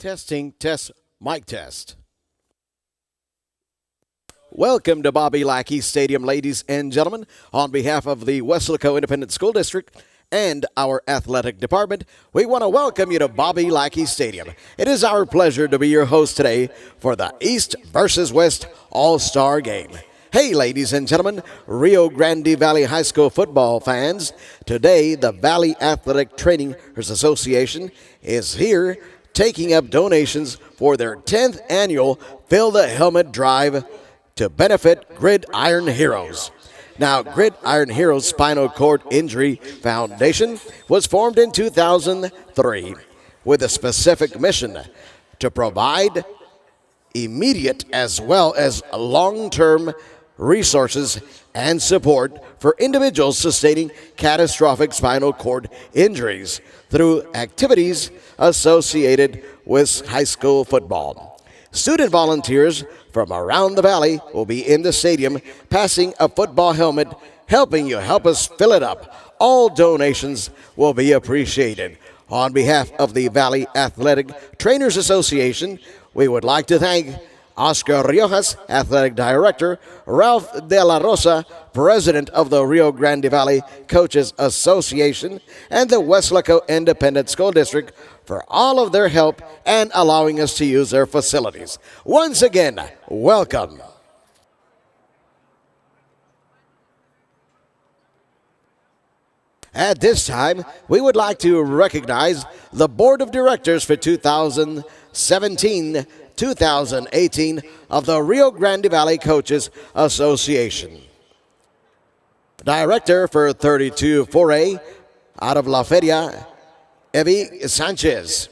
Testing, test, mic test. Welcome to Bobby Lackey Stadium, ladies and gentlemen. On behalf of the Weslaco Independent School District and our athletic department, we want to welcome you to Bobby Lackey Stadium. It is our pleasure to be your host today for the East versus West All-Star Game. Hey, ladies and gentlemen, Rio Grande Valley High School football fans. Today, the Valley Athletic Trainers Association is here taking up donations for their 10th annual Fill the Helmet Drive to benefit Gridiron Heroes. Now, Gridiron Heroes Spinal Cord Injury Foundation was formed in 2003 with a specific mission to provide immediate as well as long-term resources and support for individuals sustaining catastrophic spinal cord injuries through activities associated with high school football. Student volunteers from around the valley will be in the stadium passing a football helmet, helping you help us fill it up. All donations will be appreciated. On behalf of the Valley Athletic Trainers Association, we would like to thank Oscar Riojas, Athletic Director, Ralph De La Rosa, President of the Rio Grande Valley Coaches Association, and the Weslaco Independent School District for all of their help and allowing us to use their facilities. Once again, welcome. At this time, we would like to recognize the Board of Directors for 2017-2018 of the Rio Grande Valley Coaches Association. Director for 32-4A out of La Feria, Evi Sanchez.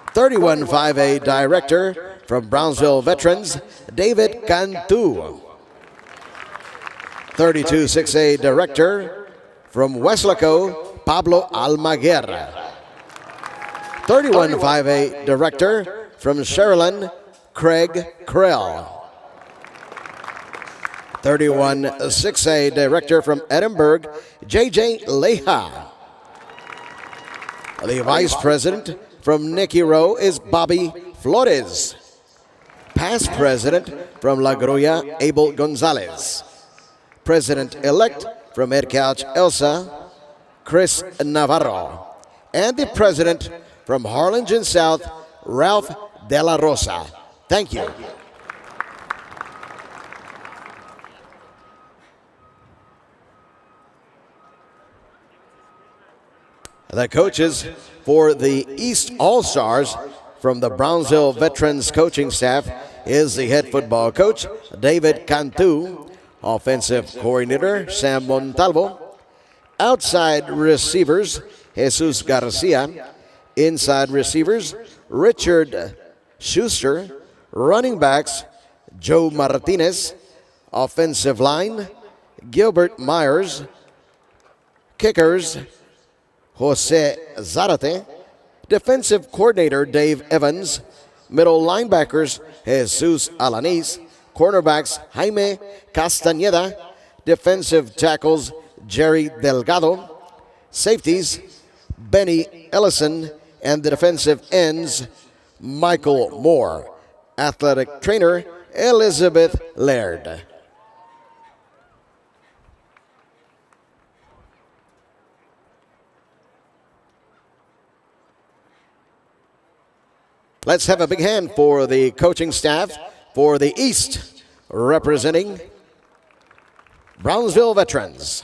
31-5A Director from Brownsville Veterans, David Cantu. 32-6A Director from Weslaco, Pablo Almaguer. 31-5A Director from Sherilyn, Craig Krell. 31-6A Director from Edinburgh, J.J. Leja. The Vice President from Nicky Row is Bobby Flores. Past President from La Grulla, Abel Gonzalez. President-elect from Edcouch, Elsa, Chris Navarro. And the President from Harlingen South, Ralph De La Rosa. Thank you. The coaches for the East All-Stars from the Brownsville Veterans coaching staff is the head football coach, David Cantu, offensive coordinator, Sam Montalvo, outside receivers, Jesus Garcia, inside receivers, Richard Schuster, running backs, Joe Martinez, offensive line, Gilbert Myers, kickers, Jose Zarate, defensive coordinator Dave Evans, middle linebackers Jesus Alanis, cornerbacks Jaime Castañeda, defensive tackles Jerry Delgado, safeties Benny Ellison, and the defensive ends Michael Moore, athletic trainer Elizabeth Laird. Let's have a big hand for the coaching staff for the East, representing Brownsville Veterans.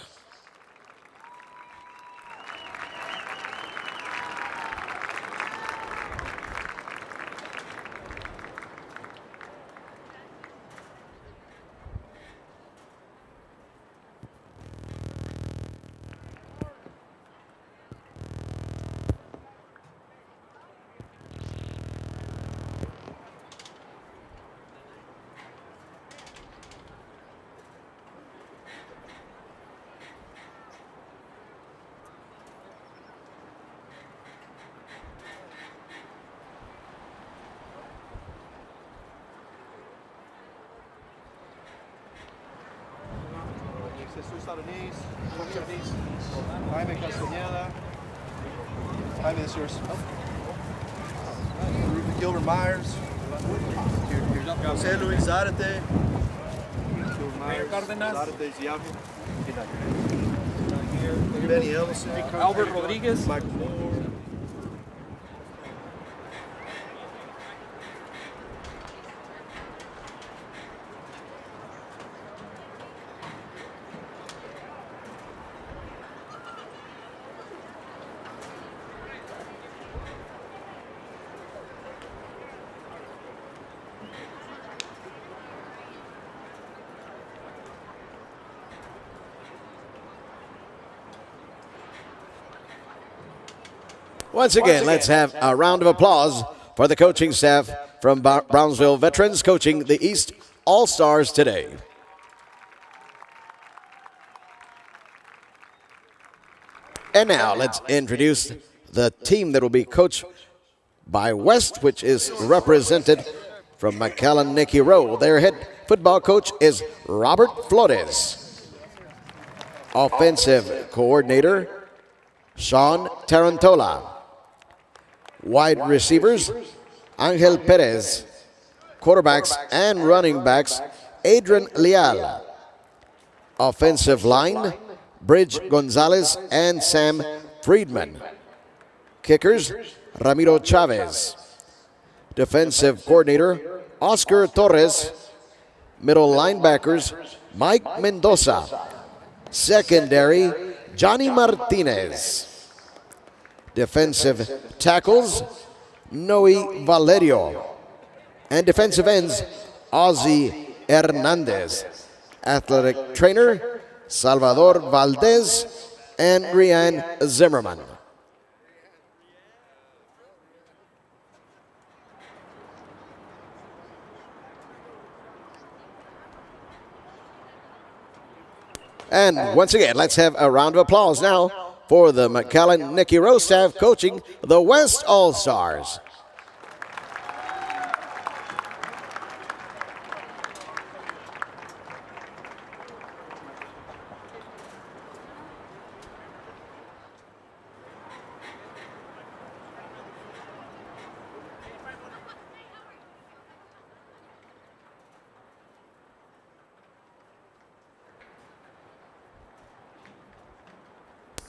Jesus Alanis, Jaime Castañeda. Jaime, is yours. Gilbert Myers, Jose Luis Zarate, Mayor Cárdenas, Zarate's out here. Benny Ellison, Albert Rodriguez, Michael Moore. Once again, let's have a round of applause for the coaching staff from Brownsville Veterans coaching the East All-Stars today. And now let's introduce the team that will be coached by West, which is represented from McAllen Nicky Rowe. Their head football coach is Robert Flores. Offensive coordinator, Sean Tarantola. Wide receivers, Angel Perez. Quarterbacks and running backs, Adrian Leal. Offensive line, Bridge Gonzalez and Sam Friedman. Kickers, Ramiro Chavez. Defensive coordinator, Oscar Torres. Middle linebackers, Mike Mendoza. Secondary, Johnny Martinez. Defensive tackles, Noe Valerio. And defensive ends, Ozzy Hernandez. Athletic trainer, Salvador Valdez and Rianne Zimmerman. And once again, let's have a round of applause now for the McAllen Nicky Rowe staff coaching the West All-Stars.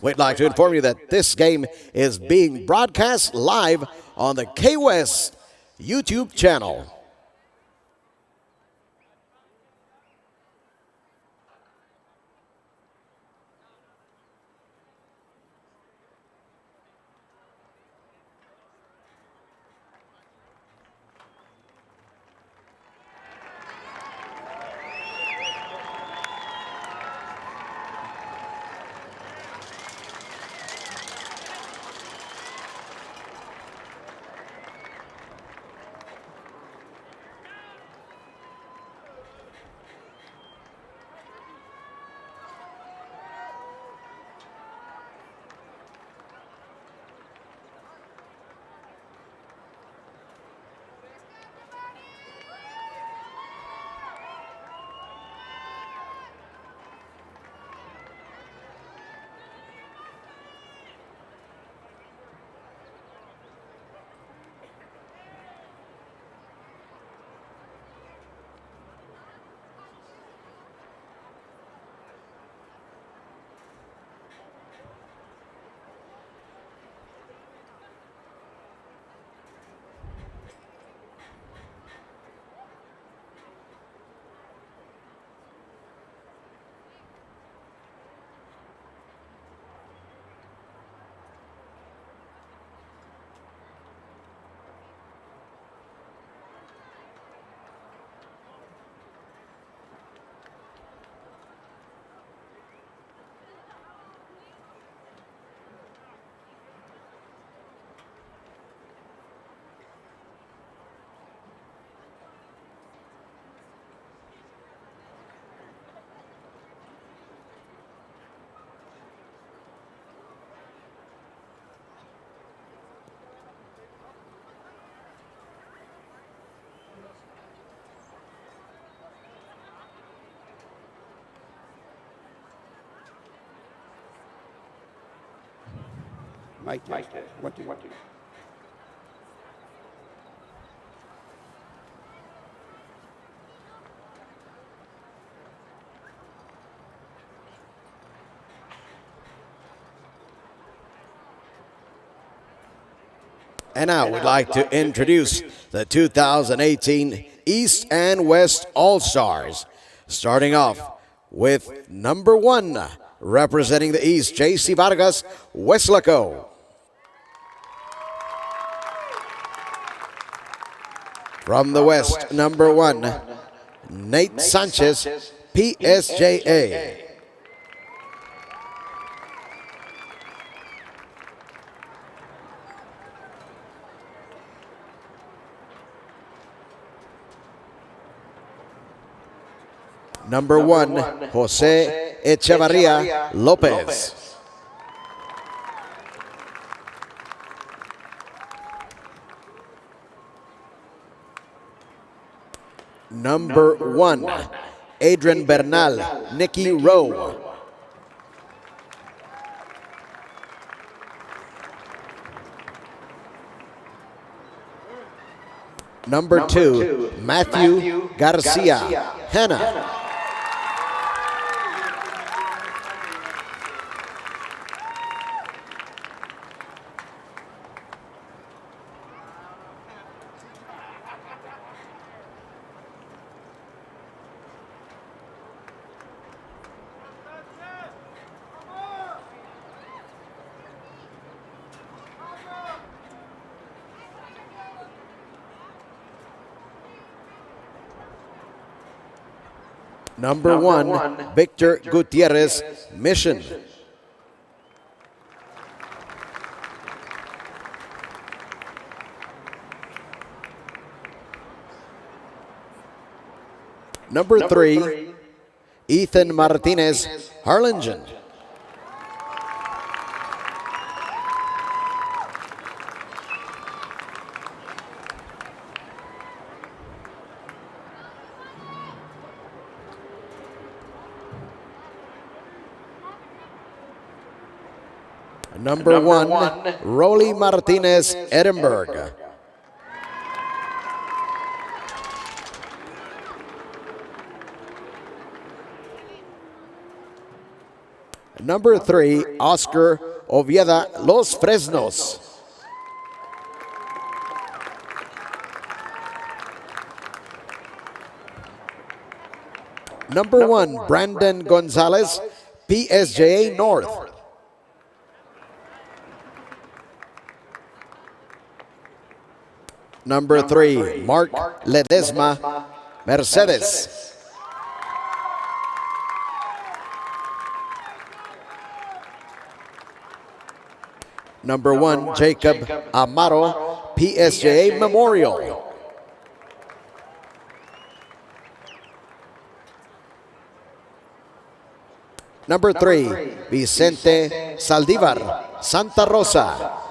We'd like to inform you that this game is being broadcast live on the K-West YouTube channel. Mike, what do you want to? And now we'd like to introduce the 2018 East and West All-Stars. Starting off with number 1, representing the East, J.C. Vargas, Weslaco. From the West, number 1, Nate Sanchez, PSJA. Number 1, Jose Echevarria Lopez. Number 1, Adrian Bernal, Nicky Rowe. Number 2, Matthew Garcia, Hannah. Number 1, Victor Gutierrez, Mission. Number 3, Ethan Martinez, Harlingen. Number 1, Rolly Martinez, Edinburgh. Number 3, Oscar Ovieda, Los Fresnos. Number 1, Brandon Gonzalez, PSJA North. Number 3, Mark Ledesma, Mercedes. Number 1, Jacob Amaro, PSJA Memorial. Number 3, Vicente Saldivar, Santa Rosa.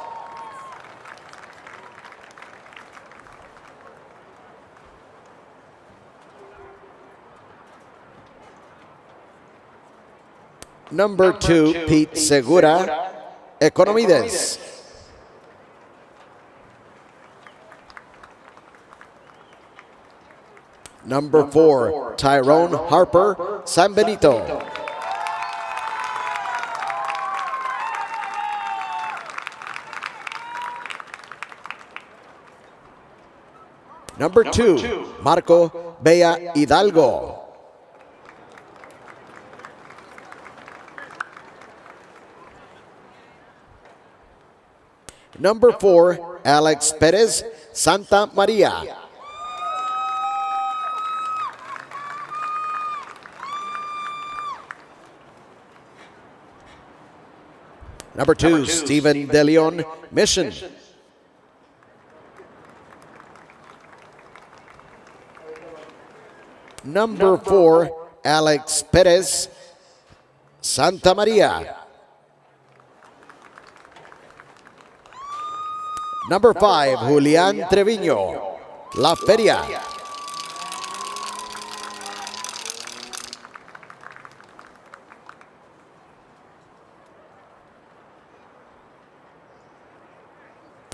Number 2, Pete Segura, Economides. Number 4, Tyrone Harper, San Benito. Number 2, Marco Bella Hidalgo. Number 4, Alex Perez, Santa Maria. Number 2, Stephen De Leon, Mission. Number 4, Alex Perez, Santa Maria. Number 5, Julian Treviño, La Feria.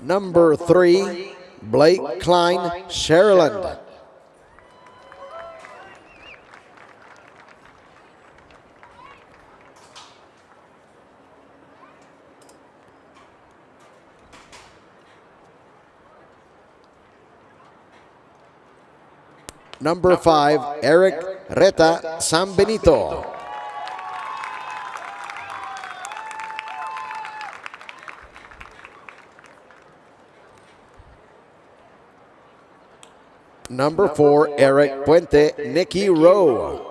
Number 3, Blake Klein, Sharyland. Number 5, Eric Reta San Benito. Number 4, Eric Puente Nicky Rowe.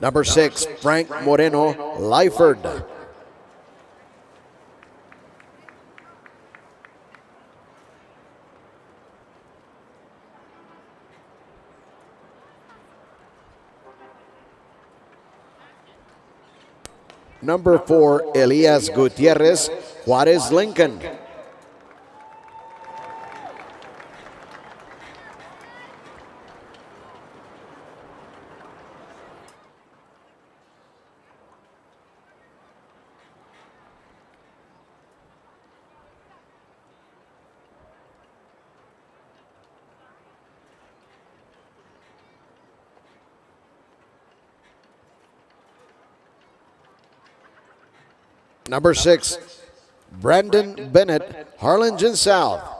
Number 6, Frank Moreno Lyford. Number 4, Elias Gutierrez Juarez Lincoln. Number 6, Brandon Bennett Harlingen South.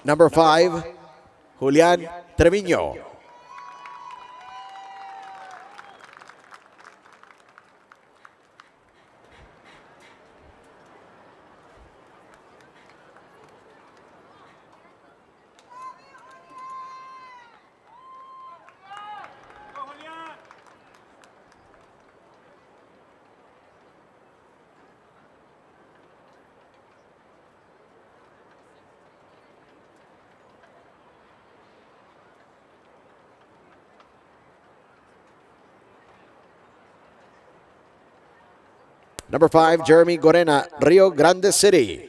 Number 5, Julian Treviño. Number 5, Jeremy Gorena, Rio Grande City.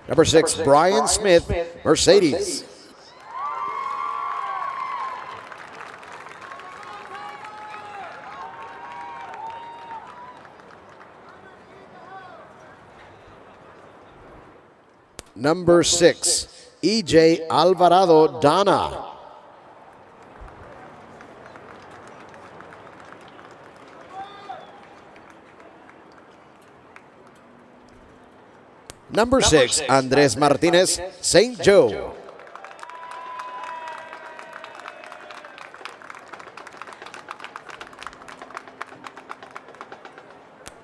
Number 6, Brian Smith, Mercedes. Number 6, EJ Alvarado Donna. Number 6, Andres Martinez St. Joe.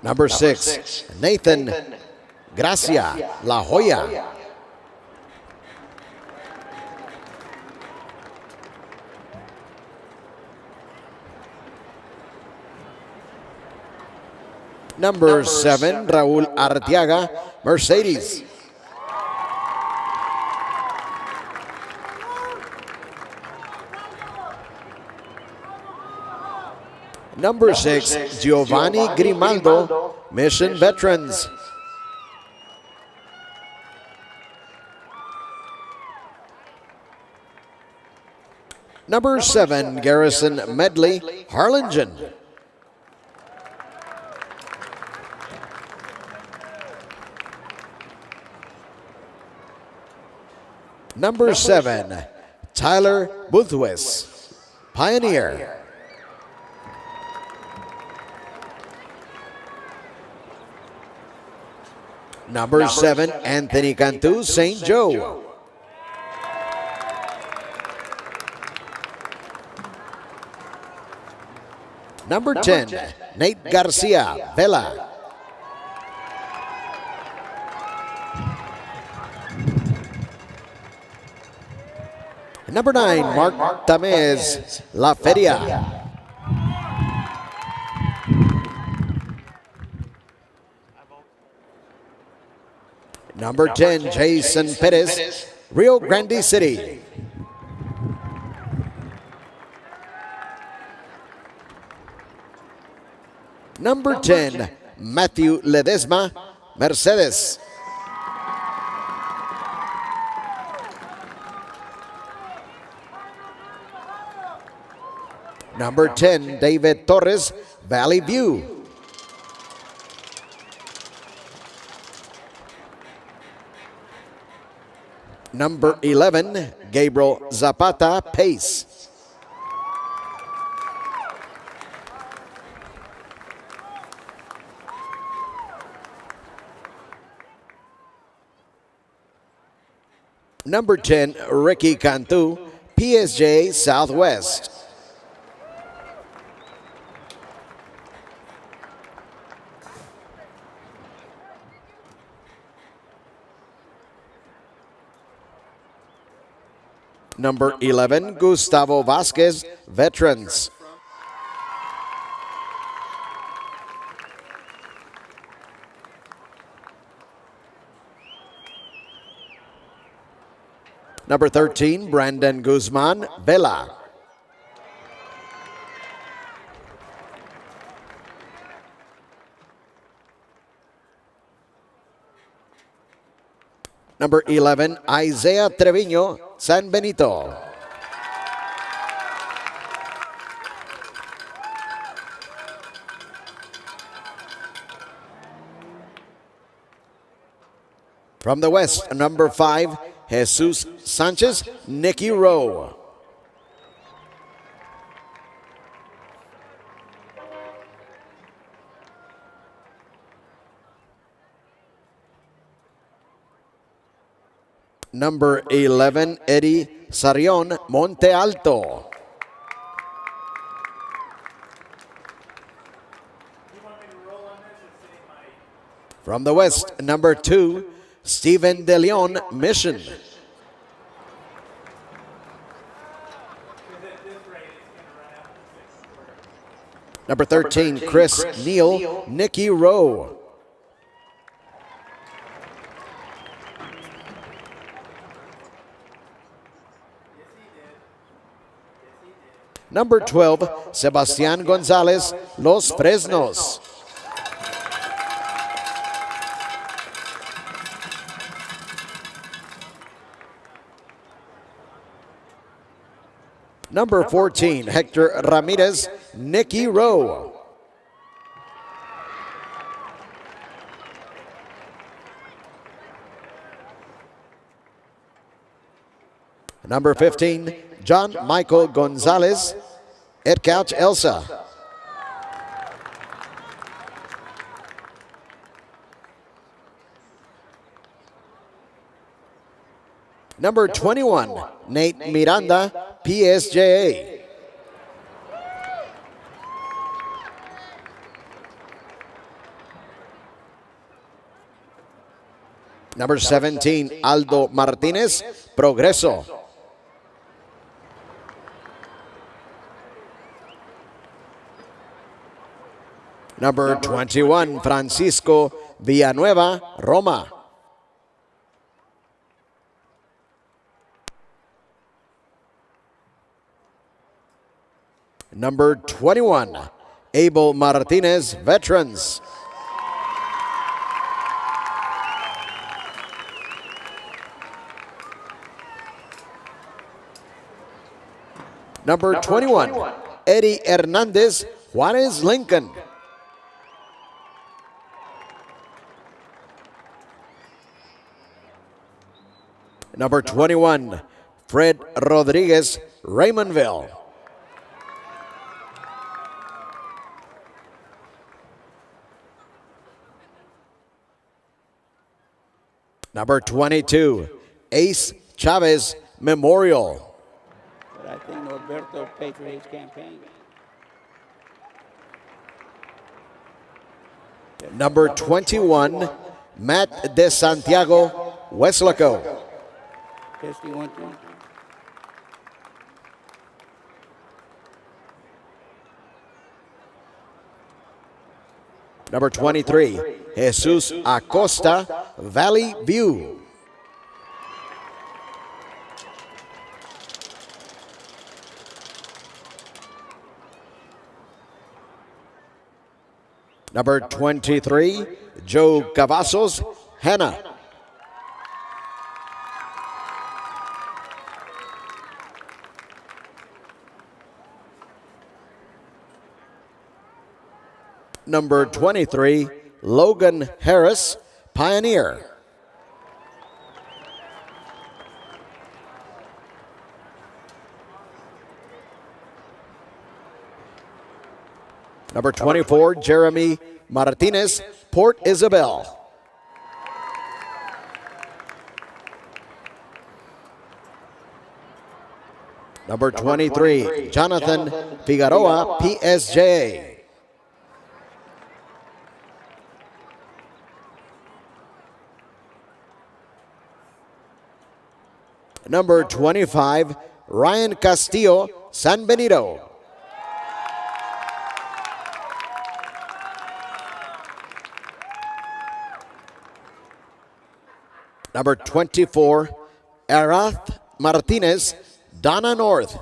Number 6, Nathan Gracia La Joya. Number 7, Raúl Arteaga, Mercedes. Number 6, Giovanni Grimaldo, Mission Veterans. Number 7, Garrison Medley, Harlingen. Number 7, Tyler Boothwes, Pioneer. Number 7, Anthony Cantu, St. Joe. Number 10, Nate Garcia, Vela. Number 9, Mark Tamez, La Feria. Number 10, Jason Perez, Rio Grande City. Number 10, Matthew Ledesma, Mercedes. Number 10, David Torres, Valley View. Number 11, Gabriel Zapata, Pace. Number 10, Ricky Cantu, PSJ Southwest. Number 11, Gustavo Vasquez, Veterans. Number 13, Brandon Guzman, Vela. Number 11, Isaiah Treviño, San Benito. From the West, number 5, Jesus Sanchez, Nicky Rowe. Number 11, Eddie Sarion, Monte Alto. From the West, number 2, Steven De Leon, Mission. Number 13, Chris Neal, Nicky Rowe. Number 12, Sebastián González, Los Fresnos. Number 14, Hector Ramirez, Nicky Rowe. Number 15, John Michael Gonzalez, Ed Couch Elsa. Number 21, Nate Miranda, PSJA. Number 17, Aldo Martinez, Progreso. Number 21, Francisco Villanueva, Roma. Number 21, Abel Martinez, Veterans. Number 21, Eddie Hernandez, Juarez, Lincoln. Number 21, Fred Rodriguez, Raymondville. Number 22, Ace Chavez, Memorial. But I think Norberto paid for his campaign. Number 21, Matt De Santiago, Weslaco. Testing 1, 2. Number 23, Jesus Acosta, Valley View. Number 23, Joe Cavazos, Hannah. Number 23, Logan Harris, Pioneer. Number 24, Jeremy Martinez, Port Isabel. Number 23, Jonathan Figueroa, PSJ. Number 25, Ryan Castillo, San Benito. Number 24, Arath Martinez, Donna North.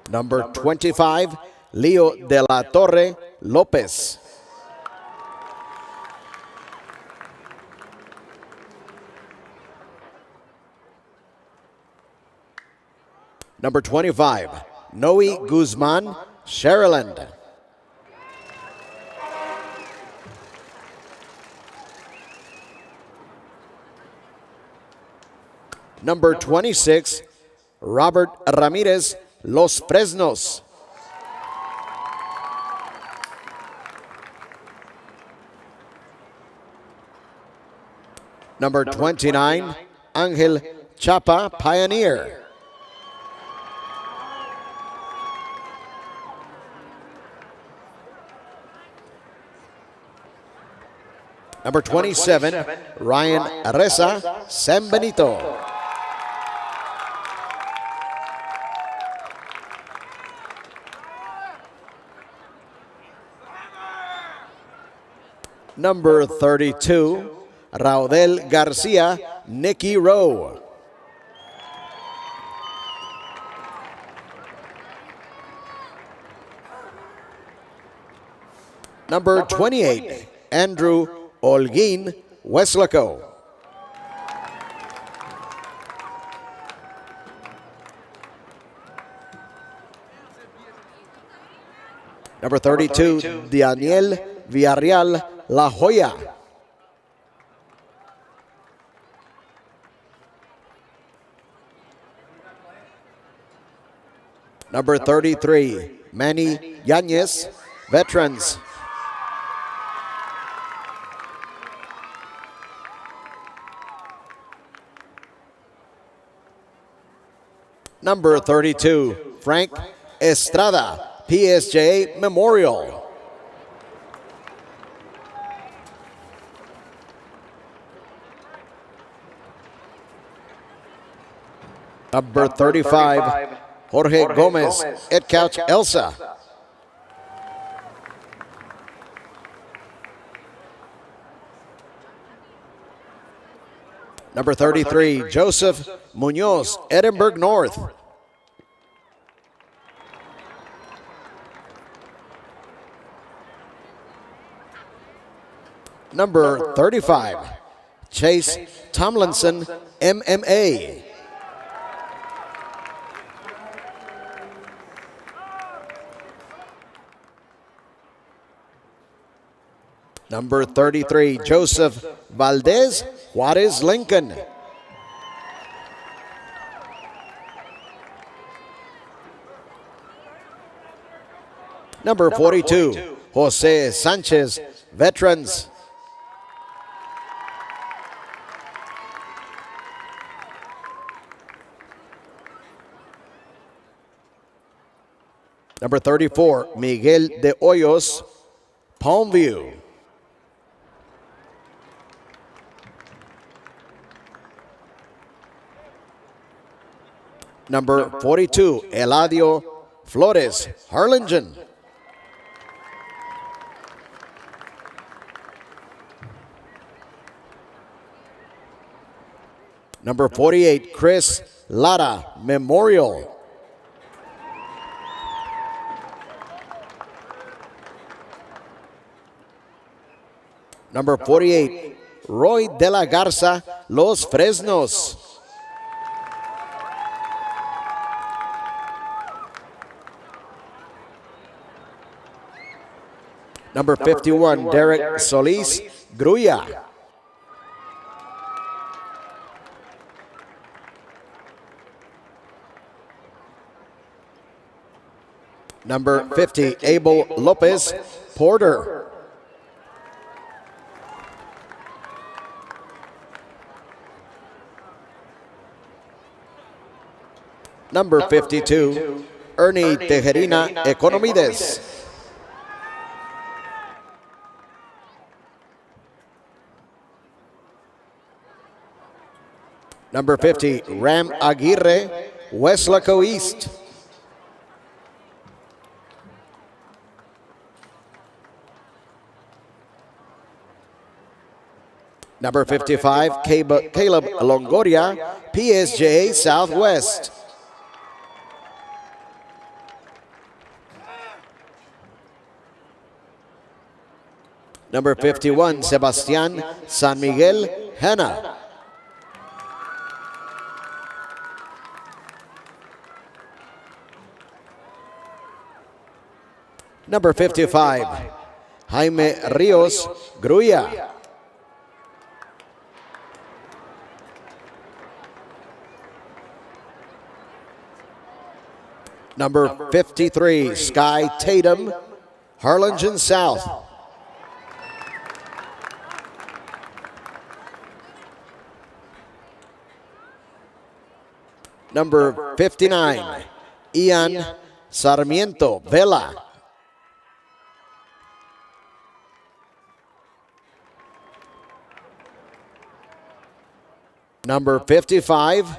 Number 25, Leo de la Torre Lopez. Number 25, Noe Guzman, Sherilland. Number 26, Robert Ramirez, Los Fresnos. Number 29, Angel Chapa, Pioneer. Number 27, Ryan Areza, San Benito. Number 32, Raudel Garcia, Nicky Rowe. Number 28, Andrew Olguin, Weslaco. Number 32, Daniel Villarreal, La Joya. Number 33, Manny Yanez, Veterans. Number 32, Frank Estrada, PSJ Memorial. Number 35, Jorge Gomez, Ed Couch Elsa. Number 33, Joseph Munoz, Edinburgh North. Number 35, Chase Tomlinson, MMA. Number 33, Joseph Valdez, Juarez, Lincoln. Number 42, Jose Sanchez, Veterans. Number 34, Miguel de Hoyos, Palmview. Number 42, Eladio Flores, Harlingen. Number 48, Chris Lara, Memorial. Number 48, Roy de la Garza, Los Fresnos. Number 51, Derek Solis, Gruya. Number 50, Abel Lopez, Porter. Number 52, Ernie Tejerina, Economides. Number 50, Ram Aguirre, Weslaco East. Number 55, Caleb Longoria, PSJ Southwest. Number 51, Sebastian San Miguel, Hanna. Number 55, Jaime Rios, Gruya. Number 53, Sky Tatum, Harlingen South. Number 59, Ian Sarmiento, Vela. Number 55,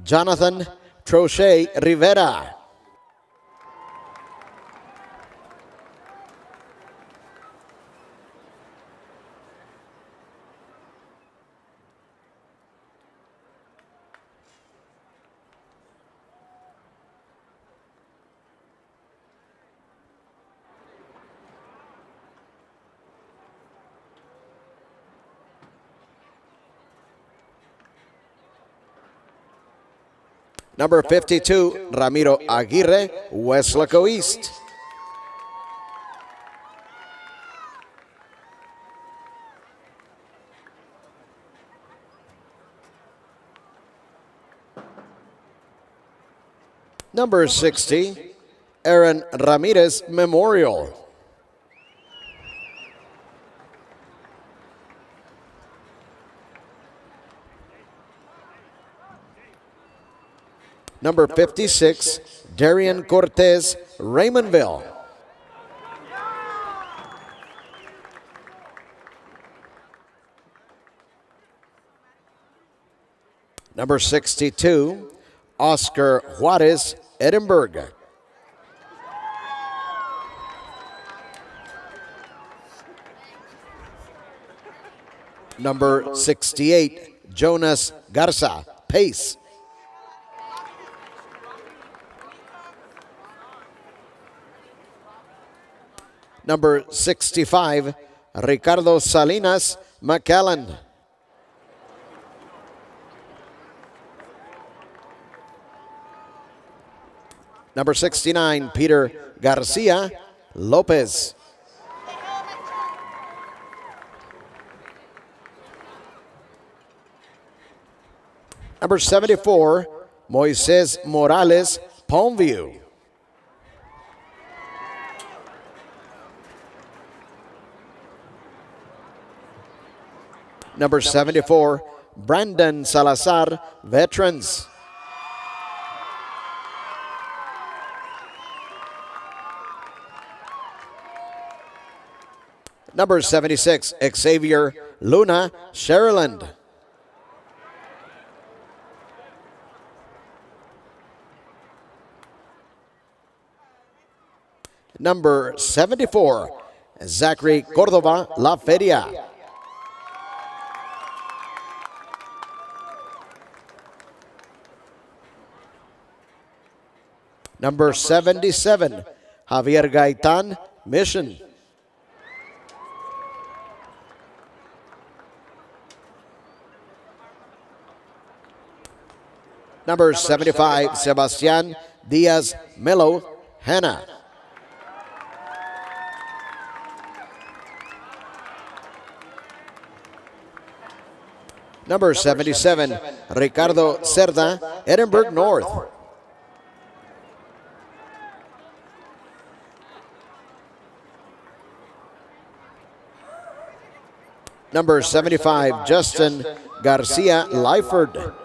Jonathan Trochet Rivera. Number 52, Ramiro Aguirre, Weslaco East. Number 60, Aaron Ramirez, Memorial. Number 56, Darian Cortez, Raymondville. Number 62, Oscar Juarez, Edinburgh. Number 68, Jonas Garza, Pace. Number 65, Ricardo Salinas, McAllen. Number 69, Peter Garcia Lopez. Number 74, Moises Morales, Palmview. Number 74, Brandon Salazar, Veterans. Number 76, Xavier Luna, Sharyland. Number 74, Zachary Cordova La Feria. Number 77, Javier Gaitan, Mission. Number 75, Sebastian Diaz Melo, Hannah. Number 77, Ricardo Cerda, Edinburgh North. Number 75, Justin Garcia Lyford.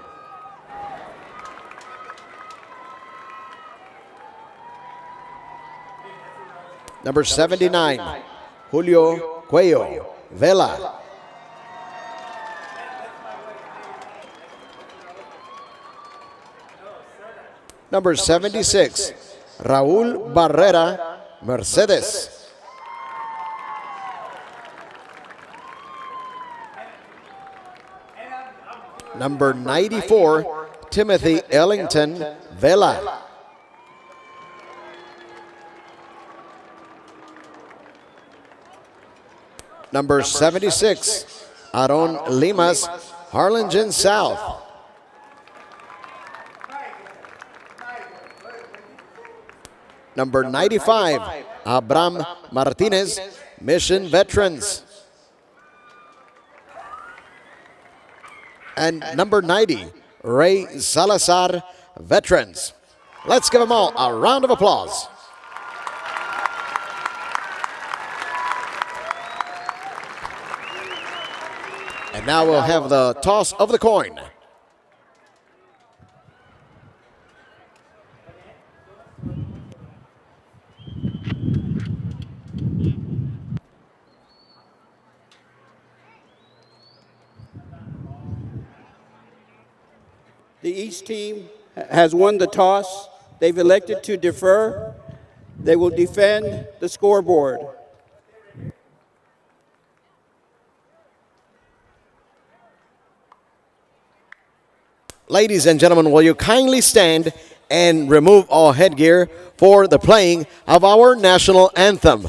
Number 79, Julio Cuello Vela. Number 76, Raúl Barrera Mercedes. Number 94, Timothy Ellington Vela. Number 76, Aaron Limas, Harlingen South. Number 95, Abram Martinez, Mission Veterans. And number 90, Ray Salazar, Veterans. Let's give them all a round of applause. And now we'll have the toss of the coin. The East team has won the toss. They've elected to defer. They will defend the scoreboard. Ladies and gentlemen, will you kindly stand and remove all headgear for the playing of our national anthem?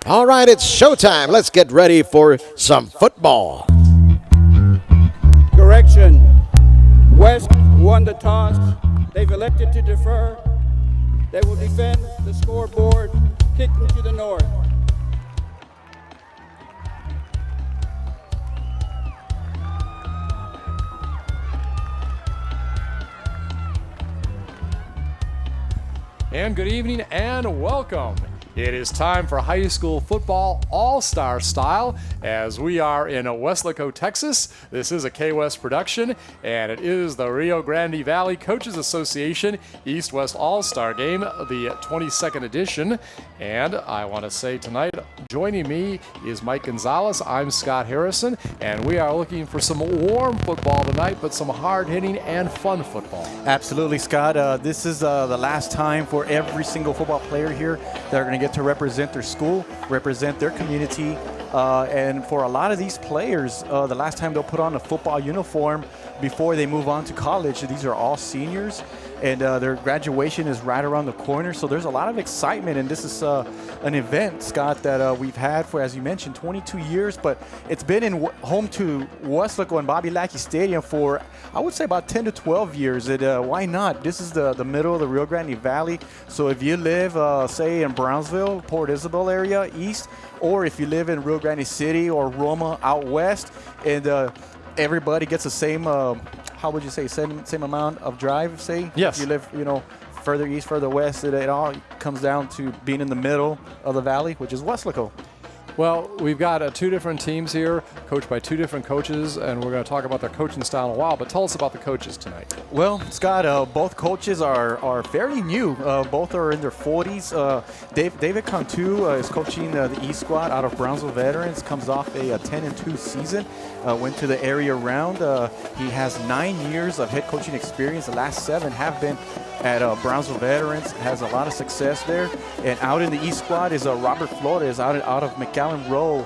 All right, it's showtime. Let's get ready for some football. Correction. West won the toss. They've elected to defer. They will defend the scoreboard, kicking to the north. And good evening and welcome. It is time for high school football all-star style as we are in Weslaco, Texas. This is a K-West production, and it is the Rio Grande Valley Coaches Association East-West All-Star Game, the 22nd edition. And I want to say tonight, joining me is Mike Gonzalez. I'm Scott Harrison, and we are looking for some warm football tonight, but some hard-hitting and fun football. Absolutely, Scott. This is the last time for every single football player here that are going to get to represent their school, represent their community. And for a lot of these players, the last time they'll put on a football uniform before they move on to college. These are all seniors, and their graduation is right around the corner. So there's a lot of excitement, and this is an event, Scott, that we've had for, as you mentioned, 22 years. But it's been in home to Weslaco and Bobby Lackey Stadium for, I would say, about 10 to 12 years. Why not? This is the middle of the Rio Grande Valley. So if you live, say, in Brownsville, Port Isabel area, east, or if you live in Rio Grande City or Roma out west, and everybody gets the same, how would you say, same amount of drive, say? Yes. If you live, further east, further west, it all comes down to being in the middle of the valley, which is Weslaco. Well, we've got two different teams here, coached by two different coaches, and we're going to talk about their coaching style in a while. But tell us about the coaches tonight. Well, Scott, both coaches are fairly new. Both are in their 40s. David Cantu is coaching the E squad out of Brownsville Veterans. Comes off a 10-2 season. Went to the area round. He has 9 years of head coaching experience. The last 7 have been at Brownsville Veterans. Has a lot of success there. And out in the E squad is Robert Flores out of McAllen Row.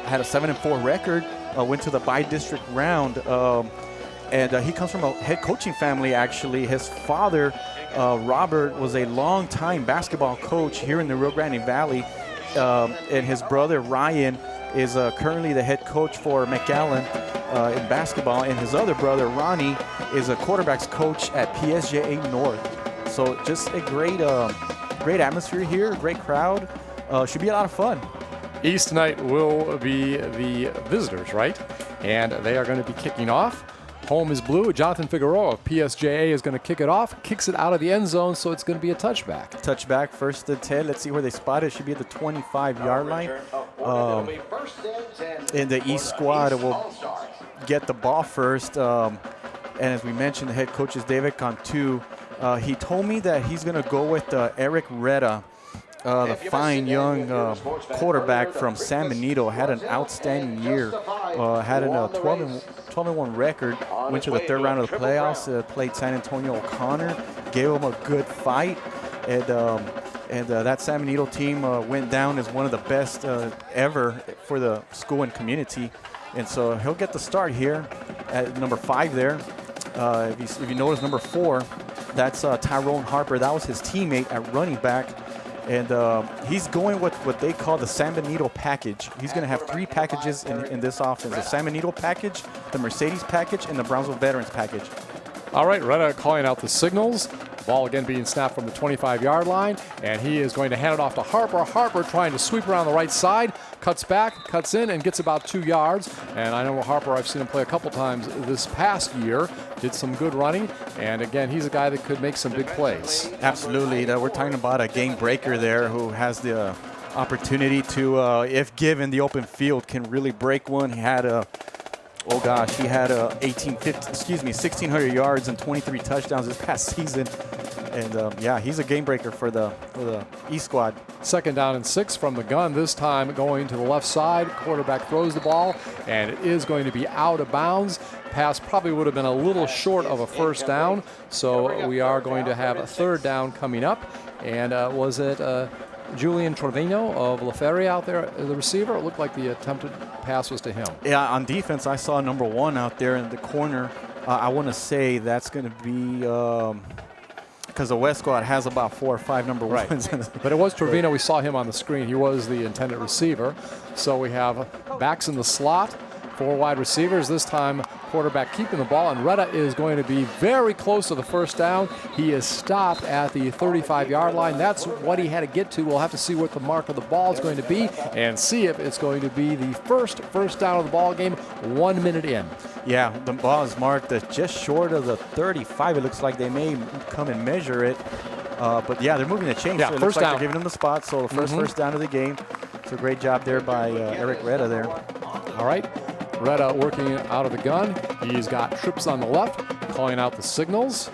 Had a 7-4 record. Went to the bi-district round. And he comes from a head coaching family, actually. His father, Robert, was a long-time basketball coach here in the Rio Grande Valley. And his brother, Ryan, is currently the head coach for McAllen in basketball. And his other brother, Ronnie, is a quarterbacks coach at PSJA North. So just a great atmosphere here, great crowd. Should be a lot of fun. East tonight will be the visitors, right? And they are going to be kicking off. Home is blue. Jonathan Figueroa of PSJA is going to kick it off, kicks it out of the end zone, so it's going to be a touchback. Touchback, first and 10. Let's see where they spot it. Should be at the 25-yard line. And the East squad will get the ball first. And as we mentioned, the head coach is David Cantu. He told me that he's going to go with Eric Retta. The fine young quarterback from San Benito, had an outstanding year, had a 12-1 record, went to the third round of the playoffs, played San Antonio O'Connor, gave him a good fight, and that San Benito team went down as one of the best ever for the school and community, and so he'll get the start here at number 5 there. If you notice number 4, that's Tyrone Harper. That was his teammate at running back. And he's going with what they call the San Benito package. He's going to have 3 packages in this offense. The San Benito package, the Mercedes package, and the Brownsville Veterans package. All right, Retta calling out the signals. Ball again being snapped from the 25-yard line, and he is going to hand it off to Harper. Harper trying to sweep around the right side, cuts back, cuts in, and gets about 2 yards. And I know Harper, I've seen him play a couple times this past year, did some good running, and again, he's a guy that could make some big plays. Absolutely. We're talking about a game breaker there who has the opportunity to, if given the open field, can really break one. He had he had 1,600 yards and 23 touchdowns this past season. And he's a game breaker for the E squad. Second down and 6 from the gun, this time going to the left side. Quarterback throws the ball, and it is going to be out of bounds. Pass probably would have been a little short of a first down, so we are going to have a third down coming up. And was it Julian Trevino of La Feria out there, the receiver? It looked like the attempted pass was to him. Yeah, on defense, I saw number 1 out there in the corner. I want to say that's going to be because the West squad has about 4 or 5 number 1s. But it was Trevino. We saw him on the screen. He was the intended receiver. So we have backs in the slot, 4 wide receivers. This time, quarterback keeping the ball, and Retta is going to be very close to the first down. He is stopped at the 35-yard line. That's what he had to get to. We'll have to see what the mark of the ball is going to be and see if it's going to be the first down of the ball game 1 minute in. Yeah, the ball is marked just short of the 35. It looks like they may come and measure it. But yeah, they're moving the chain. Yeah, so it first looks like down. they're giving them the spot. So the first down of the game. So great job there by Eric Retta there. All right. Retta working out of the gun. He's got trips on the left, calling out the signals.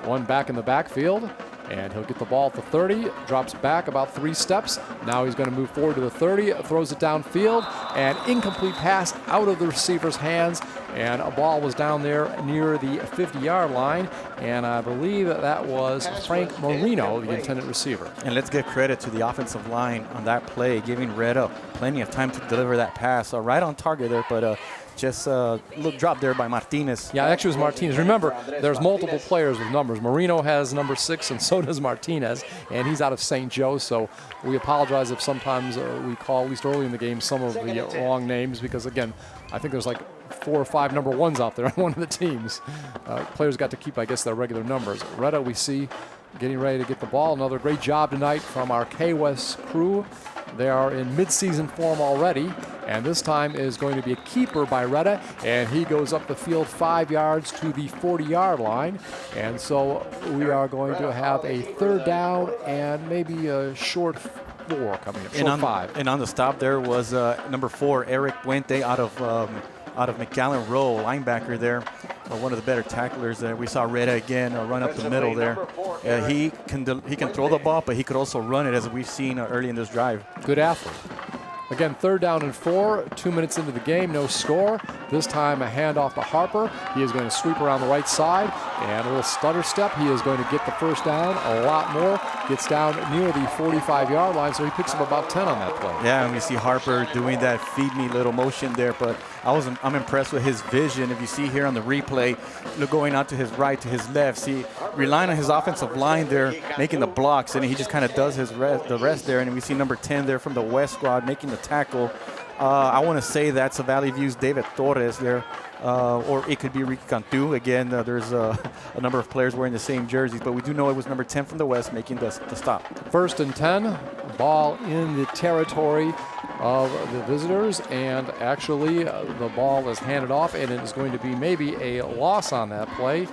One back in the backfield. And he'll get the ball at the 30, drops back about 3 steps. Now he's going to move forward to the 30, throws it downfield, and incomplete pass out of the receiver's hands. And a ball was down there near the 50-yard line. And I believe that was Frank Marino, the intended receiver. And let's give credit to the offensive line on that play, giving Reda plenty of time to deliver that pass. Right on target there, but just a little drop there by Martinez. Yeah, actually it was Martinez. Remember, there's multiple players with numbers. Marino has number 6, and so does Martinez, and he's out of St. Joe, so we apologize if sometimes we call, at least early in the game, some of the wrong names, because, again, I think there's like 4 or 5 number 1s out there on one of the teams. Players got to keep, I guess, their regular numbers. Reda, we see, getting ready to get the ball. Another great job tonight from our K-West crew. They are in mid-season form already, and this time is going to be a keeper by Reda, and he goes up the field 5 yards to the 40-yard line. And so we are going to have a 3rd down and maybe a short 4 coming up, short 5. And on the stop there was number 4, Eric Puente out of McAllen Row, linebacker there. One of the better tacklers there. We saw Reda again run up the middle there. He can throw the ball, but he could also run it, as we've seen early in this drive. Good athlete. Again, 3rd down and 4, 2 minutes into the game, no score. This time a handoff to Harper. He is going to sweep around the right side, and a little stutter step. He is going to get the 1st down a lot more. Gets down near the 45-yard line, so he picks up about 10 on that play. Yeah, and we see Harper doing that feed me little motion there, but I'm impressed with his vision. If you see here on the replay, going out to his right, to his left, see, relying on his offensive line there, making the blocks, and he just kind of does the rest there. And we see number 10 there from the West squad making the tackle. I want to say that's a Valley View's David Torres there, or it could be Ricky Cantu. Again, there's a number of players wearing the same jerseys, but we do know it was number 10 from the West making the stop. 1st and 10, ball in the territory of the visitors, and actually the ball is handed off, and it is going to be maybe a loss on that play,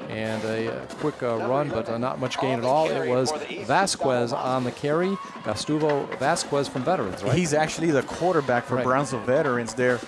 and a quick run, but not much gain at all. It was Vasquez on the carry, Gustavo Vasquez from Veterans, right? He's actually the quarterback for Brownsville Veterans there.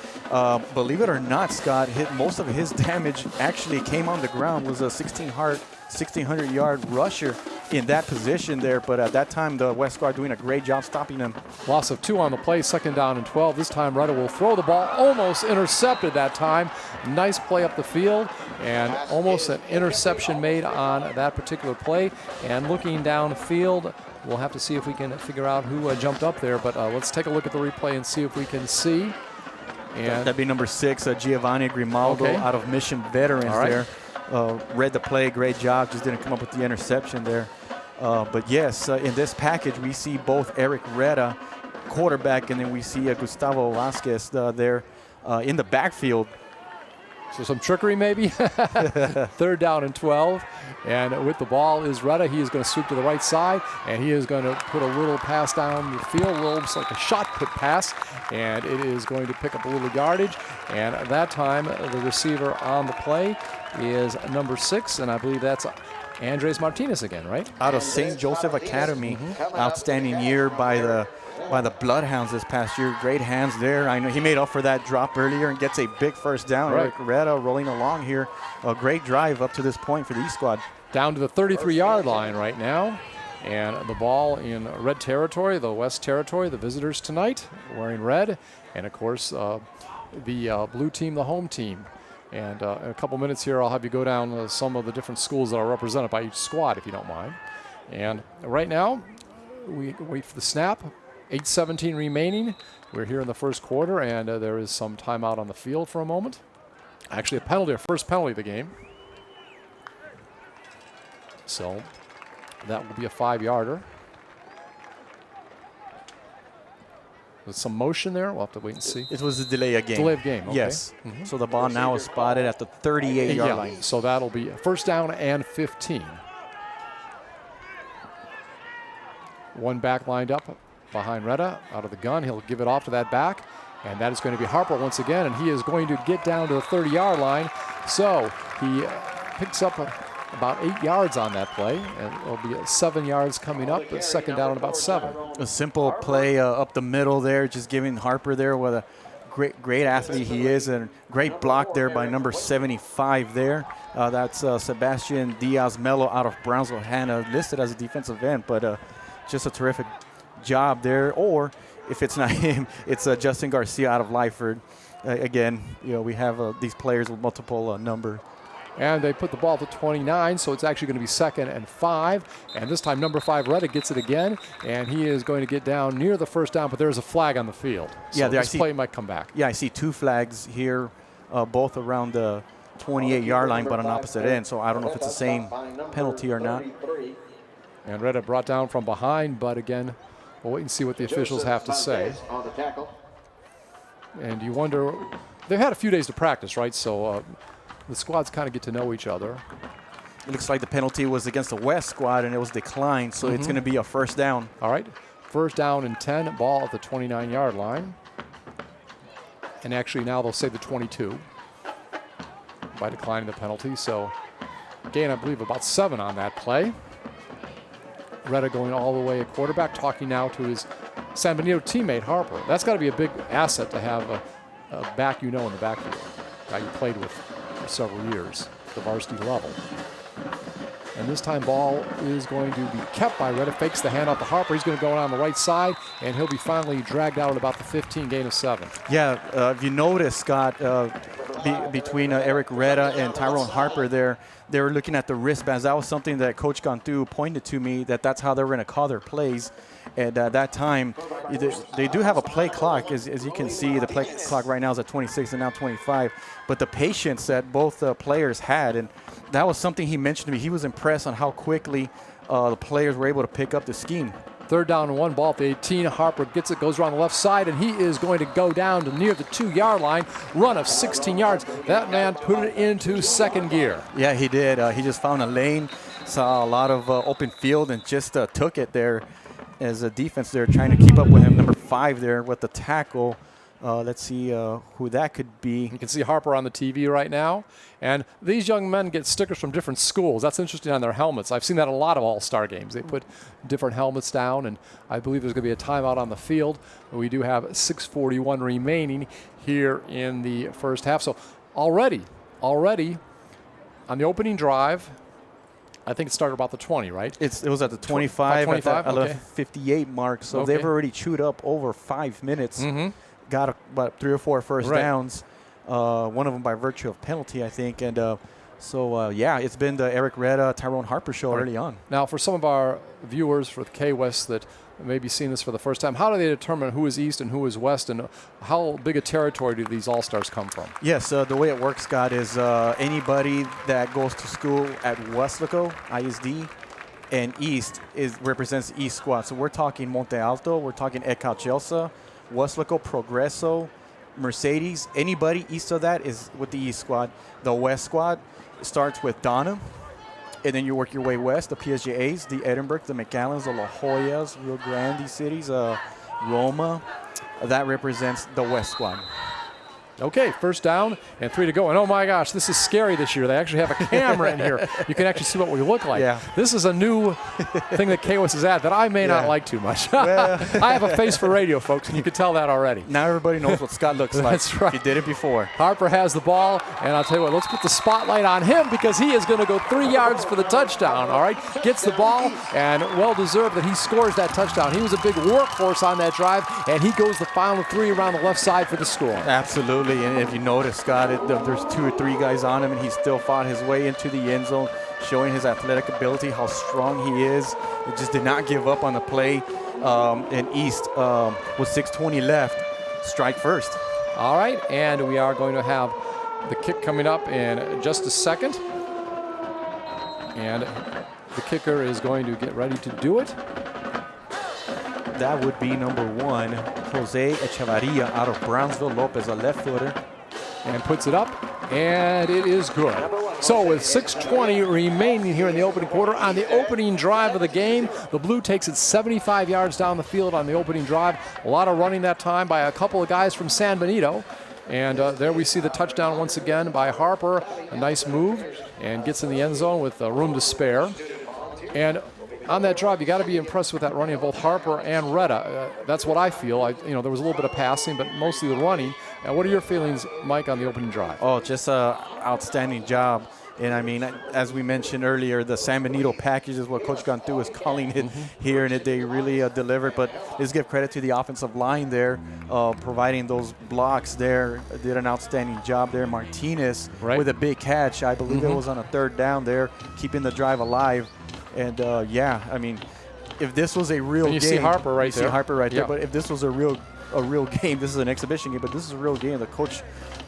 Believe it or not, Scott, most of his damage actually came on the ground. Was a 1,600-yard rusher in that position there, but at that time the West squad doing a great job stopping him. Loss of 2 on the play, 2nd down and 12. This time Reda will throw the ball, almost intercepted that time. Nice play up the field, and almost an interception made on that particular play. And looking downfield, we'll have to see if we can figure out who jumped up there, but let's take a look at the replay and see if we can see. And that'd be number 6, Giovanni Grimaldo, out of Mission Veterans there. Read the play, great job, just didn't come up with the interception there. But yes, in this package, we see both Eric Reda, quarterback, and then we see Gustavo Vasquez there in the backfield. So some trickery maybe. 3rd down and 12. And with the ball is Reda. He is going to sweep to the right side, and he is going to put a little pass down the field, almost like a shot put pass, and it is going to pick up a little yardage. And at that time, the receiver on the play is number 6, and I believe that's Andres Martinez again, right? Out of St. Joseph Academy. Outstanding year by the Bloodhounds this past year. Great hands there. I know he made up for that drop earlier and gets a big 1st down. Right. Eric Reda rolling along here. A great drive up to this point for the East squad. Down to the 33-yard line right now. And the ball in red territory, the West territory, the visitors tonight wearing red. And, of course, the blue team, the home team. And in a couple minutes here, I'll have you go down some of the different schools that are represented by each squad, if you don't mind. And right now, we wait for the snap. 8:17 remaining. We're here in the 1st quarter, and there is some timeout on the field for a moment. Actually, a penalty, our first penalty of the game. So that will be a 5-yarder. With some motion there, we'll have to wait and see. It was a delay of game. Delay of game, okay. Yes. So the ball now is spotted at the 38-yard line. So that'll be 1st down and 15. One back lined up behind Reda, out of the gun. He'll give it off to that back, and that is going to be Harper once again, and he is going to get down to the 30-yard line. So he picks up about 8 yards on that play, and it'll be 7 yards coming up, but 2nd down and about 7. A simple play up the middle there, just giving Harper there with a great athlete he is, and great block there by number 75 there. That's Sebastian Diaz-Mello out of Brownsville, Hannah, listed as a defensive end, but just a terrific job there. Or if it's not him, it's Justin Garcia out of Lyford. Again, we have these players with multiple numbers. And they put the ball to 29, so it's actually going to be 2nd and 5. And this time, number 5, Reddick, gets it again, and he is going to get down near the first down, but there's a flag on the field. So this play might come back. Yeah, I see 2 flags here, both around the 28-yard line, but on opposite end. So I don't know if it's the same penalty or not. And Reddick brought down from behind, but again, we'll wait and see what the officials have to say. And you wonder, they've had a few days to practice, right? So the squads kind of get to know each other. It looks like the penalty was against the West squad, and it was declined, so it's going to be a first down. All right, first down and 10, ball at the 29-yard line. And actually now they'll say the 22 by declining the penalty. So gain, I believe, about 7 on that play. Retta going all the way at quarterback, talking now to his San Benito teammate, Harper. That's got to be a big asset to have a back in the backfield, guy you played with for several years at the varsity level. And this time ball is going to be kept by Retta. Fakes the handoff to Harper. He's going to go on the right side, and he'll be finally dragged out at about the 15, gain of 7. Yeah, if you notice, Scott, between Eric Retta and Tyrone Harper there, they were looking at the wristbands. That was something that Coach Gantu pointed to me, that's how they were going to call their plays. And at that time, they do have a play clock. As you can see, the play clock right now is at 26 and now 25. But the patience that both players had, and that was something he mentioned to me. He was impressed on how quickly the players were able to pick up the scheme. 3rd down and 1, ball at the 18. Harper gets it, goes around the left side, and he is going to go down to near the 2-yard line. Run of 16 yards. That man put it into 2nd gear. Yeah, he did. He just found a lane, saw a lot of open field, and just took it there as a defense there trying to keep up with him. Number 5 there with the tackle. Let's see who that could be. You can see Harper on the TV right now. And these young men get stickers from different schools. That's interesting on their helmets. I've seen that a lot of all-star games. They put different helmets down, and I believe there's going to be a timeout on the field. We do have 6:41 remaining here in the first half. So already on the opening drive, I think it started about the 20, right? It was at the 25, at the okay. 58 mark. So they've already chewed up over 5 minutes. Got about 3 or 4 first downs, one of them by virtue of penalty, I think. And yeah, it's been the Eric Retta, Tyrone Harper show early on. Now, for some of our viewers for the K-West that may be seeing this for the first time, how do they determine who is East and who is West, and how big a territory do these All-Stars come from? Yes, the way it works, Scott, is anybody that goes to school at Weslaco, ISD, and East represents the East squad. So we're talking Monte Alto, we're talking Ecal Chelsea, Weslaco, Progreso, Mercedes. Anybody east of that is with the East squad. The West squad starts with Donna, and then you work your way west, the PSJAs, the Edinburgh, the McAllens, the La Joyas, Rio Grande cities, Roma. That represents the West squad. Okay, first down and 3 to go. And oh my gosh, this is scary this year. They actually have a camera in here. You can actually see what we look like. Yeah. This is a new thing that KOS is at that I may not like too much. I have a face for radio, folks, and you can tell that already. Now everybody knows what Scott looks like. That's right. He did it before. Harper has the ball, and I'll tell you what, let's put the spotlight on him because he is going to go 3 yards for the touchdown, all right? Gets the ball, and well-deserved that he scores that touchdown. He was a big workhorse on that drive, and he goes the final 3 around the left side for the score. Absolutely, and if you notice, Scott, there's 2 or 3 guys on him, and he still fought his way into the end zone, showing his athletic ability, how strong he is. He just did not give up on the play. And East, with 6:20 left, strike first. All right, and we are going to have the kick coming up in just a second. And the kicker is going to get ready to do it. That would be number 1, Jose Echevarria out of Brownsville. Lopez, a left footer. And puts it up, and it is good. So with 6:20 remaining here in the opening quarter, on the opening drive of the game, the Blue takes it 75 yards down the field on the opening drive. A lot of running that time by a couple of guys from San Benito. And there we see the touchdown once again by Harper. A nice move, and gets in the end zone with room to spare. And on that drive, you got to be impressed with that running of both Harper and Retta. That's what I feel. There was a little bit of passing, but mostly the running. What are your feelings, Mike, on the opening drive? Oh, just an outstanding job. And I mean, as we mentioned earlier, the San Benito package is what Coach Gantu is calling it here, and they really delivered. But let's give credit to the offensive line there, providing those blocks there. Did an outstanding job there. Martinez with a big catch. I believe it was on a third down there, keeping the drive alive. And yeah, I mean, if this was a real game, you see Harper right there. See Harper right there. But if this was a real game, this is an exhibition game, but this is a real game. The coach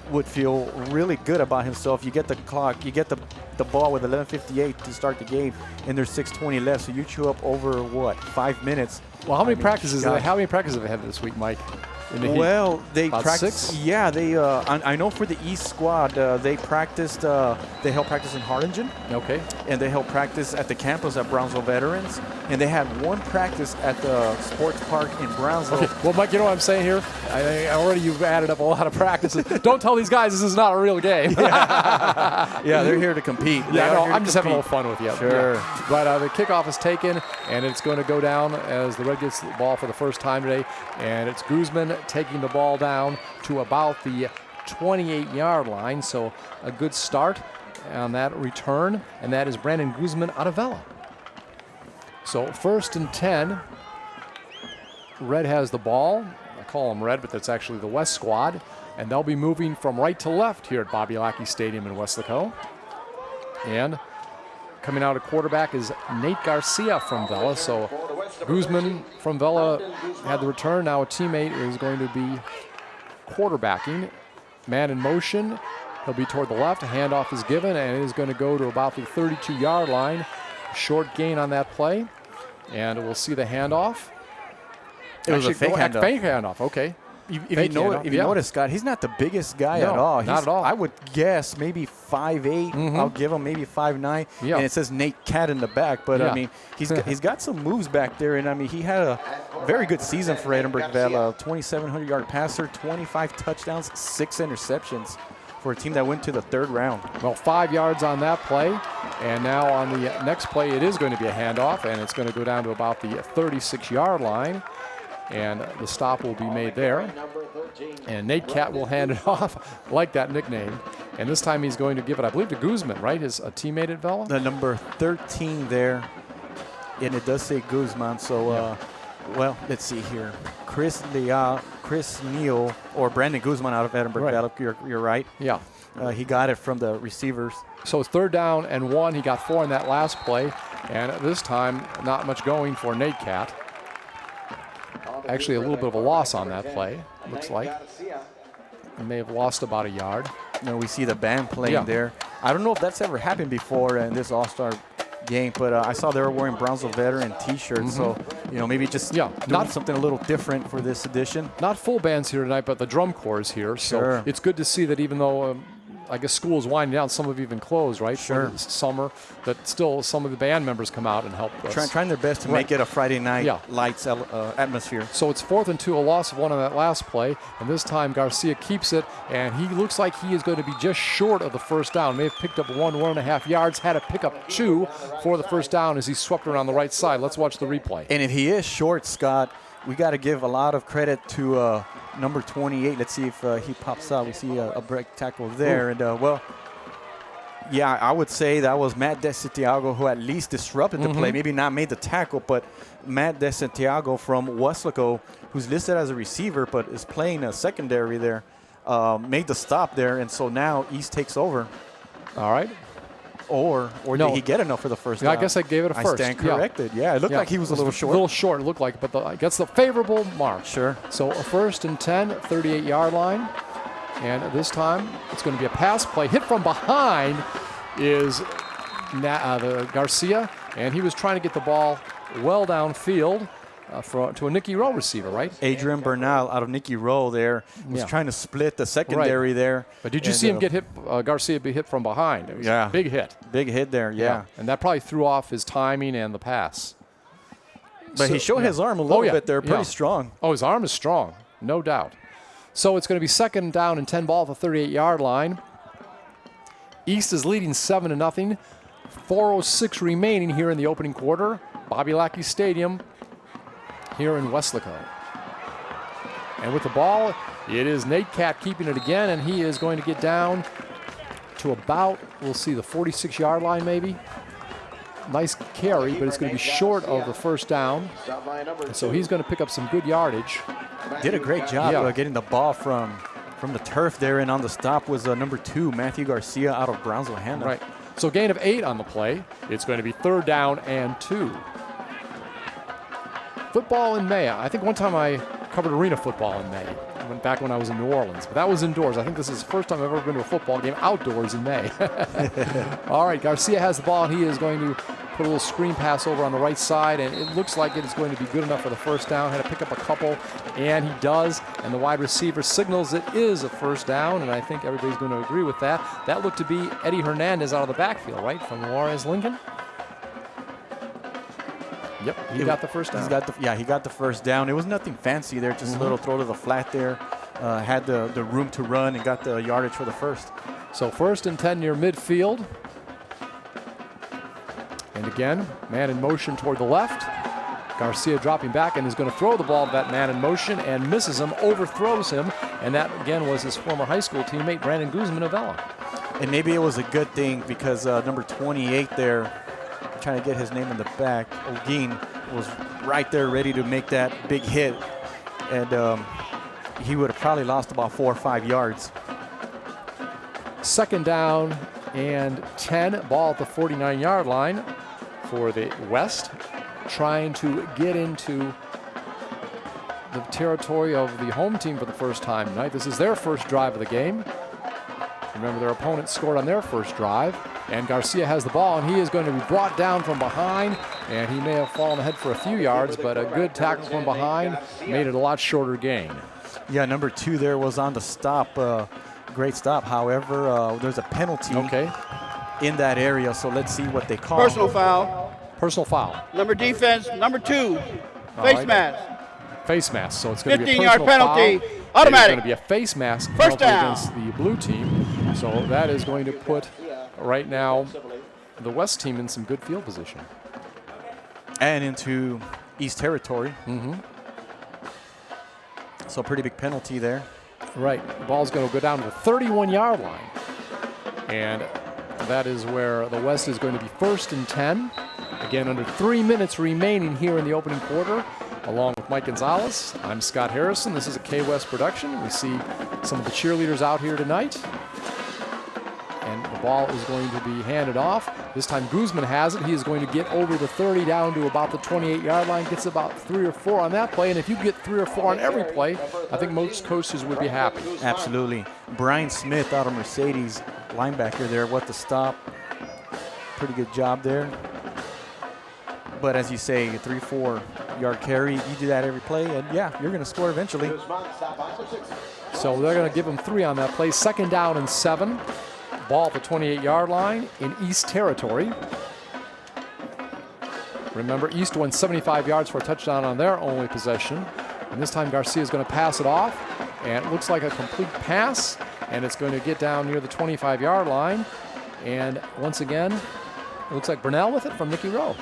would feel really good about himself. You get the clock, you get the ball with 11:58 to start the game, and there's 6:20 left. So you chew up over what, 5 minutes? Well, how many practices have they had this week, Mike? Well, they about practiced. 6? Yeah, they. I know for the East squad, they practiced. They held practice in Harlingen. Okay. And they held practice at the campus at Brownsville Veterans, and they had one practice at the sports park in Brownsville. Okay. Well, Mike, you know what I'm saying here? Already you've added up a lot of practices. Don't tell these guys this is not a real game. Yeah, they're here to compete. Yeah, no, I'm just having a little fun with you. Sure. Yeah. But the kickoff is taken, and it's going to go down as the Red gets the ball for the first time today, and it's Guzman taking the ball down to about the 28-yard line. So a good start on that return, and that is Brandon Guzman out of Vela. So 1st and 10. Red has the ball. I call them Red, but that's actually the West squad. And they'll be moving from right to left here at Bobby Lackey Stadium in Weslaco. And coming out at quarterback is Nate Garcia from Vela. So Guzman from Vela had the return. Now a teammate is going to be quarterbacking. Man in motion. He'll be toward the left. A handoff is given, and it is going to go to about the 32-yard line. Short gain on that play. And we'll see the handoff. It was a fake handoff. Fake handoff, okay. If you notice, Scott, he's not the biggest guy at all. Not at all. I would guess maybe 5'8". I'll give him maybe 5'9". Yeah. And it says Nate Cat in the back. But, I mean, he's got some moves back there. And, I mean, he had a very good season for Edinburgh Vela. 2,700-yard passer, 25 touchdowns, 6 interceptions for a team that went to the 3rd round. Well, 5 yards on that play. And now on the next play, it is going to be a handoff. And it's going to go down to about the 36-yard line. And the stop will be made there. And Nate Cat will hand it off. I like that nickname. And this time he's going to give it, I believe, to Guzman, right? His teammate at Vela? The number 13 there. And it does say Guzman. So, well, let's see here. Chris Neal or Brandon Guzman out of Edinburgh Vela. You're right. Yeah. He got it from the receivers. So it's 3rd down and 1. He got 4 in that last play. And this time, not much going for Nate Cat. Actually, a little bit of a loss on that play, looks like. He may have lost about a yard. And we see the band playing there. I don't know if that's ever happened before in this All-Star game, but I saw they were wearing Brownsville Veteran T-shirts. So, maybe just doing something a little different for this edition. Not full bands here tonight, but the drum corps is here. So it's good to see that even though I guess school is winding down, some have even closed, right? Sure. For summer, that still some of the band members come out and help us. Trying their best to make it a Friday night lights atmosphere. So it's 4th and 2, a loss of 1 on that last play. And this time Garcia keeps it, and he looks like he is going to be just short of the 1st down. May have picked up 1.5 yards, had to pick up 2 for the 1st down as he swept around the right side. Let's watch the replay. And if he is short, Scott, we got to give a lot of credit to number 28. Let's see if he pops out. We see a break tackle there. And, I would say that was Matt DeSantiago who at least disrupted the play. Maybe not made the tackle, but Matt DeSantiago from Weslaco, who's listed as a receiver but is playing a secondary there, made the stop there. And so now East takes over. All right. Or did he get enough for the 1st down? I guess I gave it a first. I stand corrected. Yeah, it looked like he was a little short. A little short, it looked like, but I guess the favorable mark. Sure. So a 1st and 10, 38-yard line. And this time it's going to be a pass play. Hit from behind is the Garcia, and he was trying to get the ball well downfield to a Nicky Rowe receiver, right? Adrian Bernal out of Nicky Rowe there was trying to split the secondary there. But did you see him get hit, Garcia be hit from behind? It was a big hit. Big hit there, yeah. And that probably threw off his timing and the pass. But he showed his arm a little bit there, pretty strong. Oh, his arm is strong, no doubt. So it's going to be 2nd down and 10 ball at the 38-yard line. East is leading 7-0. 4:06 remaining here in the opening quarter. Bobby Lackey Stadium here in Weslaco. And with the ball, it is Nate Cat keeping it again, and he is going to get down to about, we'll see, the 46-yard line maybe. Nice carry, but it's going to be short of the first down. And so he's going to pick up some good yardage. Did a great job getting the ball from the turf there, and on the stop was number 2, Matthew Garcia out of Brownsville Hanna. Right. So gain of 8 on the play. It's going to be 3rd down and 2. Football in May. I think one time I covered arena football in May. Went back when I was in New Orleans, but that was indoors. I think this is the first time I've ever been to a football game outdoors in May. All right, Garcia has the ball, and he is going to put a little screen pass over on the right side, and it looks like it is going to be good enough for the first down. Had to pick up a couple, and he does, and the wide receiver signals it is a first down, and I think everybody's going to agree with that. That looked to be Eddie Hernandez out of the backfield, right, from Juarez Lincoln? Yep, he got the first down. He got the first down. It was nothing fancy there, just a little throw to the flat there. Had the room to run and got the yardage for the first. So 1st and 10 near midfield. And again, man in motion toward the left. Garcia dropping back and is going to throw the ball to that man in motion and misses him, overthrows him. And that, again, was his former high school teammate, Brandon Guzman of Vela. And maybe it was a good thing because number 28 there, trying to get his name in the back, Olguin, was right there ready to make that big hit. And he would have probably lost about 4 or 5 yards. 2nd down and 10. Ball at the 49-yard line for the West, trying to get into the territory of the home team for the first time tonight. This is their first drive of the game. Remember, their opponent scored on their first drive. And Garcia has the ball, and he is going to be brought down from behind, and he may have fallen ahead for a few yards, but a good tackle from behind made it a lot shorter gain. Yeah, number 2 there was on the stop. Great stop. However, there's a penalty in that area, so let's see what they call. Personal foul. Personal foul. Number defense, number 2, face mask. Face mask, so it's going to be a 15-yard personal penalty, foul. automatic. It's going to be a face mask First penalty down against the blue team, so that is going to put right now the West team in some good field position. And into East territory. So pretty big penalty there. Right, the ball's going to go down to the 31-yard line. And that is where the West is going to be 1st and 10. Again, under 3 minutes remaining here in the opening quarter. Along with Mike Gonzalez, I'm Scott Harrison. This is a K-West production. We see some of the cheerleaders out here tonight. And the ball is going to be handed off. This time Guzman has it. He is going to get over the 30 down to about the 28-yard line. Gets about 3 or 4 on that play. And if you get 3 or 4 on every play, I think most coaches would be happy. Absolutely. Brian Smith out of Mercedes, linebacker there with the stop. Pretty good job there. But as you say, a 3-4 yard carry, you do that every play, and yeah, you're going to score eventually. So they're going to give him 3 on that play. 2nd down and 7. Ball at the 28-yard line in East territory. Remember, East went 75 yards for a touchdown on their only possession. And this time Garcia is going to pass it off. And it looks like a complete pass. And it's going to get down near the 25-yard line. And once again, it looks like Burnell with it from Nicky Rowe.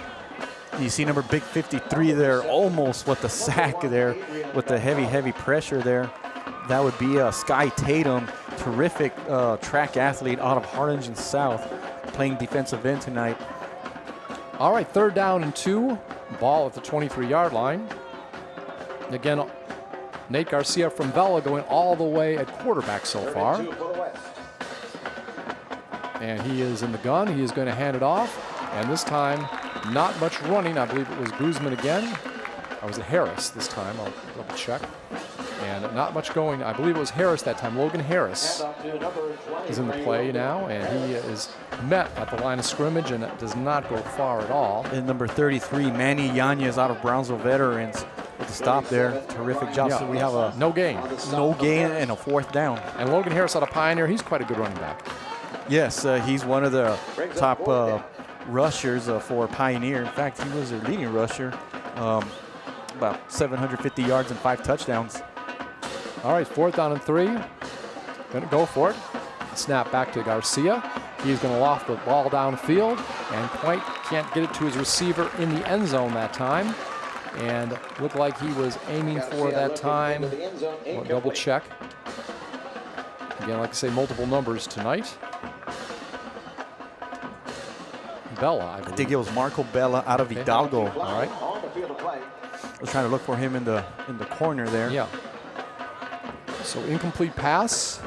You see number big 53 there, almost with the sack there, with the heavy pressure there. That would be Sky Tatum, terrific track athlete out of Harlingen South, playing defensive end tonight. All right, 3rd down and 2. Ball at the 23-yard line. Again, Nate Garcia from Vela going all the way at quarterback so far. And he is in the gun. He is going to hand it off. And this time, not much running. I believe it was Guzman again. Or was it Harris this time? I'll double check. And not much going. I believe it was Harris that time. Logan Harris is in the play now, and he is met at the line of scrimmage, and it does not go far at all. And number 33, Manny Yanez out of Brownsville Veterans with the stop there. Terrific job. Yeah. So we have a no gain. No gain and a 4th down. And Logan Harris out of Pioneer, he's quite a good running back. Yes, he's one of the top rushers for Pioneer. In fact, he was their leading rusher. About 750 yards and 5 touchdowns. All right, 4th down and 3. Going to go for it. Snap back to Garcia. He's going to loft the ball downfield. and quite can't get it to his receiver in the end zone that time. And looked like he was aiming for that time. We'll double check. Again, like I say, multiple numbers tonight. Bella, I I think it was Marco Bella out of Hidalgo. All right. I was trying to look for him in the corner there. Yeah. So incomplete pass.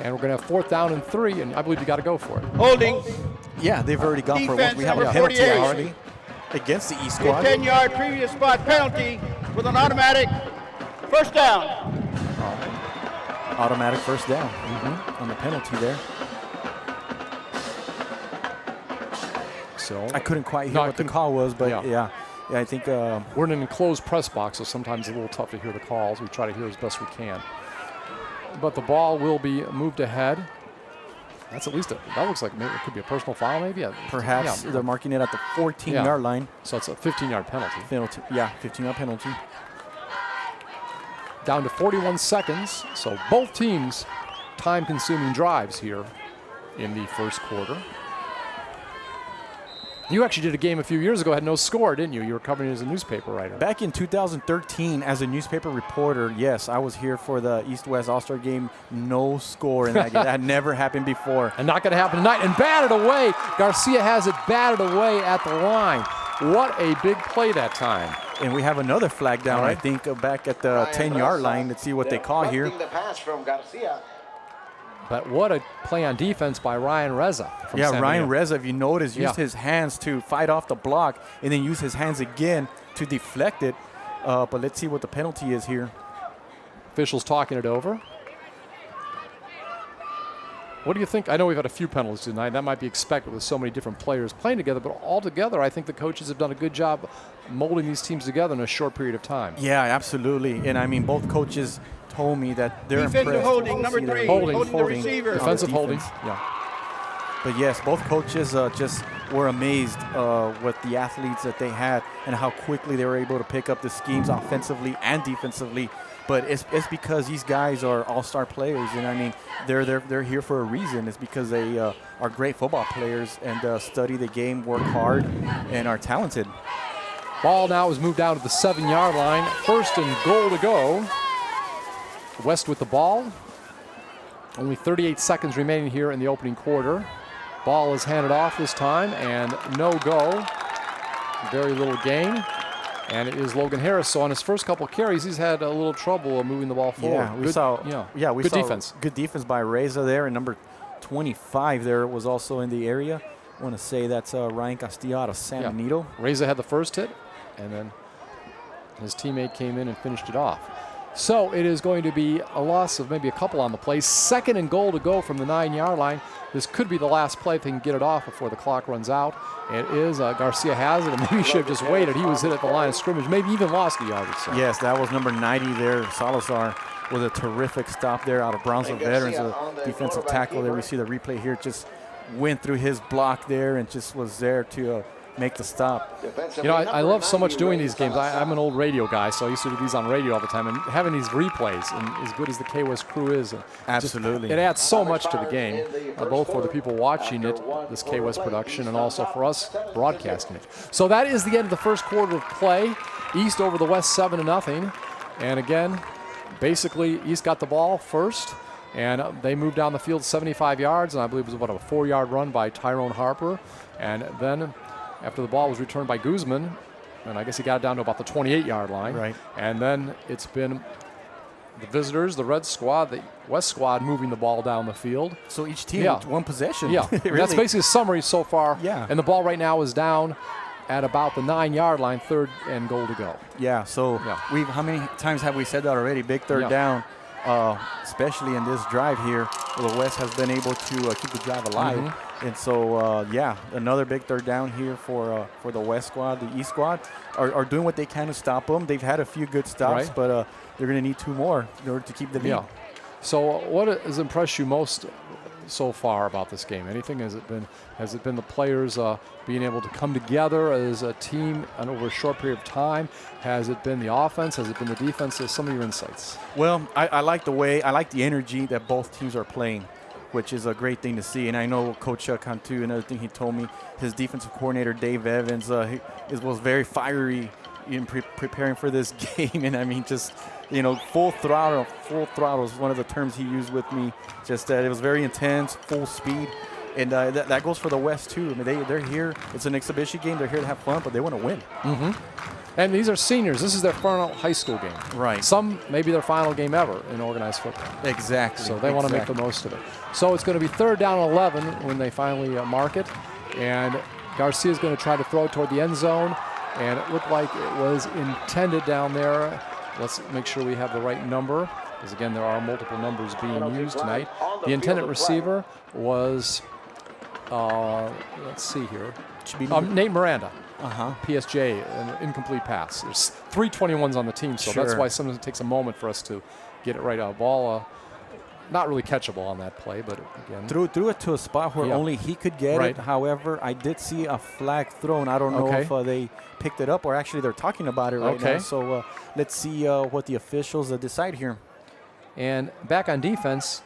And we're going to have 4th down and 3, and I believe you got to go for it. Holding. Yeah, they've already gone for it. Defense We have a number penalty 48. already against the East A squad. 10-yard previous spot penalty with an automatic first down. Automatic first down on the penalty there. So I couldn't quite hear No, I what the couldn't- call was, but Yeah. yeah, I think we're in an enclosed press box, so sometimes it's a little tough to hear the calls. We try to hear as best we can. But the ball will be moved ahead. That's at least that looks like maybe it could be a personal foul, maybe. perhaps Yeah. they're marking it at the 14-yard line. So it's a 15-yard penalty. Penalty, yeah, 15-yard penalty. Down to 41 seconds. So both teams time-consuming drives here in the first quarter. You actually did a game a few years ago, had no score, didn't you? You were covering it as a newspaper writer. Back in 2013, as a newspaper reporter, yes, I was here for the East-West All-Star game. No score in that game. That had never happened before. And not going to happen tonight. And batted away. Garcia has it batted away at the line. What a big play that time. And we have another flag down, All right. I think, back at the 10-yard line. Let's see what they call here. The pass from Garcia. But what a play on defense by Ryan Reza. From Yeah, San Ryan Diego. Reza, if you notice, used Yeah. his hands to fight off the block and then use his hands again to deflect it. But let's see what the penalty is here. Officials talking it over. What do you think? I know we've had a few penalties tonight. That might be expected with so many different players playing together. But altogether, I think the coaches have done a good job molding these teams together in a short period of time. Yeah, absolutely. And I mean, both coaches told me that they're Defensive impressed. holding, to number see their 3, Holding, holding the receiver. on the Defensive holding. defense. Yeah. But yes, both coaches just were amazed with the athletes that they had and how quickly they were able to pick up the schemes offensively and defensively. But it's because these guys are all-star players, and I mean they're here for a reason. It's because they are great football players and study the game, work hard, and are talented. Ball now is moved down to the 7-yard line. 1st and goal to go. West with the ball. Only 38 seconds remaining here in the opening quarter. Ball is handed off this time, and no go. Very little gain. And it is Logan Harris. So on his first couple carries, he's had a little trouble moving the ball forward. Yeah, we good, saw. Yeah, we good saw defense. Good defense by Reza there, and number 25 there was also in the area. I want to say that's Ryan Castillo out of San Benito. Reza had the first hit, and then his teammate came in and finished it off. So it is going to be a loss of maybe a couple on the play. 2nd and goal to go from the 9-yard line. This could be the last play if they can get it off before the clock runs out. It is. Garcia has it, and maybe he should have just waited. He was hit at the line of scrimmage, maybe even lost a yard or so. Yes, that was number 90 there. Salazar with a terrific stop there out of Brownsville Veterans, a defensive tackle there. We see the replay here. Just went through his block there and just was there to make the stop. You know, I love so much doing these games. I'm an old radio guy, so I used to do these on radio all the time. And having these replays, and as good as the K-West crew is, Absolutely. it adds so much to the game, both for the people watching it, this K-West production, and also for us broadcasting it. So that is the end of the first quarter of play. East over the West 7-0. And again, basically, East got the ball first. And they moved down the field 75 yards, and I believe it was a 4-yard run by Tyrone Harper. And then after the ball was returned by Guzman, and I guess he got it down to about the 28-yard line. Right. And then it's been the visitors, the red squad, the West squad moving the ball down the field. So each team Yeah. with one possession. Yeah, Really. that's basically a summary so far. Yeah. And the ball right now is down at about the 9-yard line, 3rd and goal to go. Yeah, so Yeah. how many times have we said that already? Big third Yeah. down, especially in this drive here, where the West has been able to keep the drive alive. Mm-hmm. And so, another big third down here for the West squad. The East squad are doing what they can to stop them. They've had a few good stops, Right. but they're going to need 2 more in order to keep the lead. Yeah. So what has impressed you most so far about this game? Anything? Has it been the players being able to come together as a team and over a short period of time? Has it been the offense? Has it been the defense? Some of your insights. Well, I like the energy that both teams are playing. which is a great thing to see. And I know Coach Cantu, another thing he told me, his defensive coordinator, Dave Evans, was very fiery in preparing for this game. And I mean, just, you know, full throttle is one of the terms he used with me. Just that it was very intense, full speed. And that goes for the West, too. I mean, they're here. It's an exhibition game. They're here to have fun, but they want to win. And these are seniors. This is their final high school game. Right. Some, maybe their final game ever in organized football. Exactly. So they want to make the most of it. So it's going to be 3rd down and 11 when they finally mark it. And Garcia's going to try to throw it toward the end zone. And it looked like it was intended down there. Let's make sure we have the right number, because, again, there are multiple numbers being used tonight. The intended receiver was, let's see here, Nate Miranda. PSJ, an incomplete pass. There's 3 21s on the team, so that's why sometimes it takes a moment for us to get it right out. Ball, not really catchable on that play, but again. Threw it to a spot where only he could get it. However, I did see a flag thrown. I don't know if they picked it up or actually they're talking about it right now. So let's see what the officials decide here. And back on defense,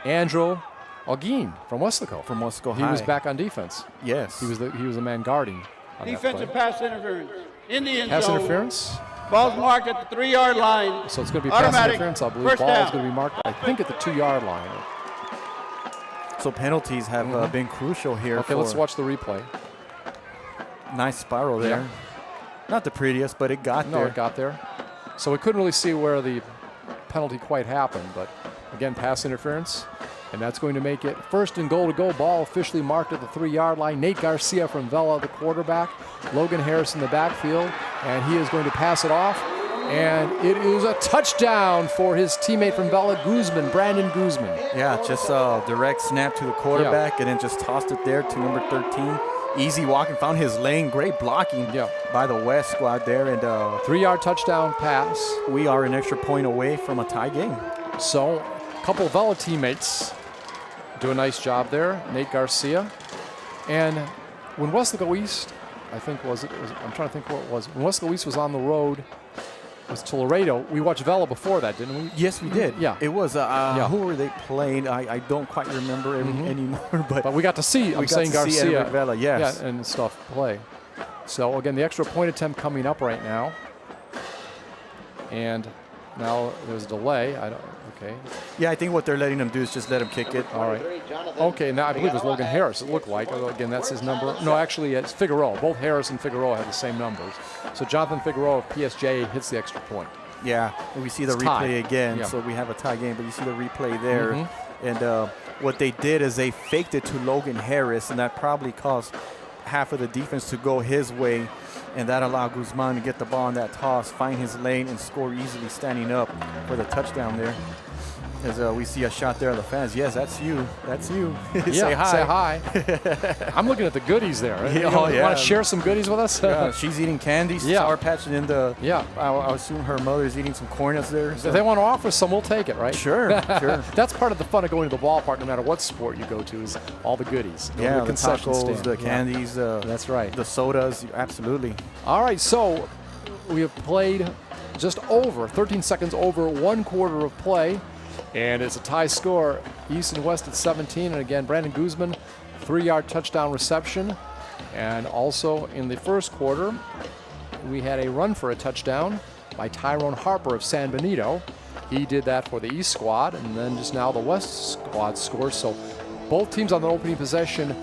Andrew Alguin from Wesco. From Wesco He High. was back on defense. Yes. He was the man guarding. Defensive pass interference. In the end Pass zone. interference. Ball's marked at the 3-yard line. So it's going to be pass Automatic. interference. I believe First ball down. is going to be marked, I think, at the 2-yard line. So penalties have been crucial here. Okay, let's watch the replay. Nice spiral there. Not the prettiest, but it got there. No, it got there. So we couldn't really see where the penalty quite happened, but again, pass interference. And that's going to make it 1st and goal to go. Ball officially marked at the 3-yard line. Nate Garcia from Vela, the quarterback. Logan Harris in the backfield. And he is going to pass it off. And it is a touchdown for his teammate from Vela, Brandon Guzman. Yeah, just a direct snap to the quarterback and then just tossed it there to number 13. Easy walking, found his lane. Great blocking by the West squad there. And 3-yard touchdown pass. We are an extra point away from a tie game. So a couple of Vela teammates do a nice job there. Nate Garcia. And when Wesco East, I think I'm trying to think what it was. When Wesco East was on the road, it was to Laredo. We watched Vela before that, didn't we? Yes, we did. Yeah. It was, who were they playing? I don't quite remember anymore. But we got to see, Garcia. Vela, yes. Yeah, and stuff play. So, again, the extra point attempt coming up right now. And now there's a delay. Okay. Yeah, I think what they're letting them do is just let him kick it. All right. Okay, now I believe it's Logan Harris, it looked like. Again, that's his number. No, actually, it's Figueroa. Both Harris and Figueroa have the same numbers. So Jonathan Figueroa of PSJ hits the extra point. Yeah, and we see the replay again. So we have a tie game, but you see the replay there. And what they did is they faked it to Logan Harris, and that probably caused half of the defense to go his way. And that allowed Guzman to get the ball on that toss, find his lane, and score easily standing up for the touchdown there. As we see a shot there of the fans. Yes, that's you. That's you. Say hi. Say hi. I'm looking at the goodies there. You want to share some goodies with us? Yeah, she's eating candy. Sour Patch, and in the. Yeah. I assume her mother's eating some corn up there. So. If they want to offer some, we'll take it, right? Sure. That's part of the fun of going to the ballpark, no matter what sport you go to, is all the goodies. The concession tacos, stand. the candies. That's right. The sodas. Absolutely. All right, so we have played just over 13 seconds over 1 quarter of play. And it's a tie score, East and West at 17. And again, Brandon Guzman, 3-yard touchdown reception. And also in the first quarter, we had a run for a touchdown by Tyrone Harper of San Benito. He did that for the East squad, and then just now the West squad scores. So both teams on the opening possession.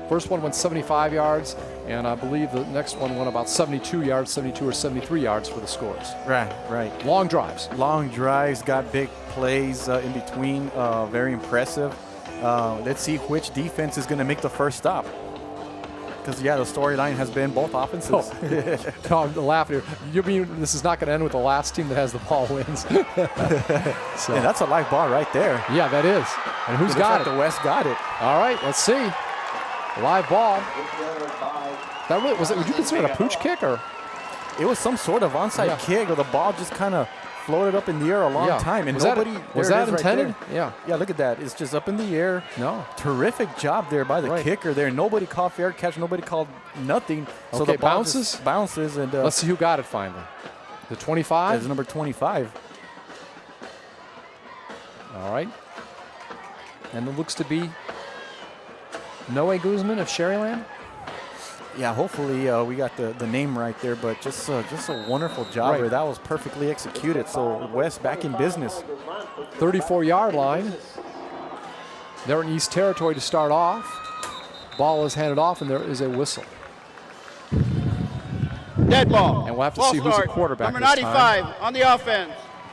First one went 75 yards, and I believe the next one went about 72 yards, 72 or 73 yards for the scores. Right. Long drives. Long drives, got big plays in between, very impressive. Let's see which defense is going to make the first stop. Because, the storyline has been both offenses. No, I'm laughing here. You mean this is not going to end with the last team that has the ball wins? So. And that's a live ball right there. Yeah, that is. And who's got it? The West got it. All right, let's see. Live ball. That really was it? Would you consider it a pooch kick, or? It was some sort of onside kick, or the ball just kind of floated up in the air a long time, and was that intended? Right yeah. Look at that. It's just up in the air. No. Terrific job there by the kicker there. Nobody called fair catch. Nobody called nothing. So okay, the ball bounces, and let's see who got it finally. The 25. It's number 25. All right. And it looks to be Noe Guzman of Sherryland. Yeah, hopefully we got the name right there, but just a wonderful job Right. there. That was perfectly executed. So West back in business. 34-yard line. They're in East Territory to start off. Ball is handed off, and there is a whistle. Dead ball. And we'll have to False see who's the start. quarterback Number this time. 95 on the offense.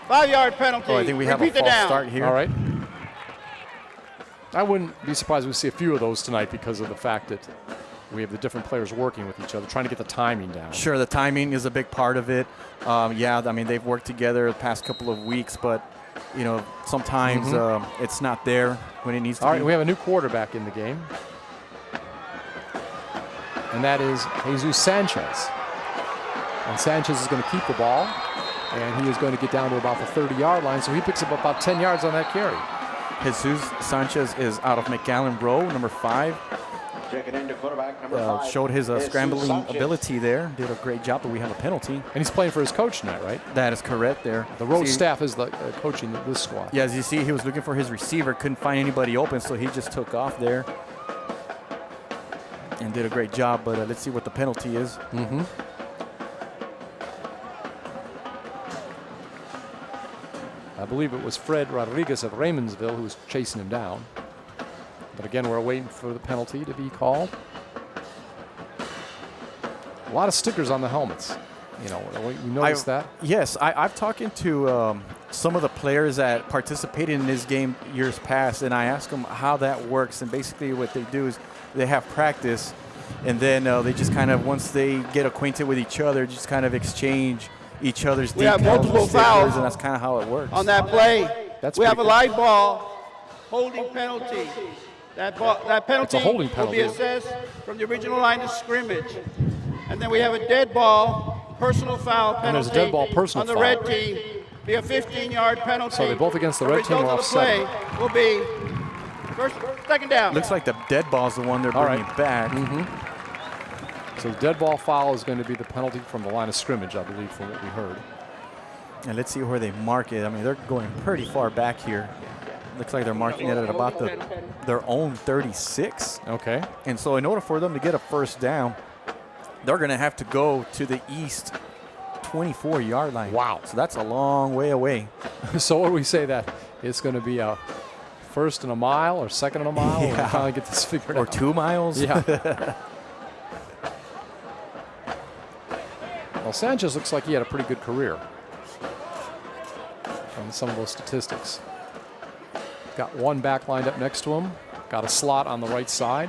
5-yard penalty. Oh, I think we have Repeat a the false down. start here. All right. I wouldn't be surprised if we see a few of those tonight because of the fact that we have the different players working with each other, trying to get the timing down. Sure, the timing is a big part of it. Yeah, I mean, they've worked together the past couple of weeks, but, you know, sometimes it's not there when it needs to All be. right, we have a new quarterback in the game. And that is Jesus Sanchez. And Sanchez is going to keep the ball. And he is going to get down to about the 30-yard line. So he picks up about 10 yards on that carry. Jesus Sanchez is out of McAllen Row, number 5. Checking into quarterback number 5. Showed his scrambling ability there. Did a great job, but we have a penalty. And he's playing for his coach tonight, right? That is correct there. The road See, staff is coaching this squad. Yeah, as you see, he was looking for his receiver, couldn't find anybody open, so he just took off there and did a great job. But let's see what the penalty is. I believe it was Fred Rodriguez of Raymondsville who was chasing him down. But again, we're waiting for the penalty to be called. A lot of stickers on the helmets. You know, you notice that? Yes, I've talked to some of the players that participated in this game years past, and I asked them how that works. And basically what they do is they have practice, and then they just kind of, once they get acquainted with each other, just kind of exchange each other's We have decals multiple and stickers, fouls and that's kind of how it works. On that play, That's we have a pretty live ball, holding penalty. That penalty a holding will be penalty. assessed from the original line of scrimmage. And then we have a dead ball, personal foul penalty. And there's a dead ball, personal on the foul. red team. Be a 15-yard penalty. So they're both against the red team result or of the play offside. will be second down. Looks like the dead ball's the one they're All bringing right. back. So the dead ball foul is going to be the penalty from the line of scrimmage, I believe, from what we heard. And let's see where they mark it. I mean, they're going pretty far back here. Looks like they're marking it at about their own 36. Okay. And so in order for them to get a first down, they're going to have to go to the east 24-yard line. Wow. So that's a long way away. So what do we say that it's going to be a first and a mile or second and a mile? When we Yeah. finally get this figured Or out. 2 miles. Yeah. Well, Sanchez looks like he had a pretty good career from some of those statistics. Got one back lined up next to him. Got a slot on the right side.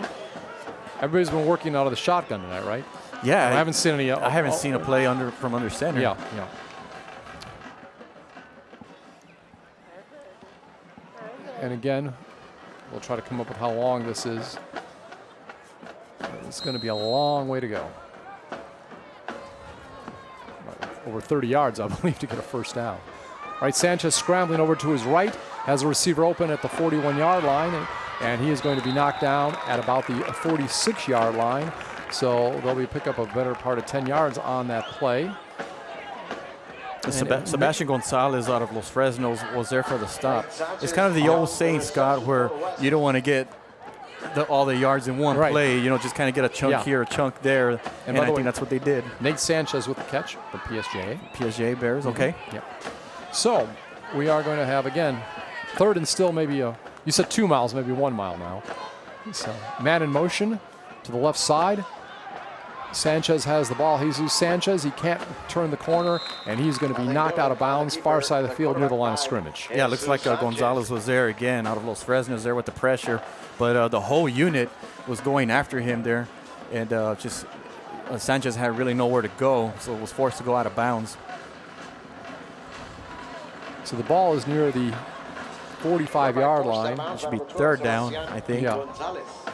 Everybody's been working out of the shotgun tonight, right? Yeah. I haven't seen any. I haven't seen a play from under center. Yeah, yeah. And again, we'll try to come up with how long this is. It's going to be a long way to go. Over 30 yards, I believe, to get a first down. All right, Sanchez scrambling over to his right, has a receiver open at the 41-yard line, and he is going to be knocked down at about the 46-yard line. So they'll be pick up a better part of 10 yards on that play. Sebastian Gonzalez out of Los Fresnos was there for the stop. It's kind of the old saying, Scott, where you don't want to get all the yards in one play. You know, just kind of get a chunk here, a chunk there. And I think that's what they did. Nate Sanchez with the catch for PSJ. PSJ Bears, okay. Yeah. So we are going to have, again, third and still maybe you said 2 miles, maybe 1 mile now. So man in motion to the left side. Sanchez has the ball. Jesus Sanchez, he can't turn the corner, and he's going to be knocked out of bounds, far side of the field near the line of scrimmage. Yeah, it looks like Gonzalez was there again out of Los Fresnos there with the pressure. But the whole unit was going after him there. And Sanchez had really nowhere to go, so was forced to go out of bounds. So the ball is near the 45-yard line. It should be third down, I think. Yeah.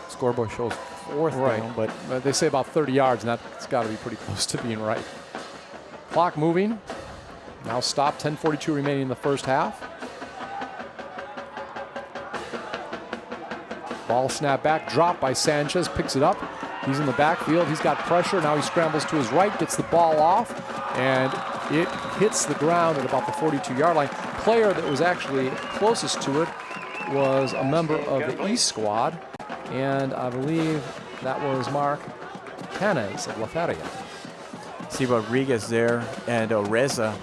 Scoreboard shows fourth down, but they say about 30 yards, and that's got to be pretty close to being right. Clock moving. Now stopped, 10:42 remaining in the first half. Ball snap back, dropped by Sanchez, picks it up. He's in the backfield. He's got pressure. Now he scrambles to his right, gets the ball off, and it hits the ground at about the 42-yard line. Player that was actually closest to it was a member of the East squad, and I believe that was Mark Canez of La Feria. See Rodriguez there, and Reza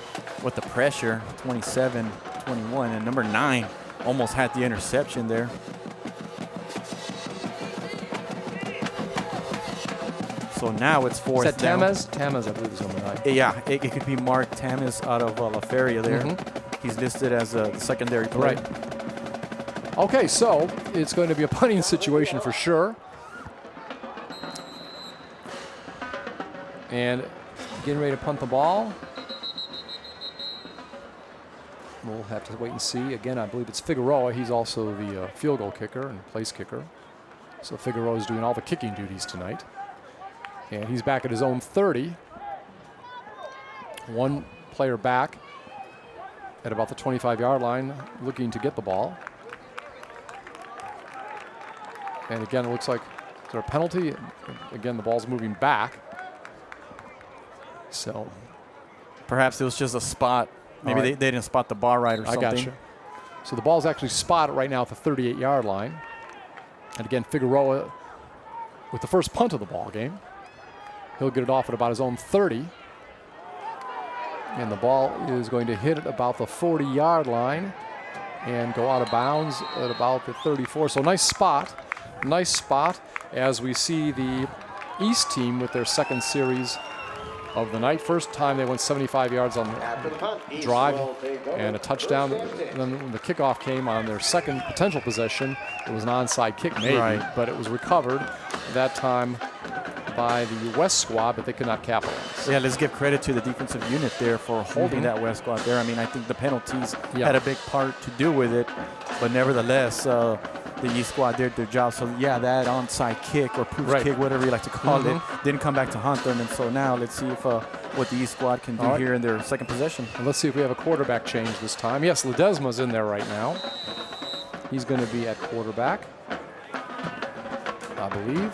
with the pressure, 27, 21, and number 9 almost had the interception there. So now it's fourth Is that down. Tamez? Tamez, I believe, is number 9. Yeah, it could be Mark Tamez out of La Feria there. He's listed as a secondary play. Right. Okay, so it's going to be a punting situation for sure. And getting ready to punt the ball. We'll have to wait and see. Again, I believe it's Figueroa. He's also the field goal kicker and place kicker. So Figueroa is doing all the kicking duties tonight. And he's back at his own 30. One player back at about the 25-yard line looking to get the ball. And again, it looks like, is there a penalty? Again, the ball's moving back. So perhaps it was just a spot. Maybe right. they didn't spot the bar right or something. I got you. So the ball's actually spotted right now at the 38-yard line. And again, Figueroa with the first punt of the ball game. He'll get it off at about his own 30. And the ball is going to hit at about the 40-yard line and go out of bounds at about the 34. So nice spot as we see the East team with their second series of the night. First time they went 75 yards on the drive and a touchdown. And then when the kickoff came on their second potential possession, it was an onside kick maybe, but it was recovered that time by the West squad, but they could not capitalize. Yeah, let's give credit to the defensive unit there for holding that West squad there. I mean, I think the penalties had a big part to do with it, but nevertheless, the East squad did their job. So yeah, that onside kick or proof kick, whatever you like to call it, didn't come back to haunt them. And so now let's see if what the East squad can do here in their second possession. And let's see if we have a quarterback change this time. Yes, Ledesma's in there right now. He's going to be at quarterback, I believe.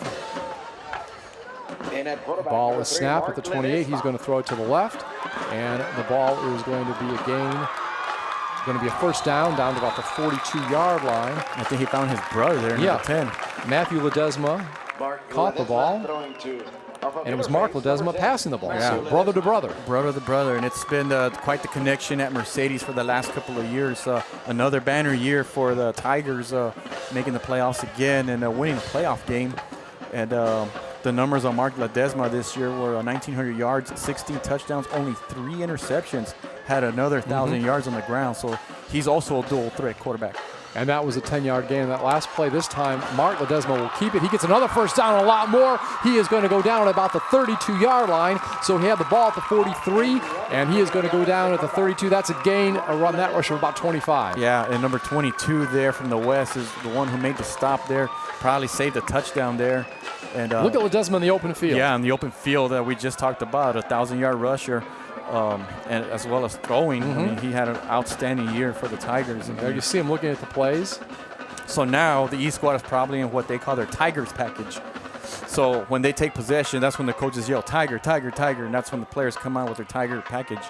Ball is snapped at the 28. He's going to throw it to the left, and the ball is going to be a gain. Going to be a first down to about the 42-yard line. I think he found his brother there, number 10. Matthew Ledesma caught the ball, and it was Mark Ledesma passing the ball. So brother to brother. Brother to brother, and it's been quite the connection at Mercedes for the last couple of years. Another banner year for the Tigers, making the playoffs again and winning a playoff game. And the numbers on Mark Ledesma this year were 1,900 yards, 16 touchdowns, only 3 interceptions, had another 1,000 yards on the ground. So he's also a dual threat quarterback. And that was a 10-yard gain. That last play this time, Mark Ledesma will keep it. He gets another first down and a lot more. He is going to go down at about the 32-yard line. So he had the ball at the 43, and he is going to go down at the 32. That's a gain, a run that rush of about 25. Yeah, and number 22 there from the West is the one who made the stop there. Probably saved a touchdown there. And look at Ledesma in the open field. Yeah, in the open field that we just talked about, a 1,000-yard rusher. And as well as throwing. I mean, he had an outstanding year for the Tigers. And there you see him looking at the plays. So now the East squad is probably in what they call their Tigers package. So when they take possession, that's when the coaches yell, Tiger, Tiger, Tiger, and that's when the players come out with their Tiger package.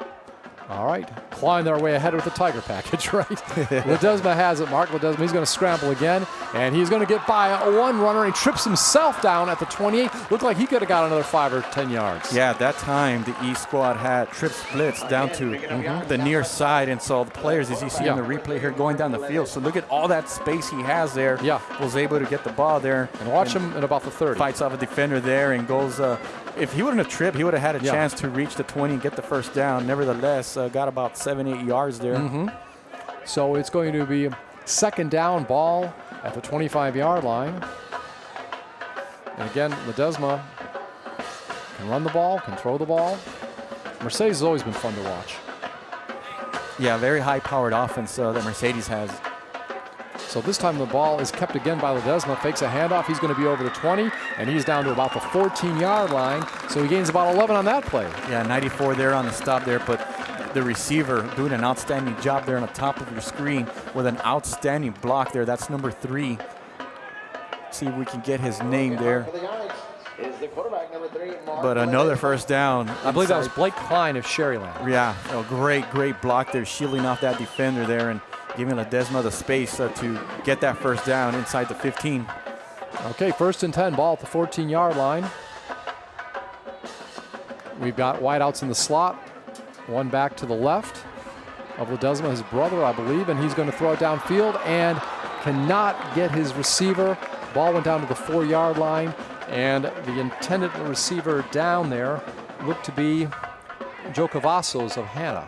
All right, clawing their way ahead with the Tiger package, right? Ledesma has it. Mark Ledesma, he's going to scramble again, and he's going to get by one runner. He trips himself down at the 28. Looked like he could have got another 5 or 10 yards. Yeah, at that time, the East squad had trip splits down to the near side, and so the players, as you see on the replay here, going down the field. So look at all that space he has there. Yeah. Was able to get the ball there. And watch him at about the 30. Fights off a defender there and goes if he wouldn't have tripped, he would have had a chance to reach the 20 and get the first down. Nevertheless, got about 7-8 yards there. So it's going to be a second down, ball at the 25-yard line. And again, Ledesma can run the ball, can throw the ball. Mercedes has always been fun to watch. Yeah, very high-powered offense that Mercedes has. So this time the ball is kept again by Ledesma, fakes a handoff. He's going to be over the 20, and he's down to about the 14-yard line. So he gains about 11 on that play. Yeah, 94 there on the stop there, but the receiver doing an outstanding job there on the top of your screen with an outstanding block there. That's number 3. See if we can get his name there. But another first down. I believe that was Blake Klein of Sherryland. Yeah, a great block there, shielding off that defender there. And giving Ledesma the space to get that first down inside the 15. Okay, 1st and 10, ball at the 14-yard line. We've got wideouts in the slot. One back to the left of Ledesma, his brother, I believe, and he's going to throw it downfield and cannot get his receiver. Ball went down to the 4-yard line, and the intended receiver down there looked to be Joe Cavazos of Hannah.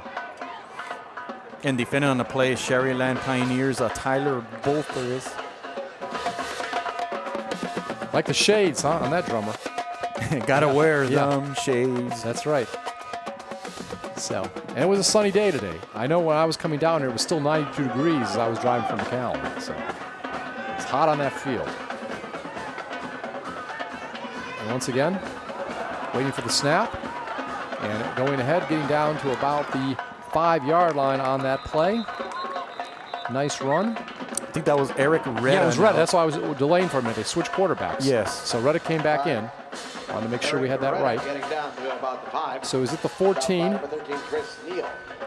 And defending on the play is Sherryland Pioneers, Tyler Bolthers. Like the shades, huh, on that drummer. Gotta wear them shades. That's right. So, and it was a sunny day today. I know when I was coming down here, it was still 92 degrees as I was driving from McAllen. So, it's hot on that field. And once again, waiting for the snap. And going ahead, getting down to about the 5-yard line on that play. Nice run. I think that was Eric Retta. Yeah, it was Retta. That's why I was delaying for a minute. They switched quarterbacks. Yes. So Retta came back in. Wanted to make sure we had that right. So he's at the 14.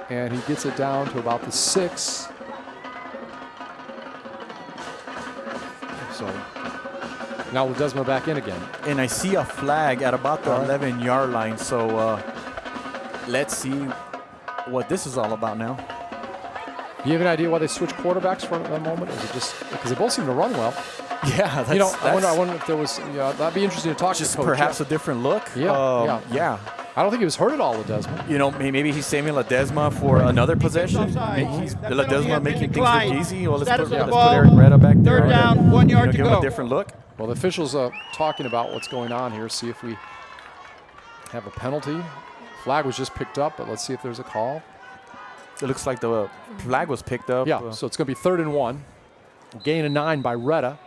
And he gets it down to about the 6. So now Ledesma back in again. And I see a flag at about the 11-yard line. So let's see what this is all about now. Do you have an idea why they switched quarterbacks for a moment? Is it just because they both seem to run well? Yeah, that's, you know, I wonder if there was. That'd be interesting to talk just to Coach. Perhaps a different look. Yeah. I don't think he was hurt at all, Ledesma. You know, maybe he's saving Ledesma for another possession. He's Ledesma making things look easy. Well, let's put Eric Retta back there. 3rd down, 1 yard to give go. him a different look. Well, the officials are talking about what's going on here. See if we have a penalty. Flag was just picked up, but let's see if there's a call. It looks like the flag was picked up. Yeah, so it's going to be 3rd and 1. Gain of 9 by Retta.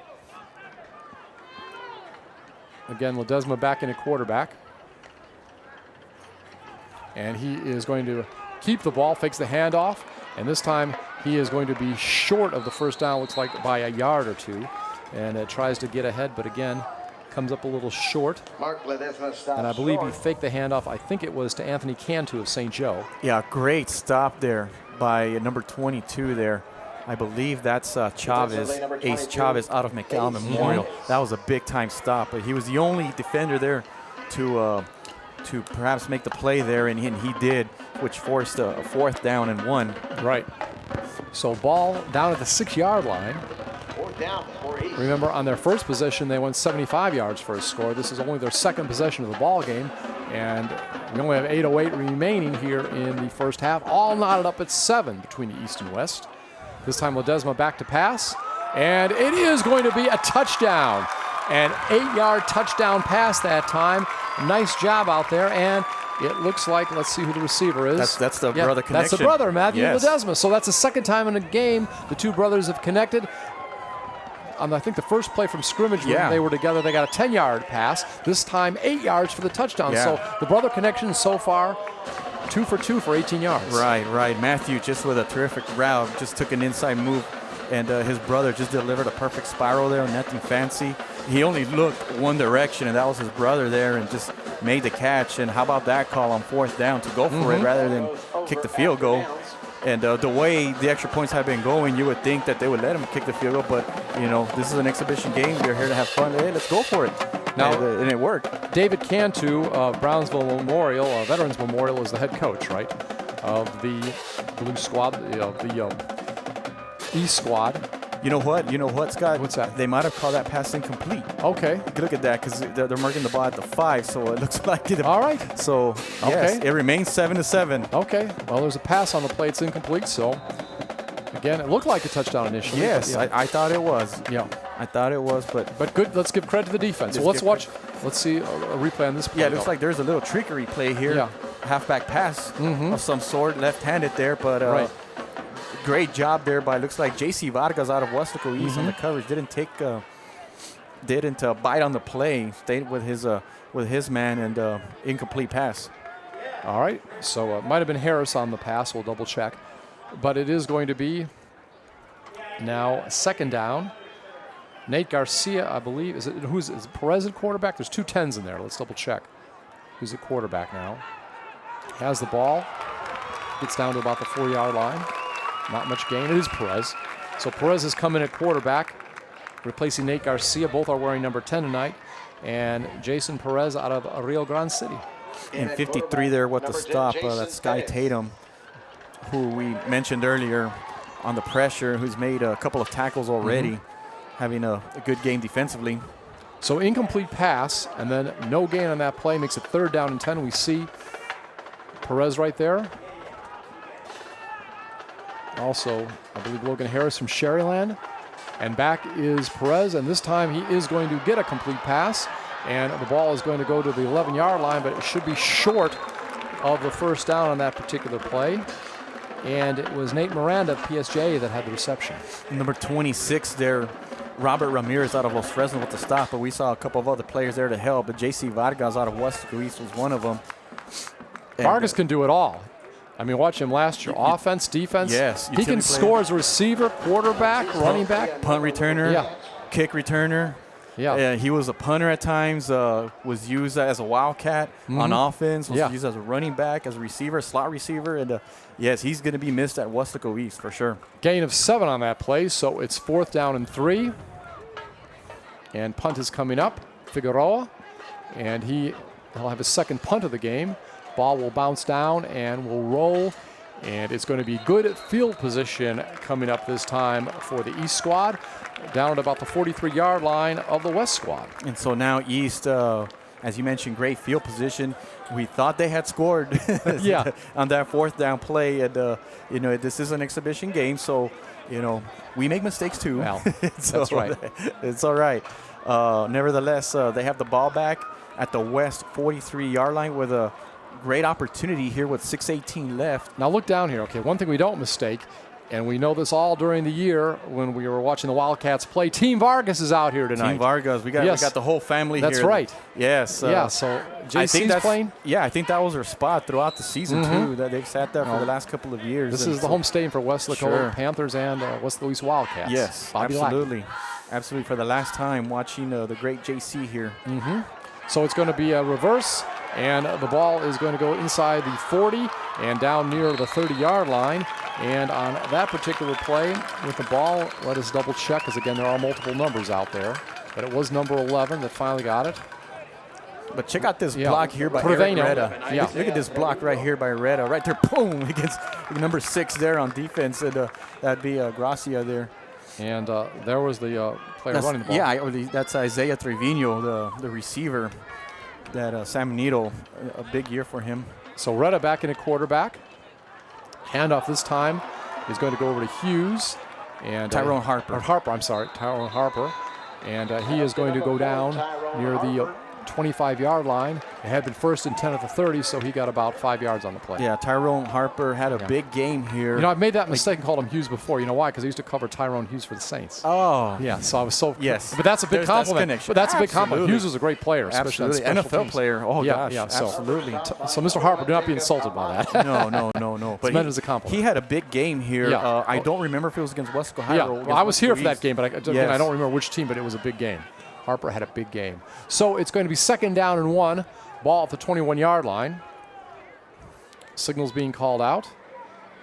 Again, Ledesma back in at quarterback. And he is going to keep the ball, fakes the handoff, and this time he is going to be short of the first down, looks like by a yard or two, and tries to get ahead, but again, comes up a little short. And I believe he faked the handoff. I think it was to Anthony Cantu of St. Joe. Yeah, great stop there by number 22 there. I believe that's Chavez, Ace Chavez out of McAllen Memorial. That was a big-time stop, but he was the only defender there to perhaps make the play there, and he did, which forced a 4th down and 1. Right. So ball down at the 6-yard line. Remember, on their first possession, they went 75 yards for a score. This is only their 2nd possession of the ball game, and we only have 8:08 remaining here in the first half, all knotted up at 7 between the East and West. This time Ledesma back to pass, and it is going to be a touchdown. An 8-yard touchdown pass that time. Nice job out there, and it looks like, let's see who the receiver is. That's the brother connection. That's the brother, Matthew Yes. Ledesma. So that's the 2nd time in a game the two brothers have connected. I think the first play from scrimmage when they were together, they got a 10-yard pass. This time, 8 yards for the touchdown. Yeah. So the brother connection so far, 2 for 2 for 18 yards. Right. Matthew just with a terrific route, just took an inside move, and his brother just delivered a perfect spiral there, nothing fancy. He only looked one direction, and that was his brother there, and just made the catch. And how about that call on 4th down to go for it rather than kick the field goal? And the way the extra points have been going, you would think that they would let him kick the field goal, but, you know, this is an exhibition game. We're here to have fun. Hey, let's go for it. Now, and it worked. David Cantu of Brownsville Memorial, Veterans Memorial, is the head coach, right, of the Blue Squad, the East Squad. You know what, Scott? What's that? They might have called that pass incomplete. Okay. Look at that, because they're marking the ball at the 5, so it looks like it. All right. So, yes, Okay. it remains 7-7. Okay. Well, there's a pass on the play. It's incomplete. So, again, it looked like a touchdown initially. Yes, I thought it was. Yeah. I thought it was, but good. Let's give credit to the defense. Well, let's watch. Let's see a replay on this play. yeah, it looks like there's a little trickery play here. Yeah. Halfback pass of some sort, left-handed there, but Right. great job there by, looks like J.C. Vargas out of Wesco East on the coverage. Didn't bite on the play. Stayed with his man, and incomplete pass. All right. So it might have been Harris on the pass. We'll double check. But it is going to be now 2nd down. Nate Garcia, I believe. Is Perez at quarterback? There's 2 10s in there. Let's double check. Who's at quarterback now? Has the ball. Gets down to about the 4-yard line. Not much gain. It is Perez. So Perez has come in at quarterback, replacing Nate Garcia. Both are wearing number 10 tonight. And Jason Perez out of Rio Grande City. And 53 there with the stop. That's Sky Tatum, who we mentioned earlier on the pressure, who's made a couple of tackles already, having a good game defensively. So incomplete pass, and then no gain on that play. Makes it 3rd down and 10. We see Perez right there. Also, I believe Logan Harris from Sherryland. And back is Perez, and this time he is going to get a complete pass. And the ball is going to go to the 11-yard line, but it should be short of the first down on that particular play. And it was Nate Miranda of PSJ that had the reception. Number 26 there, Robert Ramirez out of Los Fresnos with the stop, but we saw a couple of other players there to help. But J.C. Vargas out of Western East was one of them. And Vargas can do it all. I mean, watch him last year. Offense, defense. Yes. He can score as a receiver, quarterback, running back. Punt returner, Yeah. kick returner. Yeah. He was a punter at times, was used as a wildcat on offense, was used as a running back, as a receiver, slot receiver. And yes, he's going to be missed at Westlaco East for sure. Gain of 7 on that play, so it's 4th down and 3. And punt is coming up, Figueroa. And he'll have his second punt of the game. Ball will bounce down and will roll. And it's going to be good field position coming up this time for the East squad, down at about the 43-yard line of the West squad. And so now East, as you mentioned, great field position. We thought they had scored on that 4th down play. And, this is an exhibition game, so, we make mistakes too. Well, so that's right. It's all right. Nevertheless, they have the ball back at the West 43-yard line with a great opportunity here with 6:18 left. Now look down here. Okay, one thing we don't mistake, and we know this all during the year when we were watching the Wildcats play. Team Vargas is out here tonight. Team Vargas, we got the whole family here. That's right. Yes. So JC's playing. Yeah, I think that was their spot throughout the season too. That they've sat there for the last couple of years. This is the home stadium for Westlaco Panthers and West Louis Wildcats. Yes, Bobby absolutely, absolutely. For the last time watching the great JC here. So it's going to be a reverse. And the ball is going to go inside the 40 and down near the 30-yard line. And on that particular play with the ball, let us double check, because again, there are multiple numbers out there. But it was number 11 that finally got it. But check out this block here by Eric Reda. Look at this block right here by Reda. Right there, boom, against number 6 there on defense. And that'd be Gracia there. And there was the player running the ball. Yeah, that's Isaiah Trevino, the receiver. That Sam Needle, a big year for him. So Reda back in at quarterback. Handoff this time is going to go over to Hughes. And Tyrone Harper. Tyrone Harper. And he is going to go down near the 25-yard line. It had been 1st and 10 at the 30, so he got about 5 yards on the play. Yeah, Tyrone Harper had a big game here. I've made that mistake and called him Hughes before. You know why? Because I used to cover Tyrone Hughes for the Saints. Oh. Yeah, so I was so... Yes. But that's a big compliment. But that's a big compliment. Hughes was a great player, especially on NFL teams. player. Oh, gosh. Yeah, so, absolutely. So Mr. Harper, do not be insulted by that. No. But meant as a compliment. He had a big game here. Yeah. I don't remember if it was against West Ohio. Yeah, well, I was here for that game, but I don't remember which team, but it was a big game. Harper had a big game. So it's going to be 2nd down and 1. Ball at the 21-yard line. Signals being called out.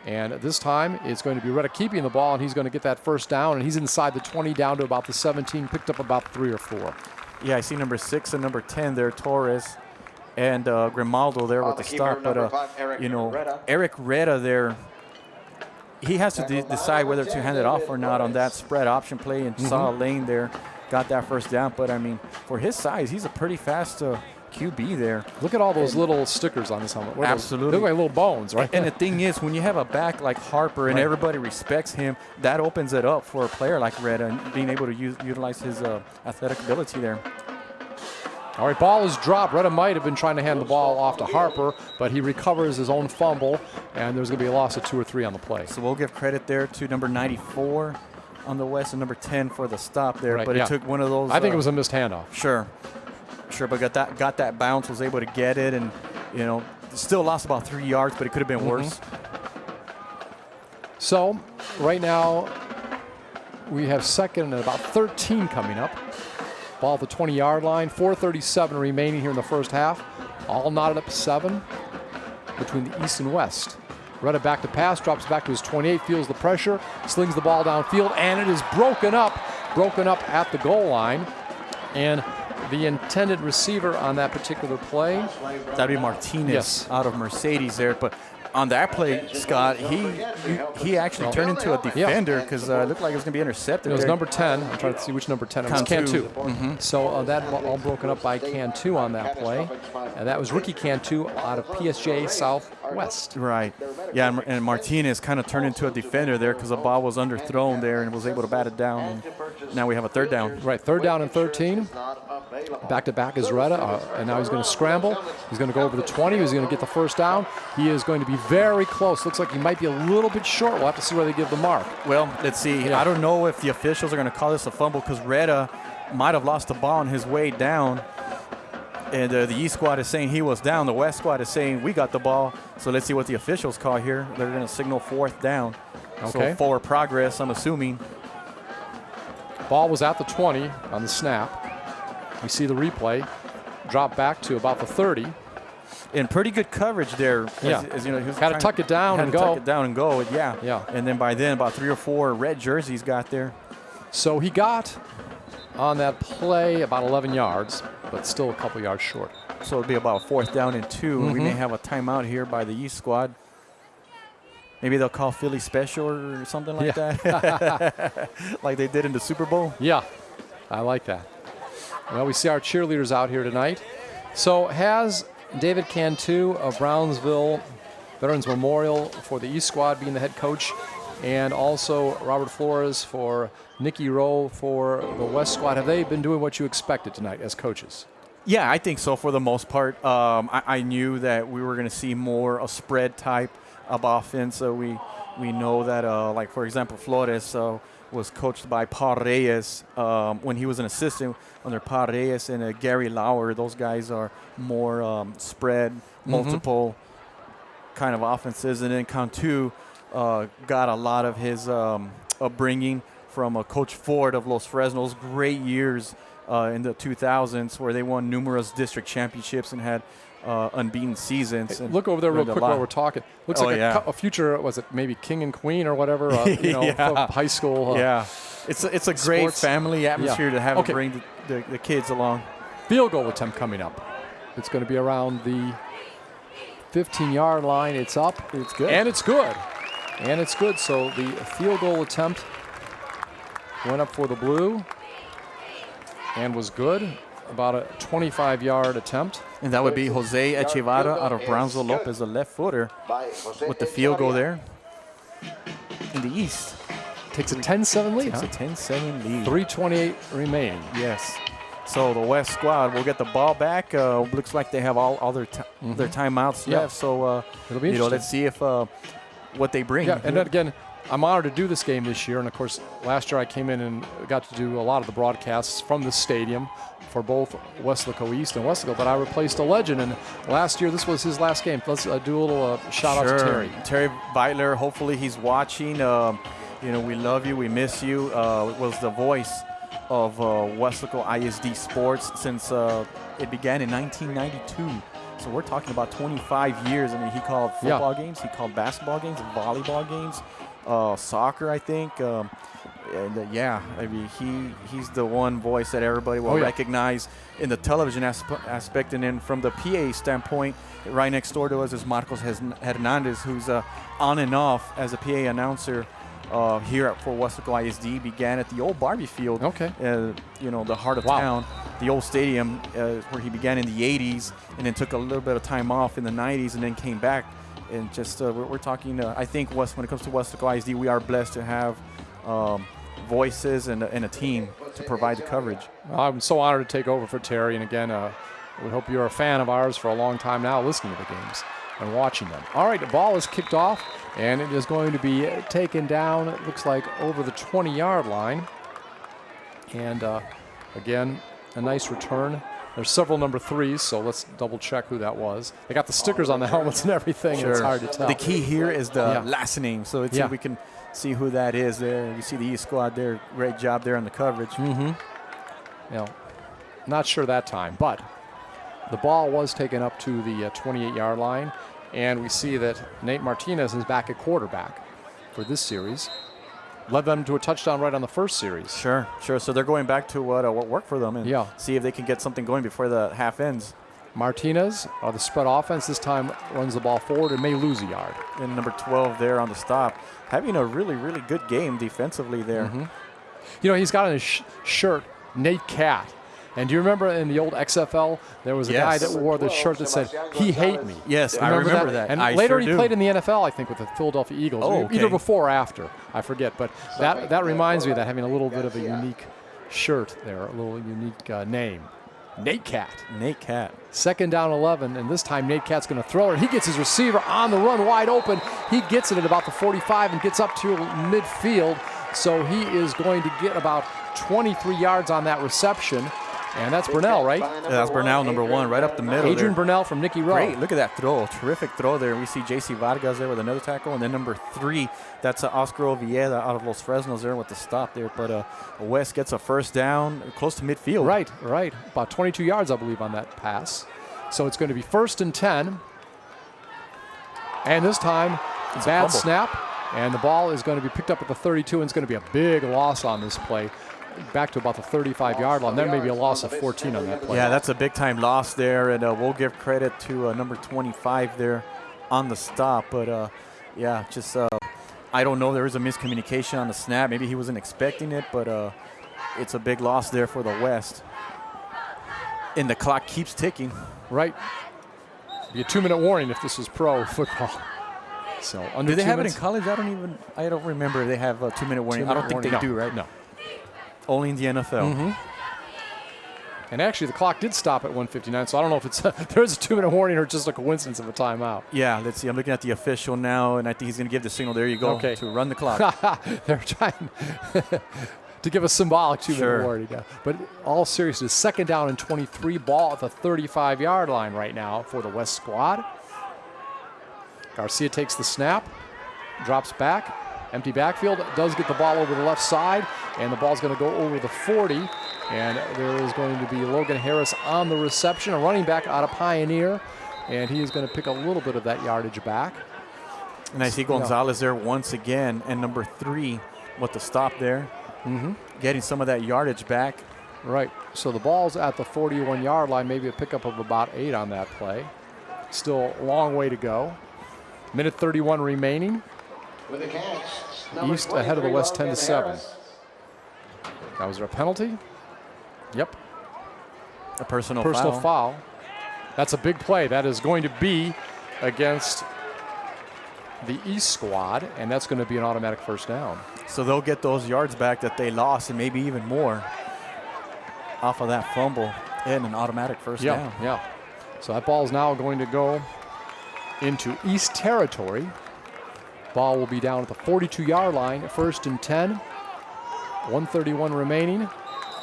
And this time it's going to be Reda keeping the ball, and he's going to get that 1st down, and he's inside the 20 down to about the 17, picked up about 3 or 4. Yeah, I see number 6 and number 10 there, Torres, and Grimaldo there with the stop. But, Eric Reda there, he has to decide whether to hand it off or not on that spread option play, and saw a lane there. Got that 1st down, but I mean, for his size, he's a pretty fast QB there. Look at all those little stickers on this helmet. Absolutely. They look like little bones, right? And the thing is, when you have a back like Harper and everybody respects him, that opens it up for a player like Reda and being able to utilize his athletic ability there. All right, ball is dropped. Reda might have been trying to hand the ball off to Harper, but he recovers his own fumble, and there's going to be a loss of 2 or 3 on the play. So we'll give credit there to number 94 on the West and number 10 for the stop there, but it took one of those. I think it was a missed handoff. Sure, but got that bounce, was able to get it, and still lost about 3 yards, but it could have been worse. So right now we have 2nd and about 13 coming up. Ball at the 20-yard line. 4:37 remaining here in the first half. All knotted up 7 between the East and West. Retta back to pass, drops back to his 28, feels the pressure, slings the ball downfield, and it is broken up at the goal line. And the intended receiver on that particular play, That'd be Martinez, yes, out of Mercedes there. But on that play, Scott, he actually turned into a defender because it looked like it was going to be intercepted. It was there. number 10. I'm trying to see which number 10. It was Cantu. Cantu. So that all broken up by Cantu on that play. And that was Ricky Cantu out of PSJ Southwest. Right. Yeah, and Martinez kind of turned into a defender there because the ball was underthrown there and was able to bat it down. And now we have a third down. Right, 3rd down and 13. Back-to-back is Retta, and now he's going to scramble. He's going to go over the 20. He's going to get the first down. He is going to be very close. Looks like he might be a little bit short. We'll have to see where they give the mark. Well, let's see. Yeah. I don't know if the officials are going to call this a fumble because Retta might have lost the ball on his way down. And the East squad is saying he was down. The West squad is saying we got the ball. So let's see what the officials call here. They're going to signal 4th down. Okay. So forward progress, I'm assuming. Ball was at the 20 on the snap. We see the replay. Drop back to about the 30. And pretty good coverage there. Yeah. As you know, he was Had to tuck it down and go. Tuck it down and go. Yeah. Yeah. And then by then, about 3 or 4 red jerseys got there. So he got on that play about 11 yards, but still a couple yards short. So it'll be about 4th down and 2. Mm-hmm. We may have a timeout here by the East squad. Maybe they'll call Philly special or something like that, like they did in the Super Bowl. Yeah, I like that. Well, we see our cheerleaders out here tonight. So has David Cantu of Brownsville Veterans Memorial for the East squad being the head coach, and also Robert Flores for Nicky Rowe for the West squad. Have they been doing what you expected tonight as coaches? Yeah, I think so for the most part. I knew that we were going to see more a spread type of offense. So we know that, like, for example, Flores was coached by Paul Reyes when he was an assistant under Paul Reyes and Gary Lauer. Those guys are more spread, multiple kind of offenses. And then Cantu got a lot of his upbringing from Coach Ford of Los Fresnos. Great years in the 2000s where they won numerous district championships and had unbeaten seasons. Hey, look over there real quick while we're talking. Looks like a future, was it maybe king and queen or whatever, high school. It's a great sports family atmosphere to have bring the kids along. Field goal attempt coming up. It's going to be around the 15-yard line. It's up. It's good. And it's good. And it's good. So the field goal attempt went up for the Blue and was good. About a 25-yard attempt. And that would be Jose Echevarria out of Brownsville Lopez, a left footer, with the field goal there in the East. Takes a 10-7 lead. Takes a 10-7 lead. 3:28 remaining. Yes. So the West squad will get the ball back. Looks like they have all their their timeouts left. So it'll be interesting. Let's see if what they bring. Yeah, and then again, I'm honored to do this game this year. And of course, last year I came in and got to do a lot of the broadcasts from this stadium for both Weslaco East and Weslaco, but I replaced a legend, and last year this was his last game. Let's do a little shout out to Terry. Terry Beitler, hopefully he's watching. We love you, we miss you. Was the voice of Weslaco ISD sports since it began in 1992. So we're talking about 25 years. I mean, he called football games, he called basketball games, volleyball games, soccer, I think. I mean, he's the one voice that everybody will recognize in the television aspect. And then from the PA standpoint, right next door to us is Marcos Hernandez, who's on and off as a PA announcer here for Weslaco ISD. Began at the old Barbie Field, the heart of town, the old stadium where he began in the 80s, and then took a little bit of time off in the 90s and then came back. And just we're talking, I think when it comes to Weslaco ISD, we are blessed to have voices and a team to provide the coverage. I'm so honored to take over for Terry, and again, we hope you're a fan of ours for a long time now, listening to the games and watching them. All right, the ball is kicked off, and it is going to be taken down, it looks like, over the 20-yard line. And again, a nice return. There's several number 3s, so let's double check who that was. They got the stickers on the helmets and everything, and it's hard to tell. The key here is the last name, so let's see if we can see who that is there. You see the East squad there. Great job there on the coverage. Not sure that time, but the ball was taken up to the 28-yard line, And we see that Nate Martinez is back at quarterback for this series. Led them to a touchdown right on the first series. Sure. So they're going back to what worked for them and see if they can get something going before the half ends. Martinez, the spread offense, this time runs the ball forward and may lose a yard. And number 12 there on the stop, having a really, really good game defensively there. Mm-hmm. You know, he's got on his shirt, Nate Cat. And do you remember in the old XFL, there was a guy that wore the shirt that said, "He hate me." Yes, I remember that. And I later sure he played in the NFL, I think, with the Philadelphia Eagles. Either before or after, I forget. But that reminds me of that, having a little bit of a unique shirt there, a little unique name. Nate Cat. Nate Cat. 2nd down 11, and this time Nate Cat's going to throw it. He gets his receiver on the run wide open. He gets it at about the 45 and gets up to midfield. So he is going to get about 23 yards on that reception. And that's Burnell, right? Yeah, that's Burnell, number 1, right up the middle. Adrian Burnell from Nicky Rowe. Great, look at that throw. Terrific throw there. We see J.C. Vargas there with another tackle. And then number 3, that's Oscar Oviedo out of Los Fresnos there with the stop there. But West gets a first down close to midfield. Right. About 22 yards, I believe, on that pass. So it's going to be 1st and 10. And this time, bad snap. And the ball is going to be picked up at the 32, and it's going to be a big loss on this play. Back to about the 35-yard line. There may be a loss of 14 on that play. Yeah, that's a big-time loss there, and we'll give credit to number 25 there on the stop. But, I don't know. There is a miscommunication on the snap. Maybe he wasn't expecting it, but it's a big loss there for the West. And the clock keeps ticking. Right. Be a 2-minute warning if this was pro football. So under do they 2 have minutes? it in college? I don't remember. They have a 2-minute warning. I don't think they do, right? No. Only in the NFL. Mm-hmm. And actually, the clock did stop at 1:59, so I don't know if it's there's a 2-minute warning or just a coincidence of a timeout. Yeah, let's see. I'm looking at the official now, and I think he's going to give the signal. There you go. Okay. To run the clock. They're trying to give a symbolic 2-minute warning. Yeah. But all seriousness, 2nd down and 23, ball at the 35-yard line right now for the West squad. Garcia takes the snap, drops back. Empty backfield, does get the ball over the left side, and the ball's going to go over the 40. And there is going to be Logan Harris on the reception, a running back out of Pioneer, and he is going to pick a little bit of that yardage back. And I see Gonzalez there once again, and number 3 with the stop there, getting some of that yardage back. Right, so the ball's at the 41-yard line, maybe a pickup of about 8 on that play. Still a long way to go. Minute 31 remaining. With a catch, East ahead of the West 10-7. That was there a penalty? Yep. A personal foul. That's a big play. That is going to be against the East squad, and that's going to be an automatic first down. So they'll get those yards back that they lost, and maybe even more off of that fumble and an automatic first down. Yeah. So that ball is now going to go into East territory. Ball will be down at the 42-yard line, 1st and 10. 1:31 remaining.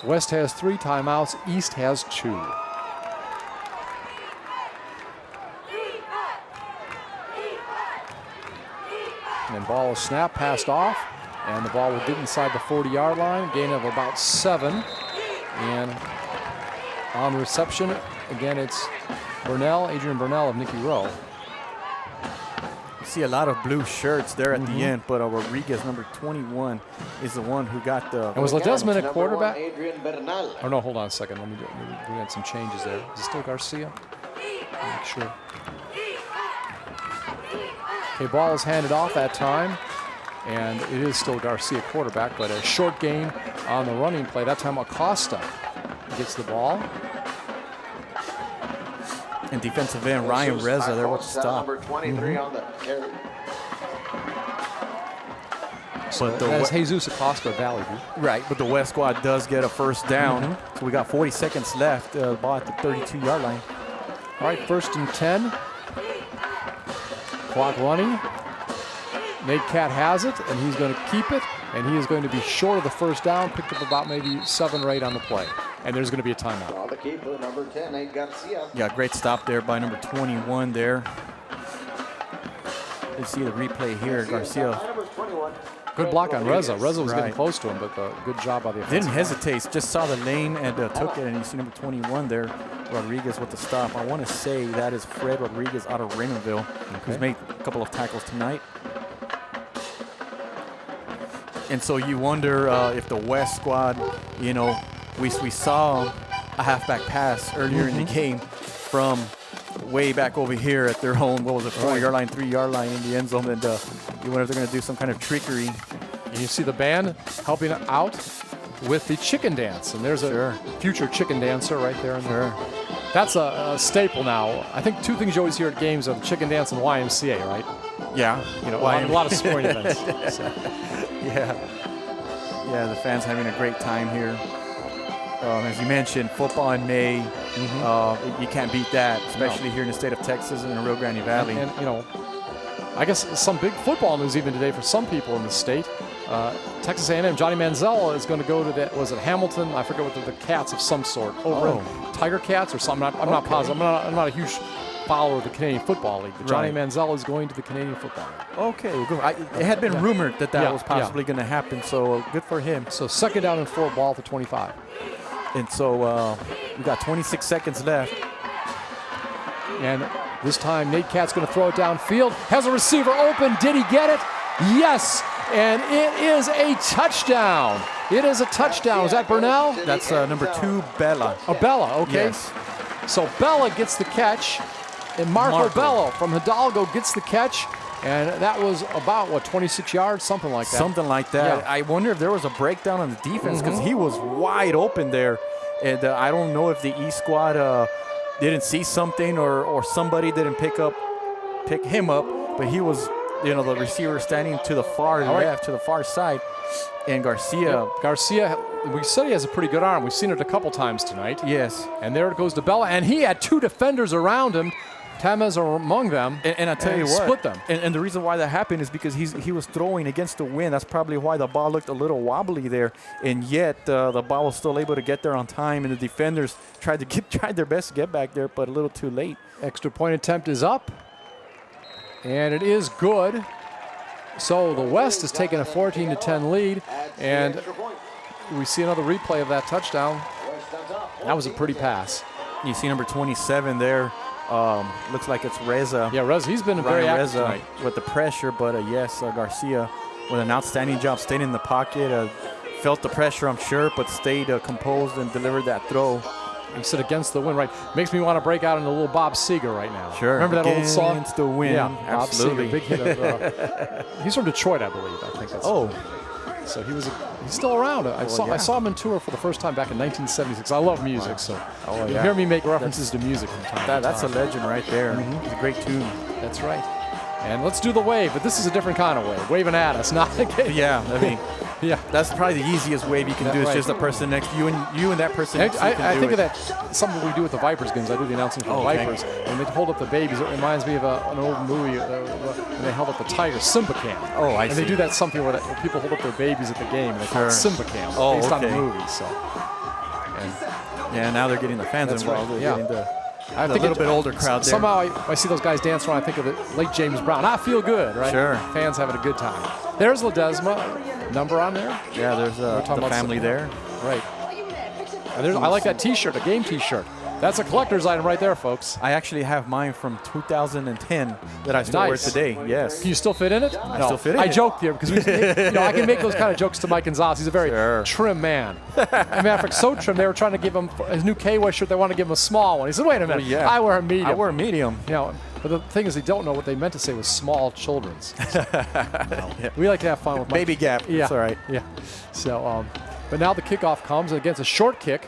West has 3 timeouts. East has 2. And ball is snapped, passed off, and the ball will get inside the 40-yard line. Gain of about 7. And on the reception, again, it's Adrian Burnell of Nicky Rowe. See a lot of blue shirts there at the end, but Rodriguez, number 21, is the one who got the. And was Ledesma a quarterback? Adrian Bernal. Oh, no, hold on a second. We had some changes there. Is it still Garcia? Make sure. Okay, ball is handed off that time, and it is still Garcia quarterback, but a short gain on the running play. That time Acosta gets the ball. And defensive end Ryan Reza there with the stop. Number 23 on the carry. But that is Jesus Acosta of Valley View. Right, but the West squad does get a first down. So we got 40 seconds left. Ball at the 32-yard line. All right, 1st and 10. Clock running. Nate Cat has it, and he's going to keep it, and he is going to be short of the first down, picked up about maybe 7 or 8 on the play. And there's going to be a timeout. Well, the keeper, number 10, Nate Garcia. Yeah, great stop there by number 21 there. Let's see the replay here. Garcia Number 21. Good block on Reza. Reza was getting Right. close to him, but good job by the Didn't offensive line. hesitate, just saw the lane and took it. And you see number 21 there, Rodriguez with the stop. I want to say that is Fred Rodriguez out of Raymondville, who's made a couple of tackles tonight. And so you wonder if the West squad, you know, we saw a halfback pass earlier in the game from way back over here at their own, what was it, 4-yard line, 3-yard line in the end zone. And you wonder if they're going to do some kind of trickery. And you see the band helping out with the chicken dance. And there's a future chicken dancer right there. That's a staple now. I think two things you always hear at games are the chicken dance and YMCA, right? Yeah. You know, a lot of sporting events. So. Yeah, the fans having a great time here. As you mentioned, football in May, you can't beat that, especially here in the state of Texas and in the Rio Grande Valley. And, you know, I guess some big football news even today for some people in the state. Texas A&M, Johnny Manziel is going to go to that, was it Hamilton? I forget what the Cats of some sort. Tiger Cats or something. I'm not positive. I'm not a huge follower of the Canadian Football League. But Johnny Manziel is going to the Canadian Football League. Okay, good. It had been rumored that was possibly going to happen, so good for him. So 2nd down and 4, ball to 25. And so we got 26 seconds left. And this time Nate Katz's going to throw it downfield. Has a receiver open. Did he get it? Yes. And it is a touchdown. It is a touchdown. Is that Burnell? That's number 2, Bella. Oh, Bella. Okay. Yes. So Bella gets the catch. And Marco Bello from Hidalgo gets the catch. And that was about, 26 yards? Something like that. Something like that. Yeah. I wonder if there was a breakdown on the defense because he was wide open there. And I don't know if the East squad didn't see something or somebody didn't pick him up. But he was, the receiver standing to the far left, to the far side. And Garcia. Garcia, we said he has a pretty good arm. We've seen it a couple times tonight. Yes. And there it goes to Bella. And he had 2 defenders around him. Tamez are among them. And I tell you what. Split them. And the reason why that happened is because he was throwing against the wind. That's probably why the ball looked a little wobbly there. And yet the ball was still able to get there on time. And the defenders tried their best to get back there, but a little too late. Extra point attempt is up. And it is good. So the West has taken a 14-10 lead. And we see another replay of that touchdown. That was a pretty pass. You see number 27 there. Looks like it's Reza. Yeah, Reza, he's been very active Reza tonight. with the pressure, but Garcia with an outstanding job staying in the pocket. Felt the pressure, I'm sure, but stayed composed and delivered that throw. He said against the wind, right? Makes me want to break out into a little Bob Seger right now. Sure. Remember that old song? Against the wind. Yeah, absolutely. Bob Seger, big hit of, he's from Detroit, I believe. I think that's. So he's still around. I saw him on tour for the first time back in 1976. I love music, so you hear me make references to music from time to time. That's a legend right there. It's a great tune. That's right. And let's do the wave, but this is a different kind of wave. Waving at us, not again. Yeah, I mean, yeah, that's probably the easiest wave you can do. It's just the person next to you and that person next to you I think of that, something we do with the Vipers games. I do the announcing for the Vipers, and they hold up the babies. It reminds me of an old movie when they held up the Tiger, Simba Cam. Oh, I see. And they do that something where people hold up their babies at the game, and they call it Simba Cam, based on the movie. So, now they're getting the fans involved. Right. They're getting I a think little bit older crowd there. Somehow I see those guys dance around. I think of the late James Brown. I feel good, right? Sure. Fans having a good time. There's Ledesma, number on there. Yeah, there's the family there. Right. And I like that T-shirt, a game T-shirt. That's a collector's item right there, folks. I actually have mine from 2010 that I still wear today. Yes. Can you still fit in it? I still fit in I it. joked here because I can make those kind of jokes to Mike Gonzalez. He's a very trim man. I mean, so trim, they were trying to give him his new K-West shirt. They wanted to give him a small one. He said, "Wait a minute, I wear a medium." I wear a medium. But the thing is, they don't know what they meant to say was small children's. We like to have fun with Baby Gap. Yeah, That's all right. Yeah. So, but now the kickoff comes, and against a short kick.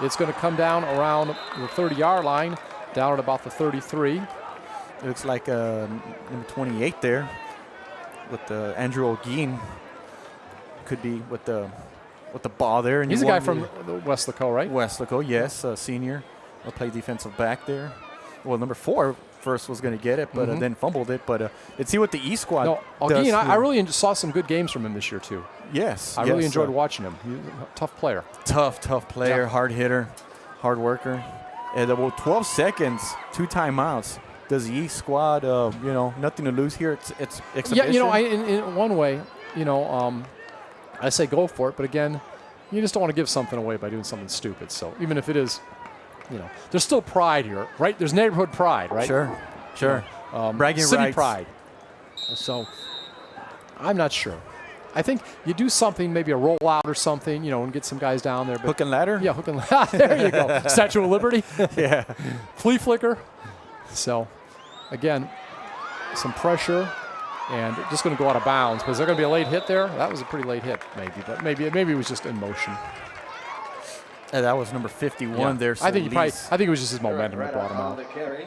It's going to come down around the 30-yard line, down at about the 33. It looks like number 28 there with Andrew O'Gean. Could be with the ball there. And he's a guy from Westlaco, right? Westlaco, yes, senior. He'll play defensive back there. Well, number 4 first was going to get it, but then fumbled it. But let's see what the E squad does. O'Gean, I really saw some good games from him this year, too. Yes. I really enjoyed watching him. He's a tough player. Tough player, hard hitter, hard worker. And 12 seconds, 2 timeouts. Does the East squad, nothing to lose here? It's exhibition. Yeah, in one way, you know, I say go for it, but again, you just don't want to give something away by doing something stupid. So even if it is, you know, there's still pride here, right? There's neighborhood pride, right? Sure, sure. Bragging City rights. pride. So I'm not sure. I think you do something, maybe a rollout or something, you know, and get some guys down there. But Hook and ladder? yeah, hook and ladder. There you go. Statue of Liberty. Yeah. Flea flicker. So, again, some pressure, and just going to go out of bounds. But is there going to be a late hit there? That was a pretty late hit, maybe. But maybe it was just in motion. That was number 51 Yeah. there. I think Solis. it was just his momentum that brought him on out. the carry.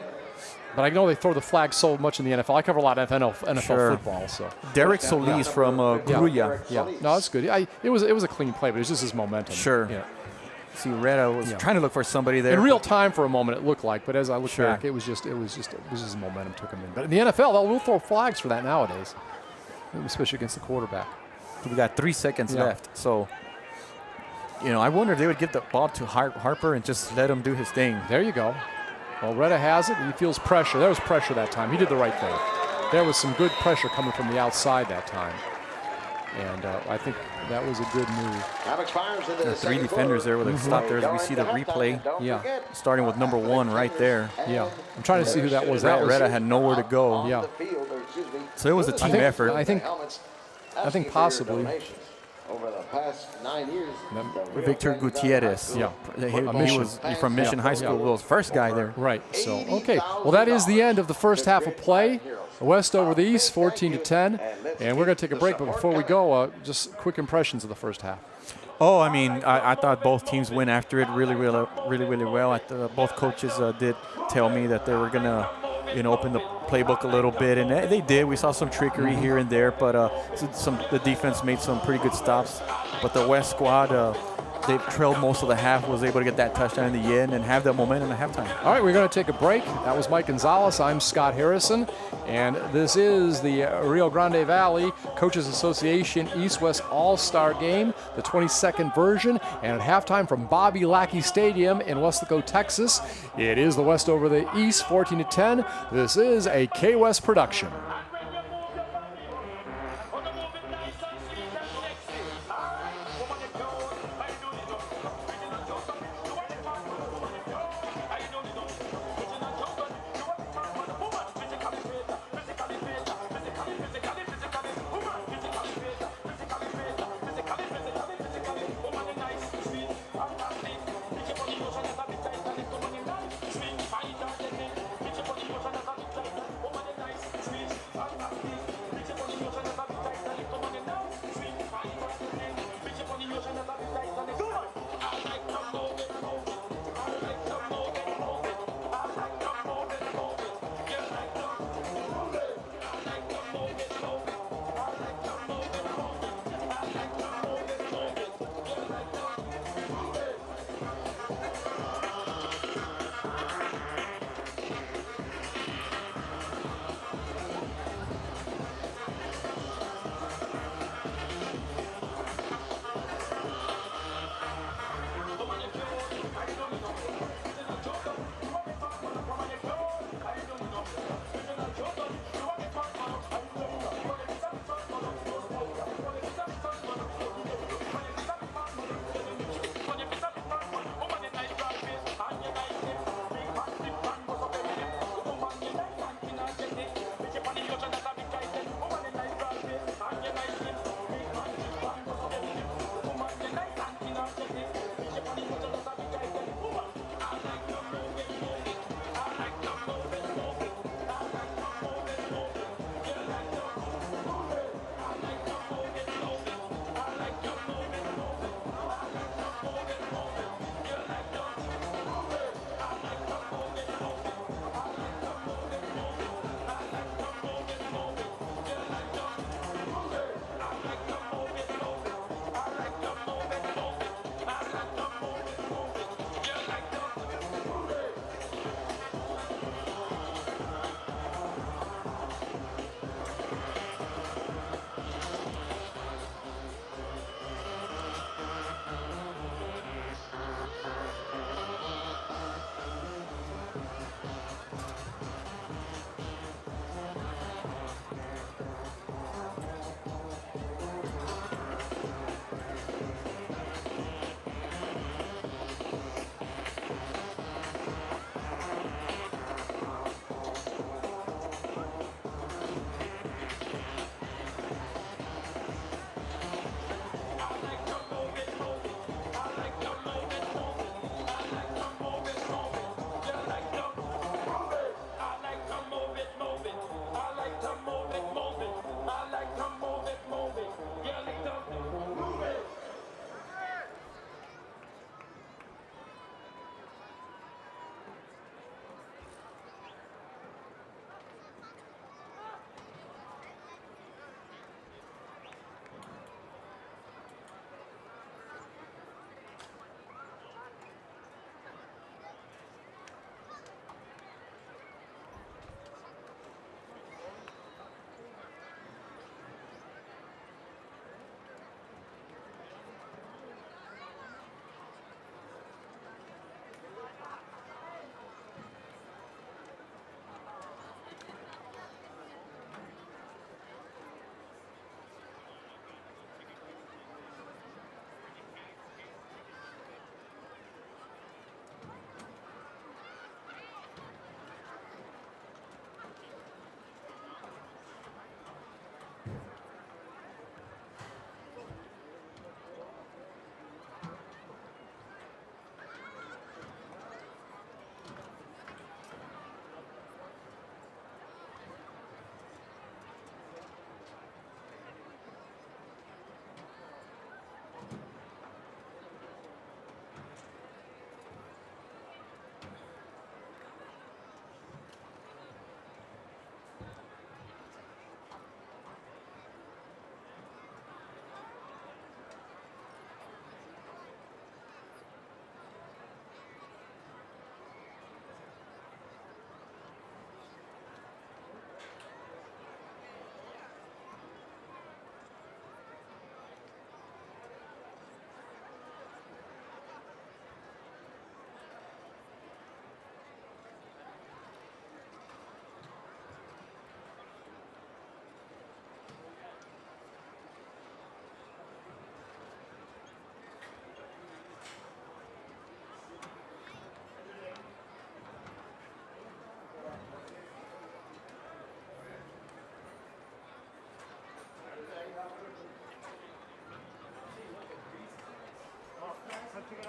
But I know they throw the flag so much in the NFL. I cover a lot of NFL Sure. football, so Derek Solis from Gruya. yeah. No, that's good. It was a clean play, but it was just his momentum. Sure. Yeah. See, Retta was trying to look for somebody there. In real time for a moment, it looked like, but as I look Sure. back, it was just his momentum took him in. But in the NFL, they'll throw flags for that nowadays, especially against the quarterback. We got 3 seconds Yeah. left. So, you know, I wonder if they would give the ball to Harper and just let him do his thing. There you go. Well, Retta has it. He feels pressure. There was pressure that time. He did the right thing. There was some good pressure coming from the outside that time. And I think that was a good move. Time expires in the 3 second defenders there with a stop there. As we see the replay, Yeah. starting with number 1 right there. Yeah. I'm trying to see who that was. That was Retta had nowhere to go. Yeah. So it was a team effort. I think possibly. Over the past 9 years. Victor Gutierrez. Yeah. He Mission. was from Mission High School. Was first guy there. Right. So, okay. Well, that is the end of the first half of play. The West over the East, 14-10. And we're going to take a break. But before we go, just quick impressions of the first half. Oh, I mean, I thought both teams went after it really well. Both coaches did tell me that they were going to, you know, open the playbook a little bit, and they did. We saw some trickery here and there, but the defense made some pretty good stops. But the West squad, they trailed most of the half, was able to get that touchdown in the end and have that momentum at halftime. All right, we're going to take a break. That was Mike Gonzalez. I'm Scott Harrison, and this is the Rio Grande Valley Coaches Association East-West All-Star Game, the 22nd version, and at halftime from Bobby Lackey Stadium in Weslaco, Texas. It is the West over the East, 14-10. This is a K-West production.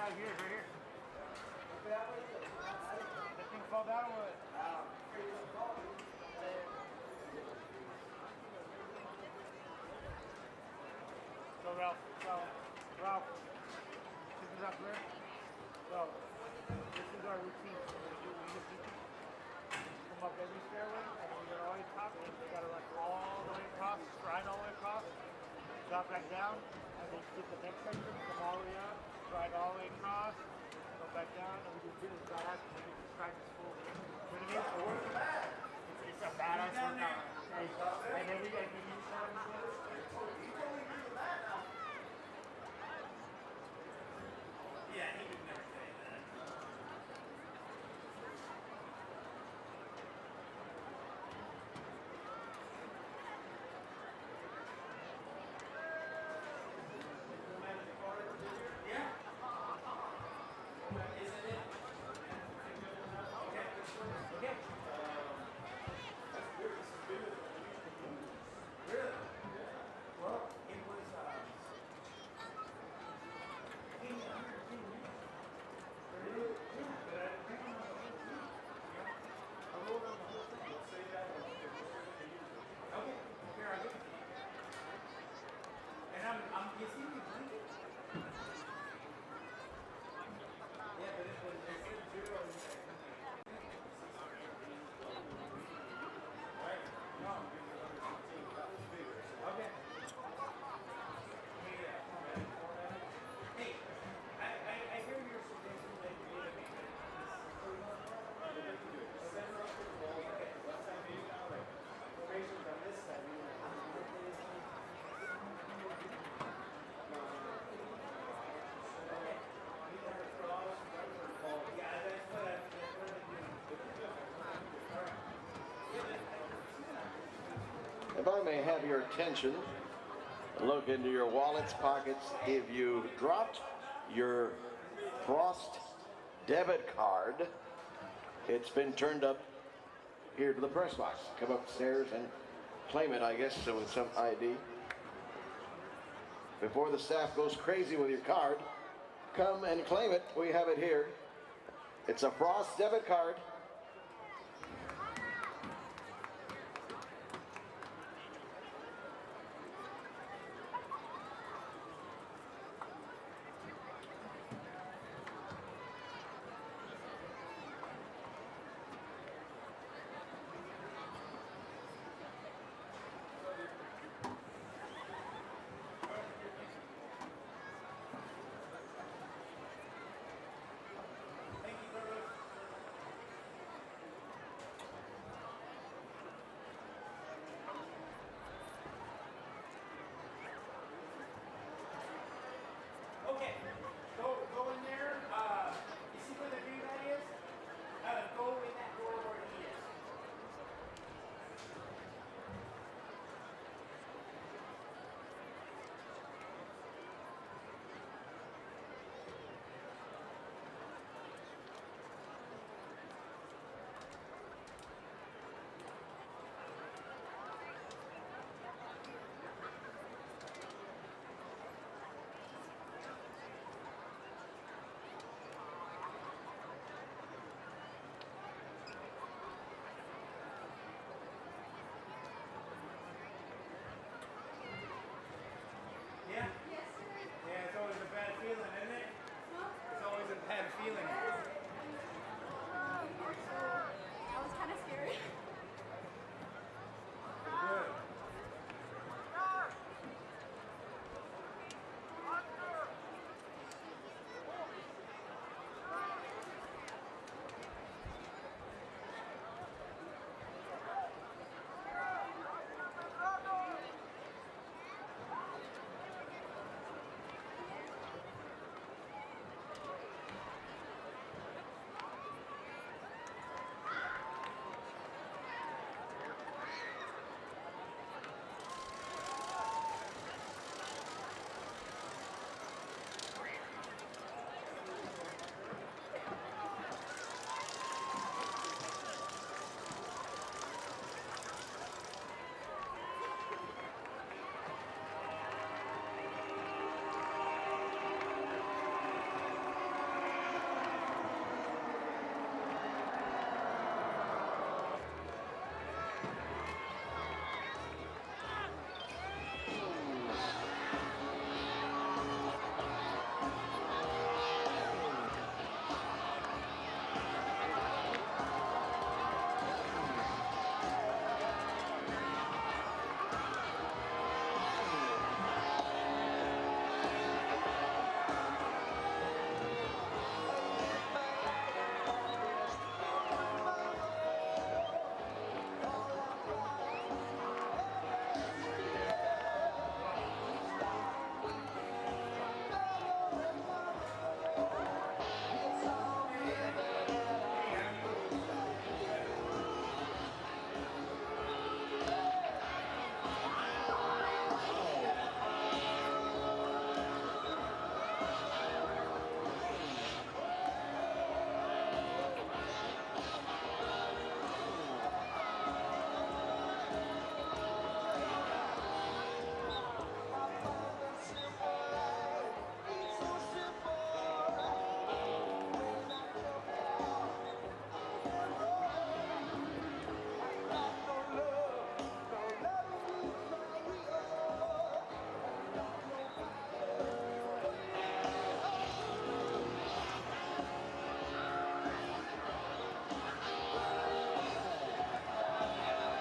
right here, right here. That thing fall down or what? So Ralph, this is up there. So this is our routine. So we just come up every stairway and we get all the way top and they gotta run all the way across, stride all the way across, drop back down, and then get the next section, come all the way up, stride all the way across, go back down, and we do this badass and we can stride this full. You know what I mean? It's a badass workout. And then we get the new sound. Yeah, he would never say that. And I'm guessing you blanket? Yeah, but it's zero. Right? No. Okay. Hey, I hear your suggestion that you need to make formations on this side. If I may have your attention, look into your wallets, pockets. If you dropped your Frost debit card, it's been turned up here to the press box. Come upstairs and claim it, I guess, so with some ID. Before the staff goes crazy with your card, come and claim it. We have it here. It's a Frost debit card.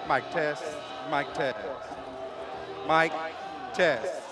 Mic test. Mic test. Mic test.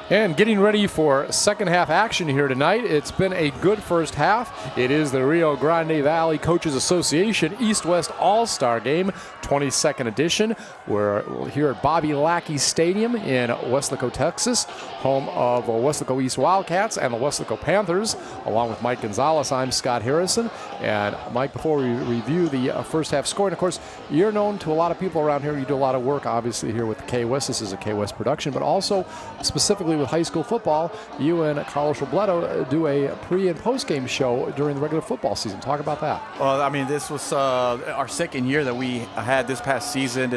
And getting ready for second half action here tonight. It's been a good first half. It is the Rio Grande Valley Coaches Association East-West All-Star Game, 22nd edition. We're here at Bobby Lackey Stadium in Weslaco, Texas, home of the Weslaco East Wildcats and the Weslaco Panthers. Along with Mike Gonzalez, I'm Scott Harrison. And Mike, before we review the first half score, and of course, you're known to a lot of people around here. You do a lot of work, obviously, here with K-West. This is a K-West production, but also specifically with high school football, you and Carlos Robledo do a pre- and post-game show during the regular football season. Talk about that. Well, I mean, this was our second year that we had this past season.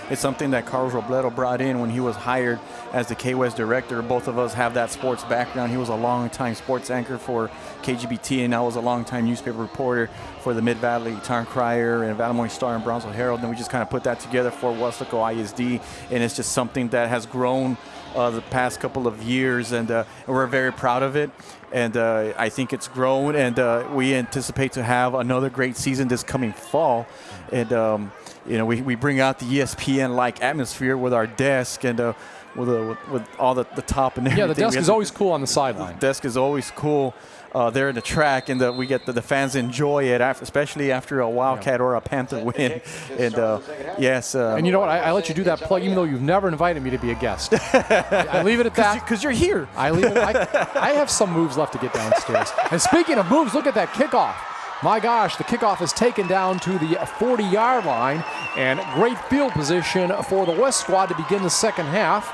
It's something that Carlos Robledo brought in when he was hired as the K-West director. Both of us have that sports background. He was a long-time sports anchor for KGBT, and I was a long-time newspaper reporter for the Mid-Valley Tarn Crier and Valley Morning Star and Brownsville Herald. And we just kind of put that together for Weslaco ISD, and it's just something that has grown the past couple of years, and we're very proud of it. And I think it's grown, and we anticipate to have another great season this coming fall. And we bring out the ESPN-like atmosphere with our desk and with all the top and everything. Yeah, the desk is always cool on the sideline. The desk is always cool there in the track, and we get the fans enjoy it, especially after a Wildcat or a Panther win. And yes. And you know what? I let you do that plug, even though you've never invited me to be a guest. I leave it at that. Because you're here. I leave it. I have some moves left to get downstairs. And speaking of moves, look at that kickoff. My gosh, the kickoff is taken down to the 40-yard line, and great field position for the West squad to begin the second half.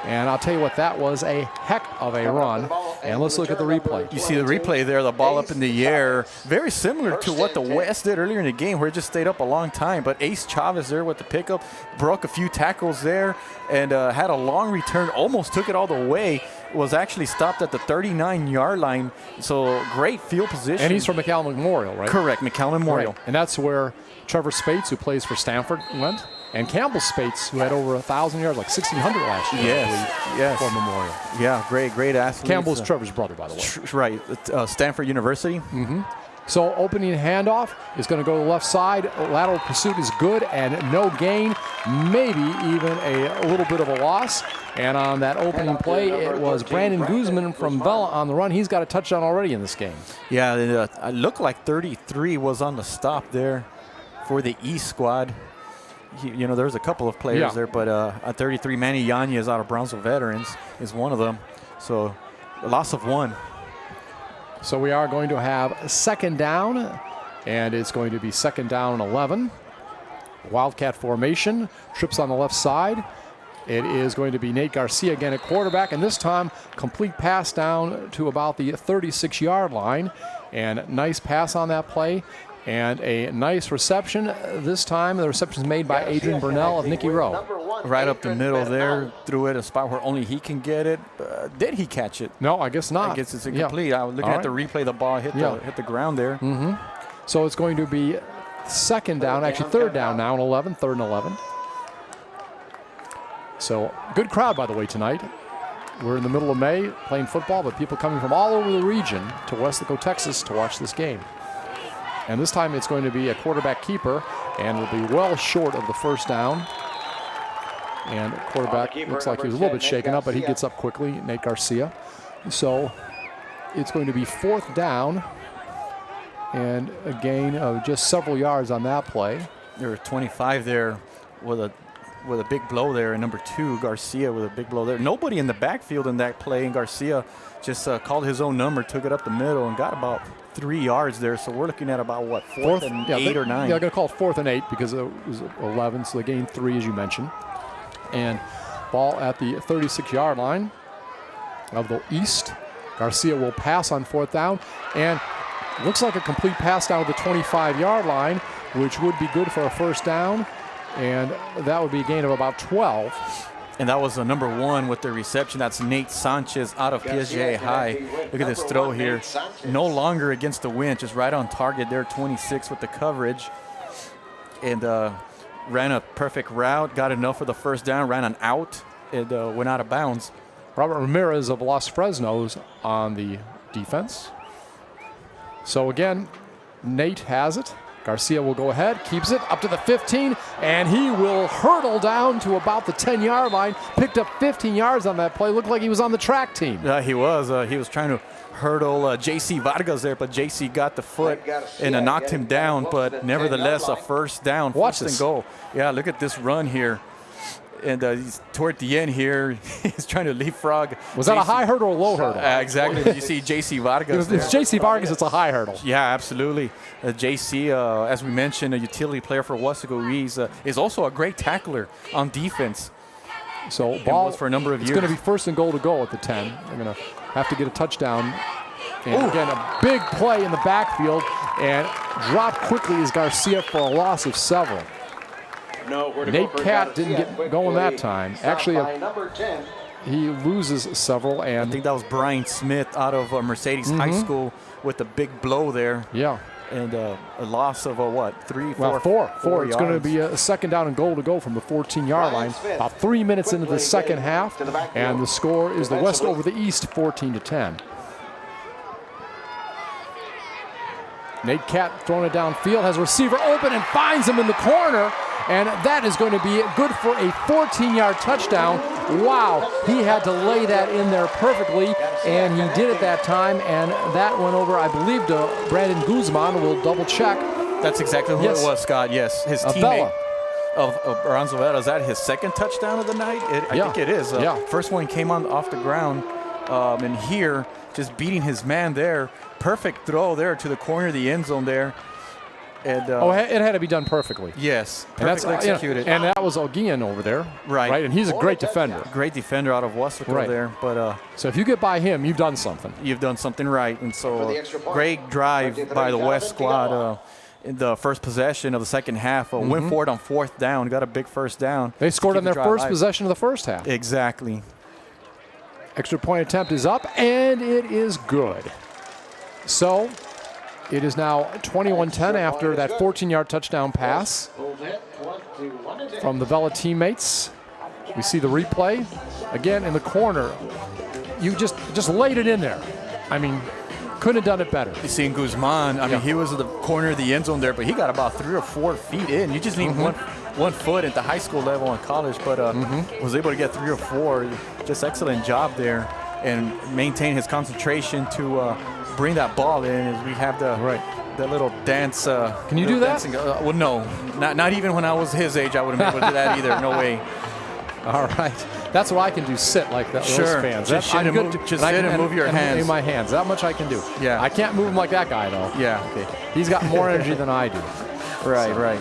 And I'll tell you what, that was a heck of a run. And let's look at the replay. You see the replay there, the ball up in the air. Very similar to what the West did earlier in the game, where it just stayed up a long time. But Ace Chavez there with the pickup, broke a few tackles there, and had a long return, almost took it all the way. Was actually stopped at the 39-yard line. So great field position. And he's from McAllen Memorial, right? Correct, McAllen Memorial. Right. And that's where Trevor Spates, who plays for Stanford, went. And Campbell Spates, who had over 1,000 yards, like 1,600 last year, yes. for Memorial. Yeah, great athlete. Campbell's Trevor's brother, by the way. Right, Stanford University. Mm-hmm. So opening handoff is going to go to the left side. Lateral pursuit is good and no gain, maybe even a little bit of a loss. And on that opening play, it was Brandon Guzman from Vela on the run. He's got a touchdown already in this game. Yeah, it looked like 33 was on the stop there for the East squad. There's a couple of players there, but a 33, Manny Yanez out of Brownsville Veterans is one of them. So a loss of one. So we are going to have second down, and it's going to be second down and 11. Wildcat formation, trips on the left side. It is going to be Nate Garcia again at quarterback, and this time complete pass down to about the 36-yard line. And nice pass on that play. And a nice reception. This time, the reception is made by Adrian Burnell of Nicky Rowe. Right up the middle there, threw it a spot where only he can get it. Did he catch it? No, I guess not. I guess it's incomplete. I was looking at the replay. The ball hit the ground there. Mm-hmm. So it's going to be second down, actually third down now and 11, third and 11. So good crowd, by the way, tonight. We're in the middle of May playing football, but people coming from all over the region to Weslaco, Texas to watch this game. And this time it's going to be a quarterback keeper, and will be well short of the first down. And quarterback looks like he was a little bit shaken up, but he gets up quickly, Nate Garcia. So it's going to be fourth down and a gain of just several yards on that play. There were 25 there with a big blow there, and number 2, Garcia, with a big blow there. Nobody in the backfield in that play, and Garcia just called his own number, took it up the middle, and got about 3 yards there. So we're looking at about, what, fourth and 8 or 9? Yeah, I'm going to call it 4th and 8 because it was 11, so they gained 3, as you mentioned. And ball at the 36-yard line of the East. Garcia will pass on 4th down, and looks like a complete pass down to the 25-yard line, which would be good for a first down, and that would be a gain of about 12. And that was a number 1 with the reception. That's Nate Sanchez out of PSG High. Look at this throw here. No longer against the wind, just right on target there, 26 with the coverage. And ran a perfect route, got enough for the first down, ran an out, and went out of bounds. Robert Ramirez of Los Fresnos on the defense. So again, Nate has it. Garcia will go ahead, keeps it up to the 15, and he will hurdle down to about the 10-yard line. Picked up 15 yards on that play. Looked like he was on the track team. He was. He was trying to hurdle J.C. Vargas there, but J.C. got the foot and knocked him down. But nevertheless, a first down. Watch first this. And goal. Yeah, look at this run here. And he's toward the end here, he's trying to leapfrog. Was that a high hurdle or low hurdle? Exactly. You see J.C. Vargas If it's J.C. Vargas, it's a high hurdle. Yeah, absolutely. J.C., as we mentioned, a utility player for Weslaco, is also a great tackler on defense. So ball for a number of years. It's going to be first and goal to go at the 10. They're going to have to get a touchdown. And again, a big play in the backfield, and dropped quickly is Garcia for a loss of several. Nate Cat didn't get going that time. Actually, he loses several. And I think that was Brian Smith out of Mercedes High School with a big blow there. Yeah. And a loss of, what, 3, 4? Well, four. It's going to be a second down and goal to go from the 14-yard line. About 3 minutes into the second half, and the score is the West over the East, 14-10. Nate Cat throwing it downfield, has a receiver open and finds him in the corner. And that is going to be good for a 14-yard touchdown. Wow, he had to lay that in there perfectly, and he did it that time, and that went over, I believe, to Brandon Guzman. We'll double check. That's exactly who it was, Scott. Yes, his teammate of Aranzovera. Is that his second touchdown of the night? I think it is. First one came off the ground, and here, just beating his man there. Perfect throw there to the corner of the end zone there. And, it had to be done perfectly. Yes, perfectly executed. And that was Ogian over there. Right. And he's a great defender. Great defender out of Weslaco there. But so if you get by him, you've done something. You've done something right. And so great drive by the West squad in the first possession of the second half. Went for it on 4th down, got a big first down. They scored on their first possession of the first half. Exactly. Extra point attempt is up, and it is good. So it is now 21-10 after that 14-yard touchdown pass from the Vela teammates. We see the replay. Again, in the corner, you just laid it in there. I mean, couldn't have done it better. You see Guzman, I mean, he was at the corner of the end zone there, but he got about 3 or 4 feet in. You just need one foot at the high school level in college, but was able to get 3 or 4. Just excellent job there, and maintain his concentration to bring that ball in as we have the little dance. Can you do that? Well, no. Not even when I was his age, I wouldn't be able to do that either. No way. All right. That's what I can do, sit like that, those fans. Just sit and move your hands. In my hands. That much I can do. Yeah. I can't move them like that guy, though. Yeah. Okay. He's got more energy than I do. Right.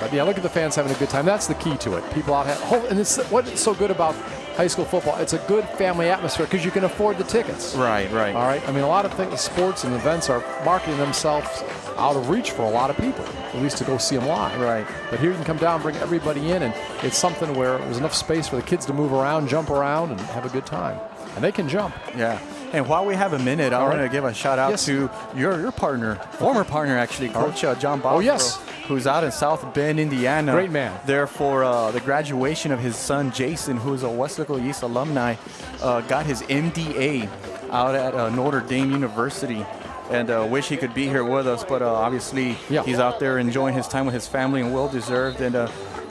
But yeah, look at the fans having a good time. That's the key to it. People out and it's what's so good about high school football. It's a good family atmosphere because you can afford the tickets. Right. All right. I mean, a lot of things, sports and events are marketing themselves out of reach for a lot of people, at least to go see them live. Right. But here you can come down, bring everybody in, and it's something where there's enough space for the kids to move around, jump around, and have a good time. And they can jump. Yeah. And while we have a minute, I want to give a shout out to your partner, former partner actually, Coach John Boswell. Oh, yes. Who's out in South Bend, Indiana. Great man. There for the graduation of his son, Jason, who's a Westlake East alumni, got his MDA out at Notre Dame University. And wish he could be here with us, but obviously he's out there enjoying his time with his family and well-deserved. And,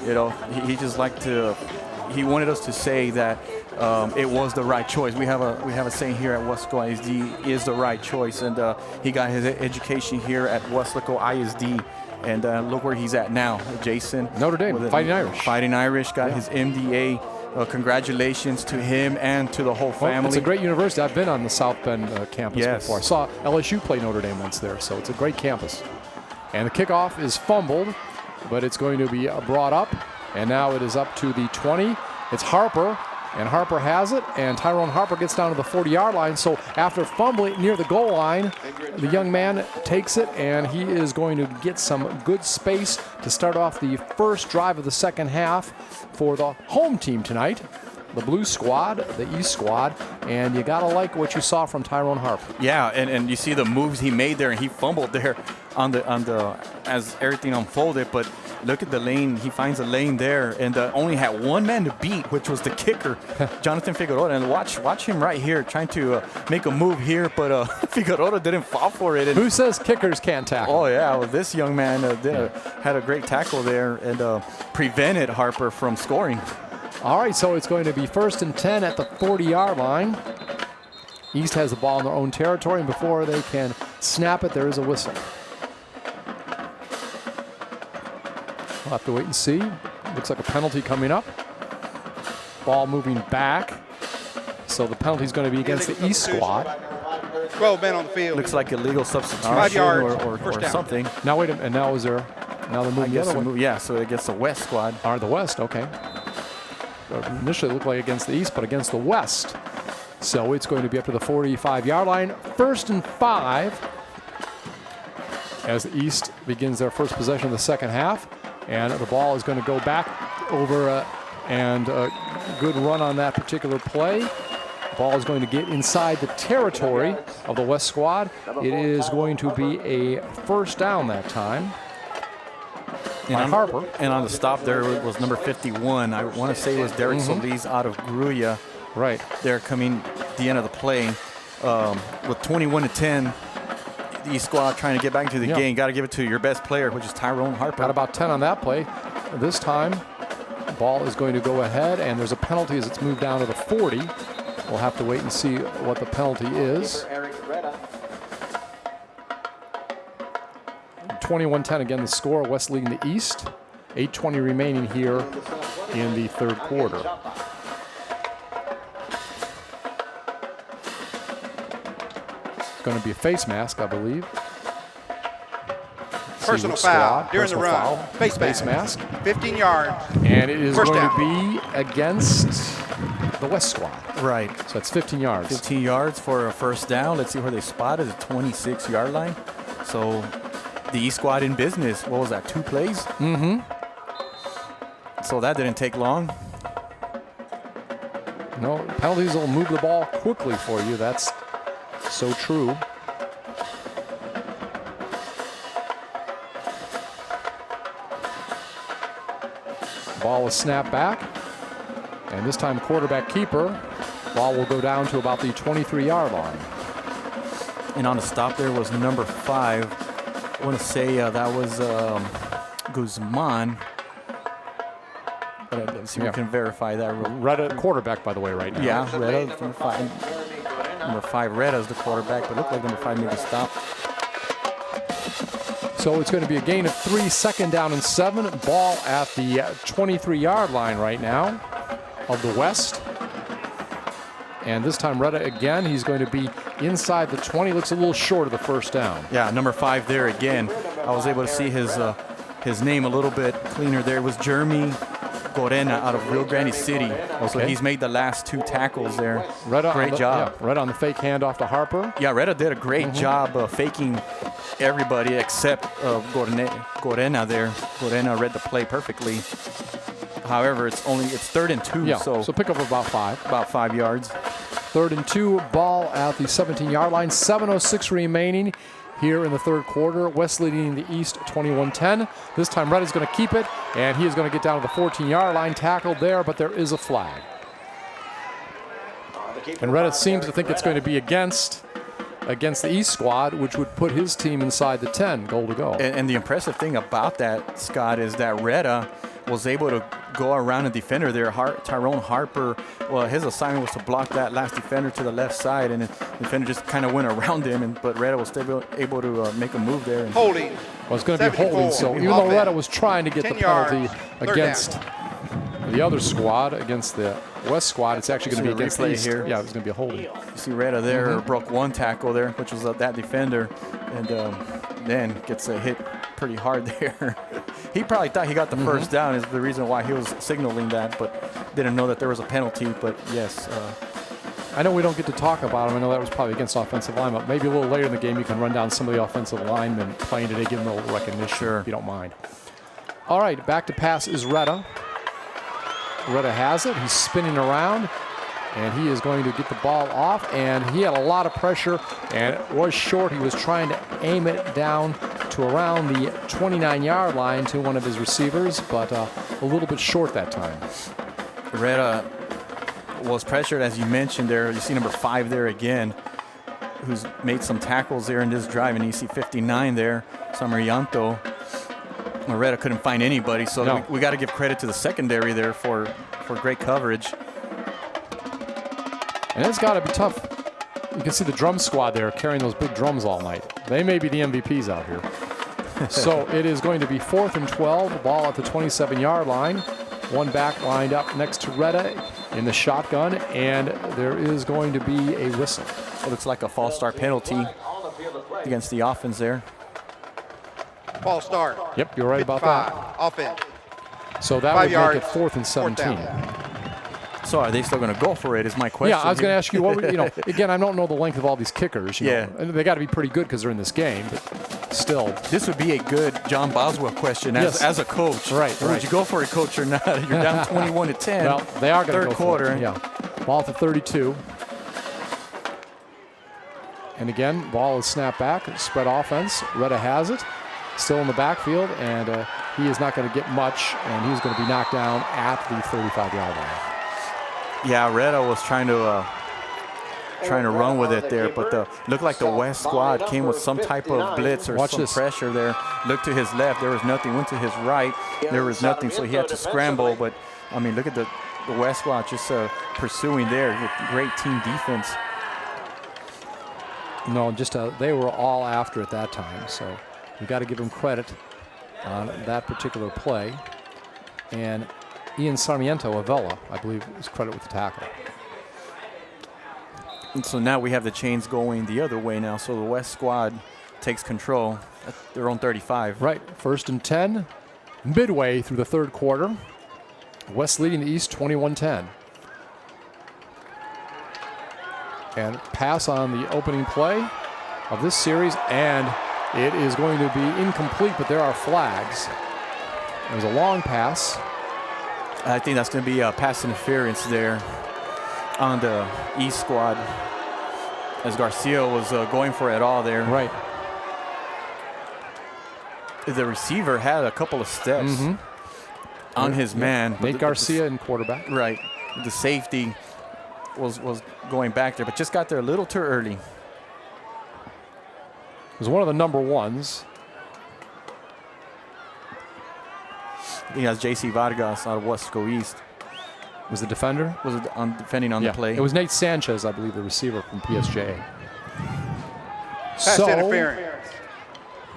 you know, he just liked to, he wanted us to say that it was the right choice. We have a saying here at Wesco ISD, is the right choice. And he got his education here at Wesco ISD. And look where he's at now, Jason. Notre Dame, Fighting Irish. Fighting Irish, got his MDA. Congratulations to him and to the whole family. Well, it's a great university. I've been on the South Bend campus before. I saw LSU play Notre Dame once there, so it's a great campus. And the kickoff is fumbled, but it's going to be brought up. And now it is up to the 20. It's Harper. And Harper has it, and Tyrone Harper gets down to the 40-yard line. So after fumbling near the goal line, the young man takes it, and he is going to get some good space to start off the first drive of the second half for the home team tonight, the blue squad, the East squad, and you got to like what you saw from Tyrone Harper. Yeah, and you see the moves he made there, and he fumbled there on the as everything unfolded, but look at the lane. He finds a lane there, and only had one man to beat, which was the kicker, Jonathan Figueroa. And watch him right here trying to make a move here, but Figueroa didn't fall for it. And who says kickers can't tackle? Oh, yeah. Well, this young man had a great tackle there and prevented Harper from scoring. All right, so it's going to be 1st and 10 at the 40-yard line. East has the ball in their own territory, and before they can snap it, there is a whistle. We'll have to wait and see. Looks like a penalty coming up. Ball moving back. So the penalty is going to be against the East squad. 12 men on the field. Looks like illegal substitution 5 yards, or something. Now wait a minute, and now is there? Now they're moving the other way. Yeah, so against the West squad. Or the West, okay. Initially it looked like against the East, but against the West. So it's going to be up to the 45-yard line. 1st and 5 as the East begins their first possession of the second half. And the ball is going to go back over and a good run on that particular play. The ball is going to get inside the territory of the West squad. It is going to be a first down that time. And Harper. And on the stop there was number 51. I want to say it was Derek Solis out of Gruya. Right. They're coming the end of the play with 21-10. The East squad trying to get back into the game. Got to give it to your best player, which is Tyrone Harper. Got about 10 on that play. This time, the ball is going to go ahead, and there's a penalty as it's moved down to the 40. We'll have to wait and see what the penalty is. 21-10 again the score. West leading the East. 8:20 remaining here in the third quarter. It's going to be a face mask, I believe. Personal foul during the run. Face mask. 15 yards. And it is First going down. to be against the West squad. Right. So that's 15 yards. 15 yards for a first down. Let's see where they spotted the 26-yard line. So the East squad in business. What was that, 2 plays? Mm-hmm. So that didn't take long. No, penalties will move the ball quickly for you. That's so true. Ball is snapped back. And this time quarterback keeper. Ball will go down to about the 23-yard line. And on the stop there was number 5. I want to say that was Guzman. But let's see if we can verify that. Retta quarterback, by the way, right now. Yeah, Retta, number 5, Retta's the quarterback, but it looked like number 5 made the stop. So it's going to be a gain of 3, 2nd down and 7. Ball at the 23-yard line right now of the West. And this time Retta again, he's going to be inside the 20. Looks a little short of the first down. Yeah, number 5 there again. I was able to see his name a little bit cleaner there. It was Jeremy Gorena out of Rio Grande City. So he's made the last 2 tackles there. Great job. Yeah, right on the fake handoff to Harper. Yeah, Reda did a great job faking everybody except Gorena there. Gorena read the play perfectly. However, it's 3rd and 2, Yeah, so pick up about 5. about 5 yards. 3rd and 2, ball at the 17-yard line. 7:06 remaining here in the third quarter. West leading the East 21-10. This time Red is going to keep it, and he is going to get down to the 14-yard line. Tackled there, but there is a flag. And Red seems to think it's going to be against the East squad, which would put his team inside the 10, goal to go. And the impressive thing about that, Scott, is that Reda was able to go around a defender there. Tyrone Harper, well, his assignment was to block that last defender to the left side, and the defender just kind of went around him, but Reda was still able to make a move there. Holding. Well, it's going to be holding, so even though Reda was trying to get the 10 penalty yards, third against the other squad, against the West squad, it's actually going to be against the replay East. here. Yeah, it's going to be a holding. You see Reda there broke 1 tackle there, which was that defender, and then gets a hit pretty hard there. He probably thought he got the first down is the reason why he was signaling that, but didn't know that there was a penalty. But yes. I know we don't get to talk about him. I know that was probably against offensive line, but maybe a little later in the game you can run down some of the offensive linemen playing today, give them a little recognition if you don't mind. All right, back to pass is Reda. Reda has it. He's spinning around, and he is going to get the ball off, and he had a lot of pressure, and it was short. He was trying to aim it down to around the 29-yard line to one of his receivers, but a little bit short that time. Reda was pressured, as you mentioned there. You see number 5 there again, who's made some tackles there in this drive, and you see 59 there, Samarianto. Reda couldn't find anybody, so we got to give credit to the secondary there for great coverage. And it's got to be tough. You can see the drum squad there carrying those big drums all night. They may be the MVPs out here. So it is going to be 4th and 12, ball at the 27-yard line. One back lined up next to Reda in the shotgun, and there is going to be a whistle. It looks like a false start penalty against the offense there. False start. Yep, you're right about 55. that. Offense. So that 5 would yards, make it 4th and 17. So are they still going to go for it is my question. Yeah, I was going to ask you, again, I don't know the length of all these kickers. You know, and they got to be pretty good because they're in this game, but still. This would be a good John Boswell question as a coach. Right. Would you go for it, coach, or not? You're down 21-10. Well, they are going to go quarter. for it. Yeah. Ball at the 32. And again, ball is snapped back, spread offense. Reda has it, still in the backfield, and he is not going to get much, and he's going to be knocked down at the 35-yard line. Yeah, Reda was trying to run with it there, but looked like the West squad came with some type of blitz or some pressure there. Looked to his left, there was nothing. Went to his right, there was nothing, so he had to scramble. But, I mean, look at the West squad just pursuing there with great team defense. No, they were all after it that time, so we got to give them credit on that particular play. And Ian Sarmiento Avella, I believe, is credit with the tackle. And so now we have the chains going the other way now. So the West squad takes control at their own 35. Right, 1st and 10, midway through the third quarter. West leading the East 21-10. And pass on the opening play of this series, and it is going to be incomplete, but there are flags. There's a long pass. I think that's going to be a pass interference there on the East squad, as Garcia was going for it all there. Right. The receiver had a couple of steps on his man. Nate Garcia in quarterback. Right. The safety was going back there, but just got there a little too early. It was one of the number ones. I think that's J.C. Vargas out of Wesco East. Was the defender? Was it defending on the play? It was Nate Sanchez, I believe, the receiver from PSJ. Pass interference.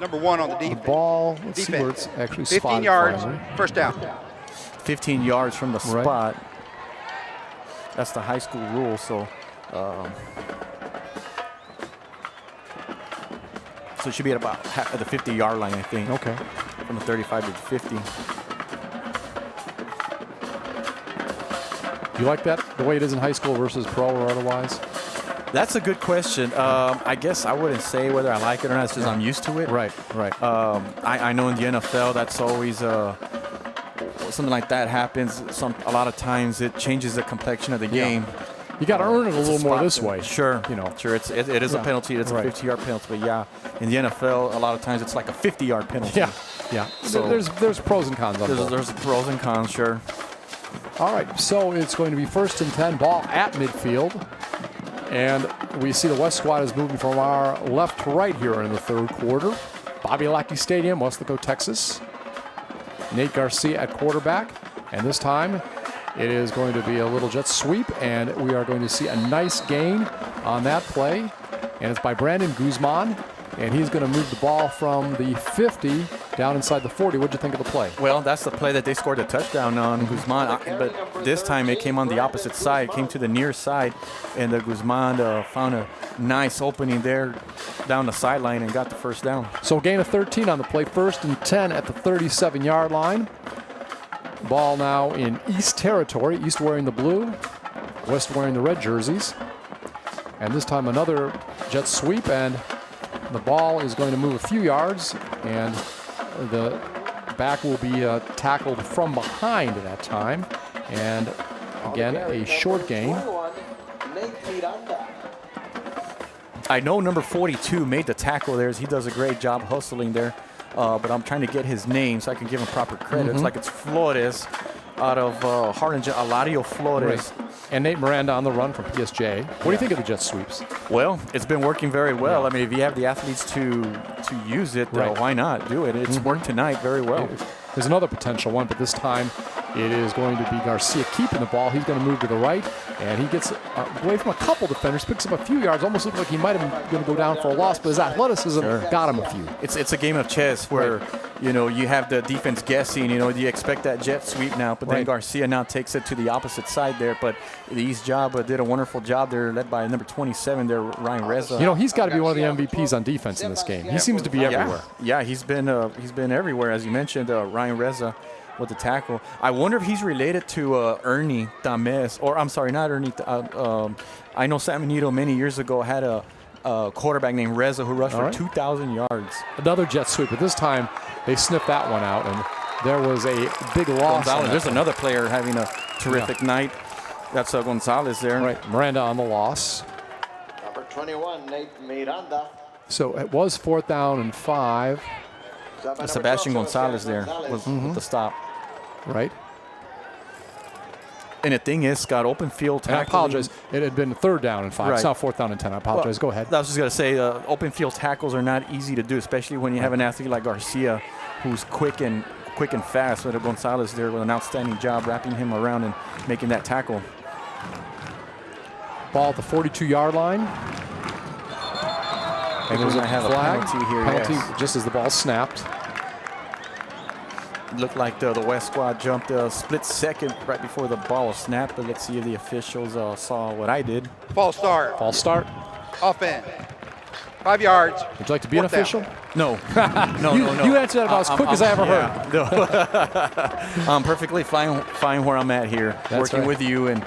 Number 1 on the defense. The ball, let's see where it's actually 15 spotted. yards, first down. 15 yards from the spot. That's the high school rule, so it should be at about at the 50-yard line, I think. Okay. From the 35 to the 50. Do you like that, the way it is in high school versus pro or otherwise? That's a good question. I guess I wouldn't say whether I like it or not. It's just I'm used to it. Right. I know in the NFL that's always something like that happens. A lot of times it changes the complexion of the game. You got to earn it a little more this way. Sure. You know. Sure. It is a penalty. It's a 50-yard penalty. But yeah, in the NFL, a lot of times it's like a 50-yard penalty. Yeah. So there's pros and cons on both. There's pros and cons. Sure. All right. So it's going to be 1st and 10, ball at midfield. And we see the West squad is moving from our left to right here in the 3rd quarter. Bobby Lackey Stadium, Weslaco, Texas. Nate Garcia at quarterback. And this time it is going to be a little jet sweep, and we are going to see a nice gain on that play. And it's by Brandon Guzman, and he's going to move the ball from the 50 down inside the 40. What'd you think of the play? Well, that's the play that they scored a touchdown on, Guzman. But this time it came on the opposite side. It came to the near side, and Guzman found a nice opening there down the sideline and got the 1st down. So gain of 13 on the play, 1st and 10 at the 37-yard line. Ball now in East territory. East wearing the blue, West wearing the red jerseys. And this time another jet sweep, and the ball is going to move a few yards, and the back will be tackled from behind at that time. And again, a short gain. I know number 42 made the tackle there. He does a great job hustling there. But I'm trying to get his name so I can give him proper credit. It's like it's Flores out of Harlingen, Alario Flores. Right. And Nate Miranda on the run from PSJ. What do you think of the jet sweeps? Well, it's been working very well. I mean, if you have the athletes to use it, why not do it? It's worked tonight very well. There's another potential one, but this time it is going to be Garcia keeping the ball. He's going to move to the right, and he gets away from a couple defenders, picks up a few yards, almost looked like he might have been going to go down for a loss, but his athleticism got him a few. It's a game of chess where, you know, you have the defense guessing, you know, do you expect that jet sweep now? But then Garcia now takes it to the opposite side there. But the East job did a wonderful job there, led by number 27 there, Ryan Reza. You know, he's got to be one of the MVPs on defense in this game. He seems to be everywhere. Yeah, he's been everywhere, as you mentioned, Ryan Reza with the tackle. I wonder if he's related to Ernie Tamez, or I'm sorry, not Ernie. I know San Benito many years ago had a quarterback named Reza who rushed for 2,000 yards. Another jet sweep, but this time they sniffed that one out, and there was a big loss. There's another player having a terrific night. That's Gonzalez there. Right, Miranda on the loss. Number 21, Nate Miranda. So it was 4th down and 5. Sebastian Gonzalez there with the stop. Right. And the thing is, Scott, open field tackling. I apologize. It had been 3rd down and 5. It's now 4th down and 10. I apologize. Go ahead. I was just going to say, open field tackles are not easy to do, especially when you have an athlete like Garcia, who's quick and fast. But Gonzalez there with an outstanding job wrapping him around and making that tackle. Ball at the 42-yard line. And there's a flag. Penalty just as the ball snapped. It looked like the West squad jumped a split second right before the ball was snapped, but let's see if the officials saw what I did. False start. False start. Offense. 5 yards. Would you like to be an official? No. No. You answered that about as quick as I ever heard. No. I'm perfectly fine where I'm at here, working with you and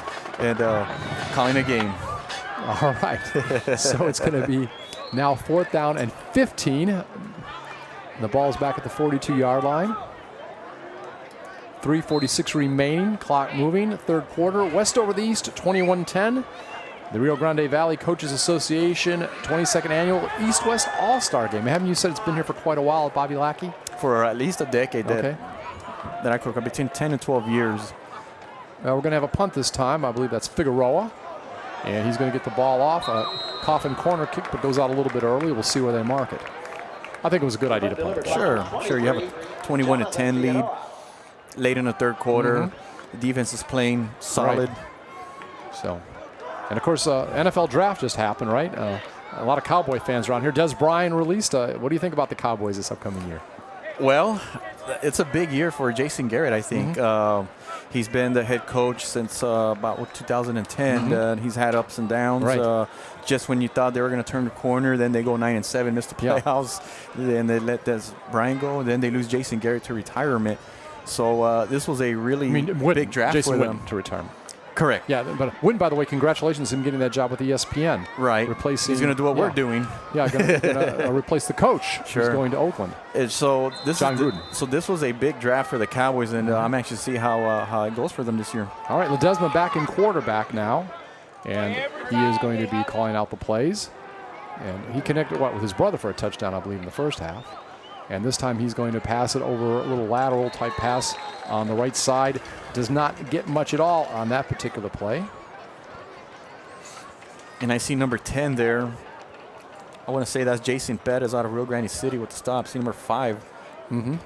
calling a game. All right. So it's going to be now 4th down and 15. The ball's back at the 42-yard line. 3:46 remaining, clock moving, 3rd quarter. West over the East, 21-10. The Rio Grande Valley Coaches Association 22nd Annual East-West All-Star Game. Haven't you said it's been here for quite a while at Bobby Lackey? For at least a decade that I could recall, between 10 and 12 years. We're going to have a punt this time. I believe that's Figueroa. And he's going to get the ball off. A coffin corner kick, but goes out a little bit early. We'll see where they mark it. I think it was a good idea to punt. Sure. You have a 21-10 lead late in the 3rd quarter. The defense is playing solid. So, and of course, NFL draft just happened, right? A lot of Cowboy fans around here. Des Bryant released. What do you think about the Cowboys this upcoming year? Well, it's a big year for Jason Garrett, I think. He's been the head coach since about 2010. He's had ups and downs. Just when you thought they were going to turn the corner, then they go 9-7, miss the playoffs. Then they let Des Bryant go. Then they lose Jason Garrett to retirement. So this was a really big draft Jason for them. to retirement. Correct. Yeah, but Wynn, by the way, congratulations on him getting that job with ESPN. Right. Replacing. He's going to do what we're doing. Yeah, going to replace the coach who's going to Oakland. And so this John is Gruden. So this was a big draft for the Cowboys, and I'm anxious to see how it goes for them this year. All right, Ledesma back in quarterback now, and he is going to be calling out the plays. And he connected with his brother for a touchdown, I believe, in the first half. And this time he's going to pass it over a little lateral type pass on the right side. Does not get much at all on that particular play. And I see number 10 there. I want to say that's Jason Perez out of Rio Grande City with the stop. See number 5,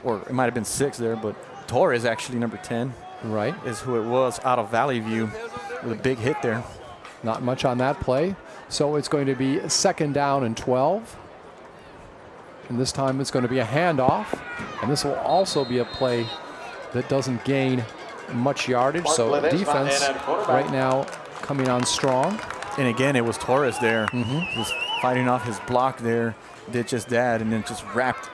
or it might have been 6 there, but Torres actually number 10. Right. Is who it was out of Valley View with a big hit there. Not much on that play. So it's going to be 2nd down and 12. And this time it's going to be a handoff. And this will also be a play that doesn't gain much yardage. So defense right now coming on strong. And again, it was Torres there. Just fighting off his block there. Did just that and then just wrapped.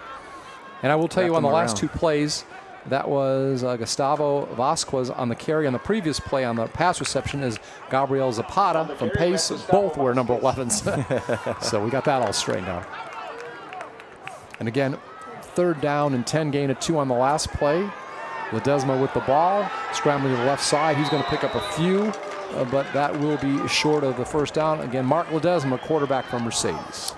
And I will tell you on the last around. 2 plays, that was Gustavo Vasquez on the carry. On the previous play on the pass reception is Gabriel Zapata from Pace. Both were number 11s. So we got that all straightened out. And again, 3rd down and 10, gain of 2 on the last play. Ledesma with the ball, scrambling to the left side. He's going to pick up a few, but that will be short of the 1st down. Again, Mark Ledesma, quarterback from Mercedes.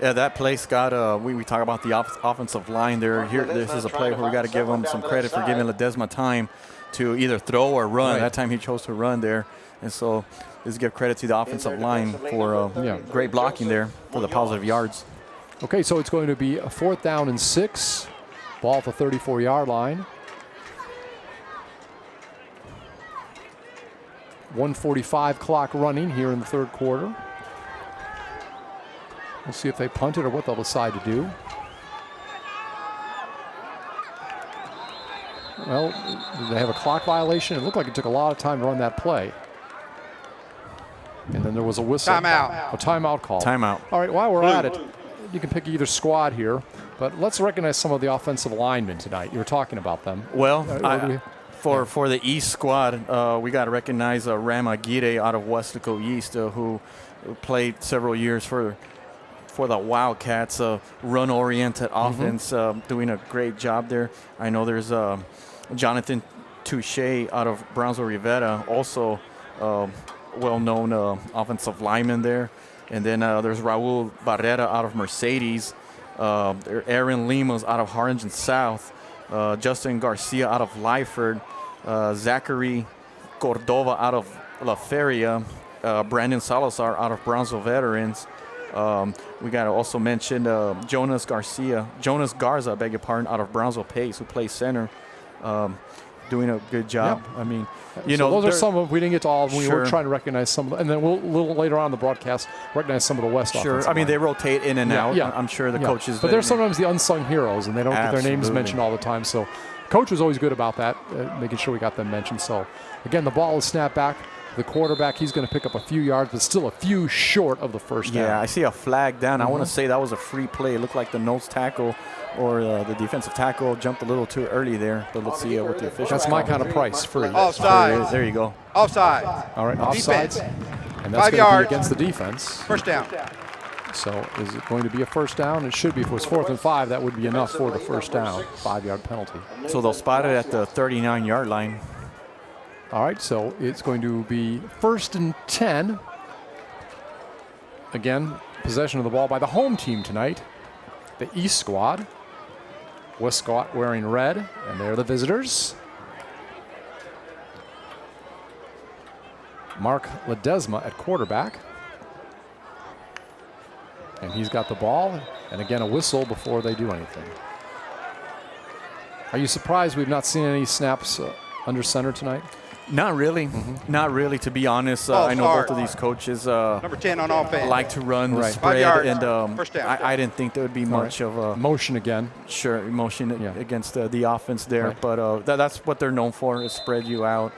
Yeah, that play, Scott, we talk about the offensive line there. Here, this is a play where we got to give him some credit for giving Ledesma time to either throw or run. Right. That time he chose to run there. And so let's give credit to the offensive line for great blocking there for the positive yards. Okay, so it's going to be a 4th down and 6. Ball at the 34-yard line. 1:45 clock running here in the 3rd quarter. We'll see if they punt it or what they'll decide to do. Well, did they have a clock violation? It looked like it took a lot of time to run that play. And then there was a whistle. Timeout. A timeout call. Timeout. All right, while we're at it, you can pick either squad here, but let's recognize some of the offensive linemen tonight. You were talking about them. Well, for the East squad, we got to recognize Ram Aguirre out of Westlaco East, who played several years for the Wildcats, run-oriented offense, doing a great job there. I know there's Jonathan Touche out of Brownsville Rivera, also well-known offensive lineman there. And then there's Raul Barrera out of Mercedes, Aaron Limas out of Harlingen South, Justin Garcia out of Lyford, Zachary Cordova out of La Feria, Brandon Salazar out of Brownsville Veterans. We got to also mention Jonas Garza, beg your pardon, out of Brownsville Pace, who plays center, doing a good job. Yeah. I mean, those are some of, we didn't get to all of them. We were Sure. trying to recognize some of them. And then we'll, a little later on in the broadcast, recognize some of the West Sure. offensive I mean, line. they rotate in and out. Yeah. I'm sure the coaches. But they're sometimes the unsung heroes, and they don't get their names Absolutely. mentioned all the time. So coach was always good about that, making sure we got them mentioned. So, again, the ball is snapped back. The quarterback, he's going to pick up a few yards, but still a few short of the 1st down. Yeah, I see a flag down. I want to say that was a free play. It looked like the nose tackle or the defensive tackle jumped a little too early there. But let's see what the officials. That's my kind of price, free. Offside. There you go. Offside. All right, Defense. offsides. And that's 5 going to be yards. against the defense. 1st down. So is it going to be a 1st down? It should be. If it was 4th and 5, that would be enough for the 1st down. 5-yard penalty. So they'll spot it at the 39-yard line. All right, so it's going to be 1st and 10. Again, possession of the ball by the home team tonight, the East squad. West squad wearing red, and they're the visitors. Mark Ledesma at quarterback. And he's got the ball, and again, a whistle before they do anything. Are you surprised we've not seen any snaps under center tonight? Not really. Not really, to be honest. I know both of these coaches Number 10 on offense. like to run the Right. 5 spread, yards. and 1st down. I didn't think there would be much of a Motion again. emotion Yeah. against the offense there. Right. But that's what they're known for, is spread you out.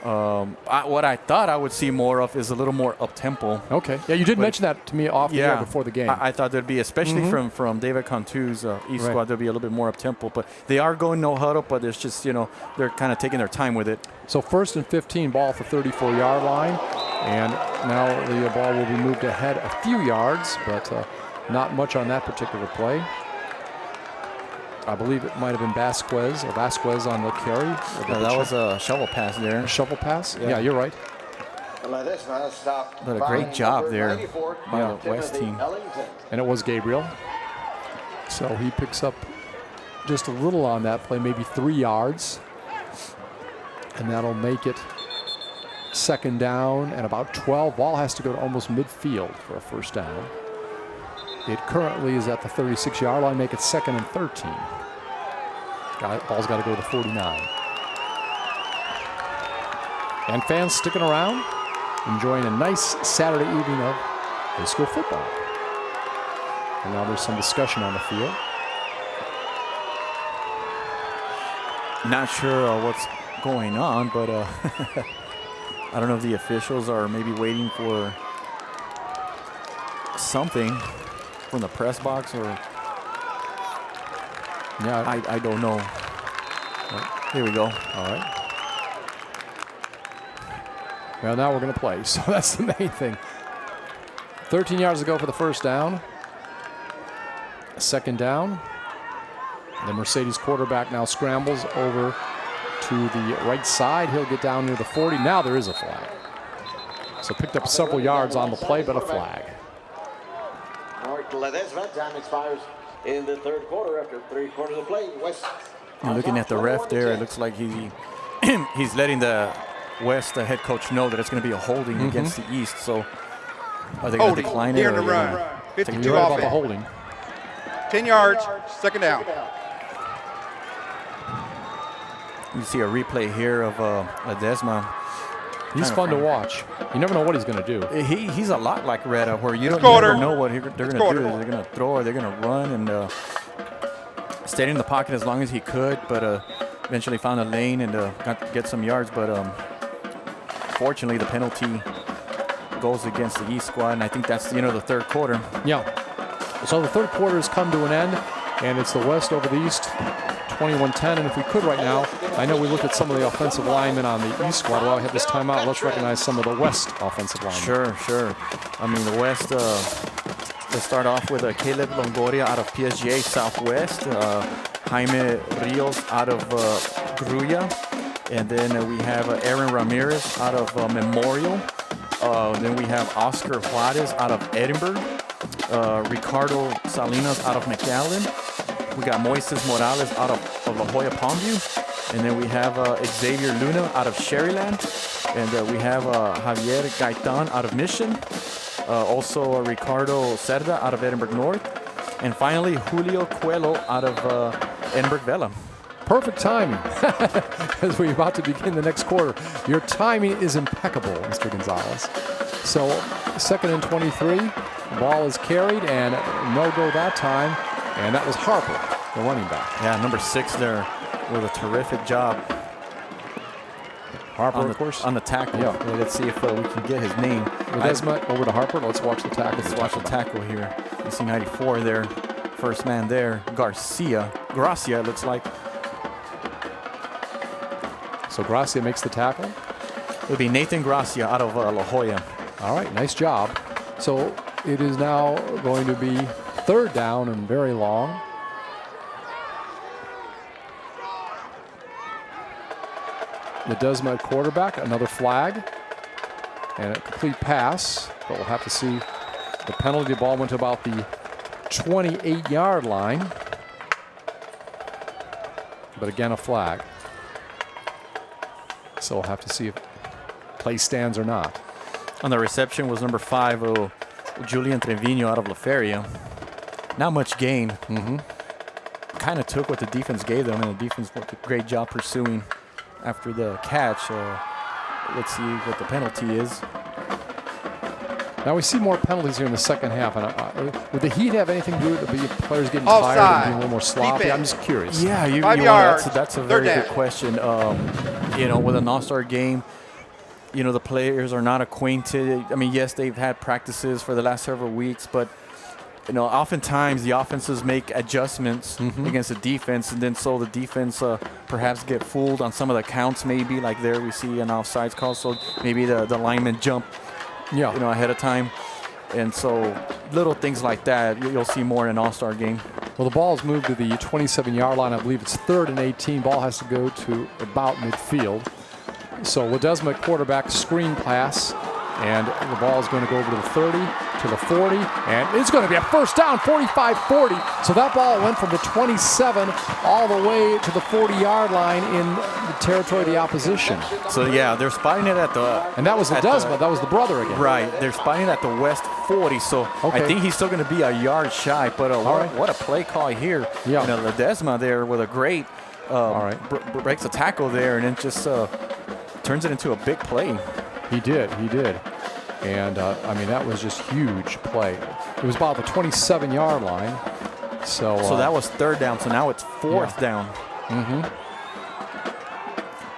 What I thought I would see more of is a little more up-tempo. Okay. Yeah, you did mention that to me off the air before the game. I thought there'd be, especially from David Cantu's East squad, there'd be a little bit more up-tempo. But they are going no huddle, but it's just, they're kind of taking their time with it. So 1st and 15, ball at the 34-yard line. And now the ball will be moved ahead a few yards, but not much on that particular play. I believe it might have been Vasquez on the carry. That was a shovel pass there. A shovel pass? Yeah, you're right. But a great job there by the West team. And it was Gabriel. So he picks up just a little on that play, maybe 3 yards. And that'll make it 2nd down and about 12. Ball has to go to almost midfield for a 1st down. It currently is at the 36-yard line, make it 2nd and 13. Ball's got to go to the 49. And fans sticking around, enjoying a nice Saturday evening of high school football. And now there's some discussion on the field. Not sure what's going on, but I don't know if the officials are maybe waiting for something from the press box or... Yeah, I don't know. Here we go. All right. Well, now we're going to play, so that's the main thing. 13 yards to go for the 1st down. 2nd down. The Mercedes quarterback now scrambles over to the right side. He'll get down near the 40. Now there is a flag. So picked up several yards on the play, but a flag. Time expires in the 3rd quarter after 3 quarters of play. West. And looking at the ref there, it looks like he's letting the West head coach know that it's going to be a holding against the East. So are they going to decline it? Here in the run. 52 right off about the holding. 10 yards, 2nd down. You see a replay here of Ledesma. He's fun to watch. You never know what he's going to do. He's a lot like Retta, where you don't never know what they're going to do. They're going to throw or they're going to run, and stayed in the pocket as long as he could, but eventually found a lane and got to get some yards. But fortunately, the penalty goes against the East squad, and I think that's the end of the 3rd quarter. Yeah. So the 3rd quarter has come to an end, and it's the West over the East, 21-10. And if we could right now, I know we looked at some of the offensive linemen on the East squad. While I have this timeout, let's recognize some of the West offensive linemen. Sure. I mean, the West, let's start off with Caleb Longoria out of PSGA Southwest, Jaime Rios out of Gruya, and then we have Aaron Ramirez out of Memorial. Then we have Oscar Juarez out of Edinburgh, Ricardo Salinas out of McAllen. We got Moises Morales out of La Jolla Palmview. And then we have Xavier Luna out of Sherryland. And we have Javier Gaitan out of Mission. Also Ricardo Cerda out of Edinburgh North. And finally, Julio Coelho out of Edinburgh Vela. Perfect timing as we're about to begin the next quarter. Your timing is impeccable, Mr. Gonzalez. So 2nd and 23. Ball is carried and no-go that time. And that was Harper, the running back. Yeah, number 6 there with a terrific job. Harper, of course. On the tackle. Yeah. Let's see if we can get his name. Ledesma over to Harper. Let's watch the tackle. Let's watch the tackle here. You see 94 there. First man there. Gracia, it looks like. So Gracia makes the tackle. It would be Nathan Gracia out of La Jolla. All right, nice job. So it is now going to be 3rd down and very long. The Desmet quarterback, another flag, and a complete pass, but we'll have to see. The penalty ball went to about the 28-yard line, but again a flag. So we'll have to see if play stands or not. On the reception was number 5, Julian Trevino out of La Feria. Not much gain. Kind of took what the defense gave them, and the defense did a great job pursuing after the catch. Let's see what the penalty is. Now we see more penalties here in the 2nd half. And would the Heat have anything to do with the players getting Offside. tired and being a little more sloppy? Defense. I'm just curious. Yeah, 5 yards. That's a very Third good down. question. With an all-star game, you know, the players are not acquainted. I mean, yes, they've had practices for the last several weeks, but you know, oftentimes the offenses make adjustments against the defense, and then so the defense perhaps get fooled on some of the counts. Maybe like there we see an offsides call, so maybe the linemen jump, you know, ahead of time, and so little things like that you'll see more in an all-star game. Well, the ball's moved to the 27-yard line. I believe it's 3rd and 18. Ball has to go to about midfield. So Ledesma quarterback screen pass, and the ball is going to go over to the 30, to the 40, and it's going to be a first down, 45-40. So that ball went from the 27 all the way to the 40-yard line in the territory of the opposition. So yeah, they're spotting it at the... And that was Ledesma, that was the brother again. Right, they're spotting it at the west 40, so I think he's still going to be a yard shy, but what a play call here. Yeah. You know, Ledesma there with a great breaks a tackle there, and then just turns it into a big play. He did. And, I mean, that was just huge play. It was about the 27-yard line. So that was 3rd down, so now it's 4th down.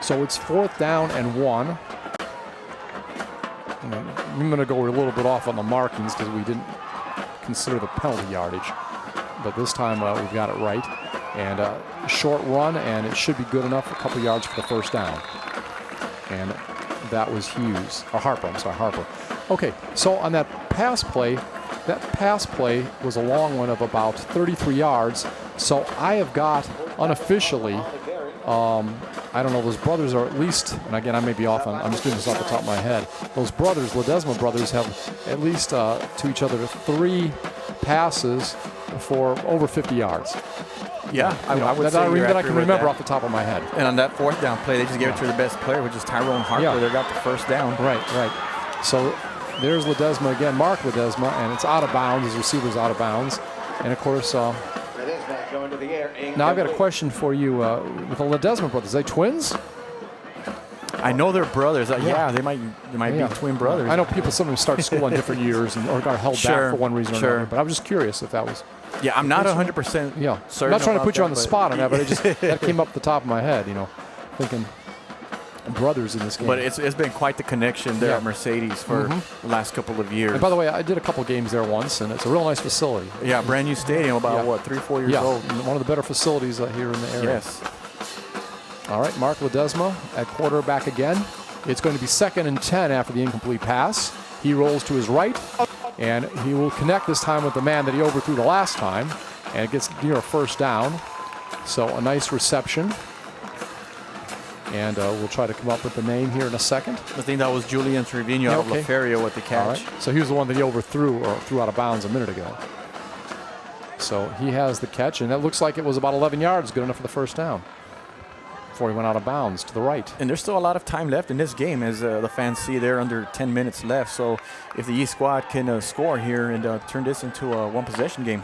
So it's 4th down and 1. I'm going to go a little bit off on the markings because we didn't consider the penalty yardage. But this time we've got it right. And a short run, and it should be good enough, a couple yards for the first down. And that was Hughes, or Harper, I'm sorry, Harper. Okay, so on that pass play was a long one of about 33 yards. So I have got unofficially, I don't know, those brothers are at least, and again, I may be off on, I'm just doing this off the top of my head. Those brothers, Ledesma brothers, have at least to each other 3 passes for over 50 yards. Yeah, I would say that I can remember off the top of my head. And on that 4th down play, they just gave it to the best player, which is Tyrone Harper. Yeah. They got the first down. Right. So there's Ledesma again, Mark Ledesma, and it's out of bounds. His receiver's out of bounds. And, of course, now I've got a question for you. With the Ledesma brothers, are they twins? I know they're brothers. Yeah, they might be twin brothers. I know people sometimes start school on different years or got held back for one reason or another. But I was just curious if that was... Yeah, I'm not 100% certain. I'm not trying to put you on the spot on that, but it just that came up the top of my head, you know, thinking brothers in this game. But it's been quite the connection there at Mercedes for the last couple of years. And by the way, I did a couple games there once, and it's a real nice facility. Yeah, brand new stadium, about 3-4 years old. One of the better facilities here in the area. Yes. All right, Mark Ledesma at quarterback again. It's going to be 2nd and 10 after the incomplete pass. He rolls to his right, and he will connect this time with the man that he overthrew the last time, and it gets near a first down. So a nice reception. And we'll try to come up with the name here in a second. I think that was Julian Trevino out of La Feria with the catch. All right. So he was the one that he overthrew or threw out of bounds a minute ago. So he has the catch, and that looks like it was about 11 yards, good enough for the first down before he went out of bounds to the right. And there's still a lot of time left in this game, as the fans see there, under 10 minutes left. So if the East squad can score here and turn this into a one-possession game.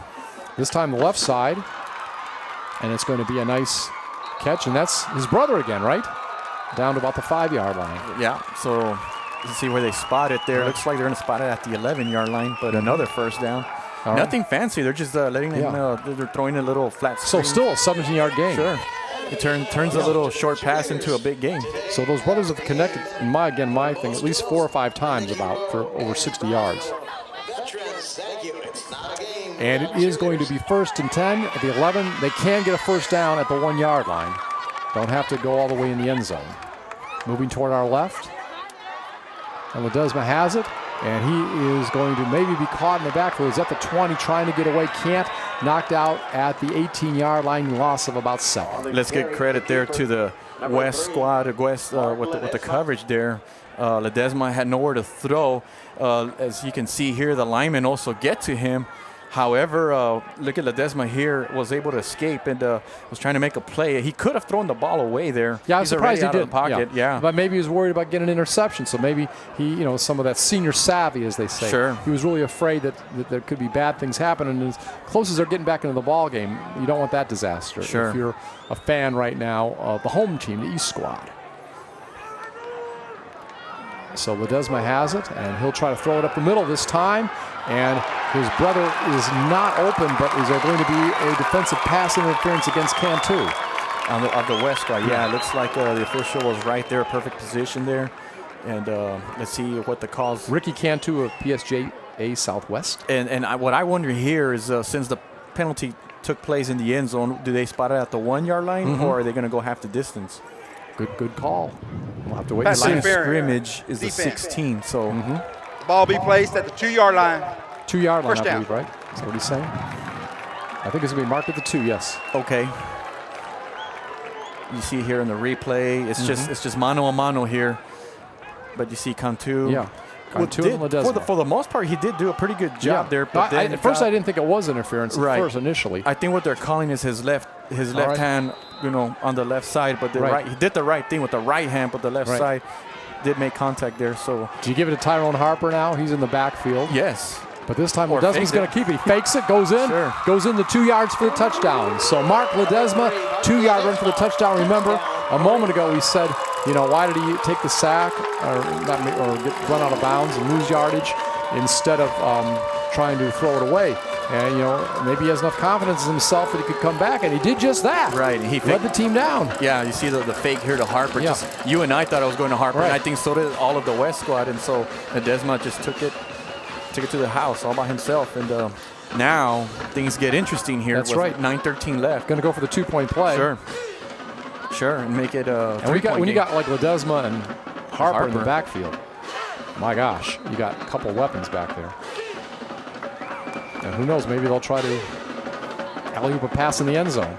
This time the left side, and it's going to be a nice catch, and that's his brother again, right? Down to about the 5-yard line. Yeah, so you see where they spot it there. Looks like they're going to spot it at the 11-yard line, but another first down. Nothing fancy. They're just letting them, they're throwing a little flat screen. So still a 17-yard game. Sure. It turns a little short pass into a big game. So those brothers have connected, in my thing, at least 4 or 5 times about for over 60 yards. And it is going to be 1st and 10 at the 11. They can get a first down at the 1-yard line. Don't have to go all the way in the end zone. Moving toward our left. And Ledesma has it. And he is going to maybe be caught in the backfield. He's at the 20 trying to get away. Can't. Knocked out at the 18-yard line. Loss of about 7. Let's give credit there to the West squad, with the coverage there. Ledesma had nowhere to throw. As you can see here, the linemen also get to him. However, look at Ledesma here, was able to escape and was trying to make a play. He could have thrown the ball away there. Yeah, I'm surprised he did. Of the pocket. Yeah. But maybe he was worried about getting an interception. So maybe he, some of that senior savvy, as they say. Sure. He was really afraid that there could be bad things happen. And as close as they're getting back into the ball game, you don't want that disaster. Sure. If you're a fan right now of the home team, the East squad. So Ledesma has it, and he'll try to throw it up the middle this time. And his brother is not open, but is there going to be a defensive pass interference against Cantu? On the West squad, yeah. It looks like the official was right there, perfect position there. And let's see what the calls. Ricky Cantu of PSJA Southwest. And what I wonder here is since the penalty took place in the end zone, do they spot it at the 1 yard line or are they going to go half the distance? Good call. We'll have to wait. Pass The line of interference. scrimmage is the Defense. 16, so Ball be placed at the 2 yard line. 2 yard line, First I down. believe, right? Is that what he's saying? I think it's going to be marked at the 2, yes. okay. You see here in the replay, it's just mano a mano here. But you see Cantu. Yeah. Cantu and Ledesma. for the most part, he did do a pretty good job there. But then at first, I didn't think it was interference Right. at first initially. I think what they're calling is his left right. hand, on the left side. But the Right. right, he did the right thing with the right hand, but the left Right. side did make contact there. So Do you give it to Tyrone Harper now? He's in the backfield. yes. But this time, Or Ledesma's fakes going it. to keep it. He fakes it, goes in, Sure. goes in the 2 yards for the touchdown. So Mark Ledesma, 2 yard run for the touchdown. Remember, a moment ago we said, why did he take the sack or get run out of bounds and lose yardage instead of trying to throw it away? And maybe he has enough confidence in himself that he could come back, and he did just that. Right, and he led the team down. Yeah, you see the fake here to Harper. Yeah. Just, you and I thought I was going to Harper, and Right. I think so did all of the West squad. And so Ledesma just took it to the house all by himself. And now things get interesting here. That's with right. 9:13 left. Going to go for the 2-point play. Sure, and make it a And when you game. got like Ledesma and Harper in the Harper. backfield, my gosh, you got a couple weapons back there. And who knows, maybe they'll try to alley-oop a pass in the end zone.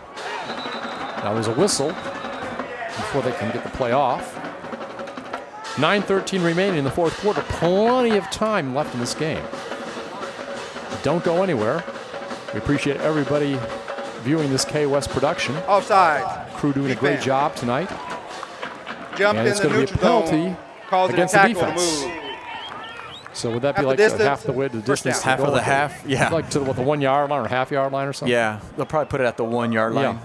Now there's a whistle before they can get the play off. 9:13 remaining in the fourth quarter. Plenty of time left in this game. Don't go anywhere. We appreciate everybody viewing this K West production. Offside. Crew doing a great Defense. job tonight. Jumped And in it's the going to be a neutral penalty zone. Causing against a the tackle to defense. move. So would that Half be the like distance, half the way to the first distance? down. half of the half. Yeah, Like to the 1 yard line or half yard line or something? yeah. They'll probably put it at the 1 yard line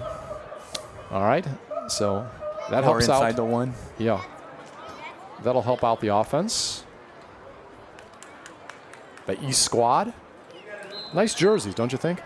All right. So that or helps inside out. the one. Yeah. That'll help out the offense. The East squad. Nice jerseys, don't you think?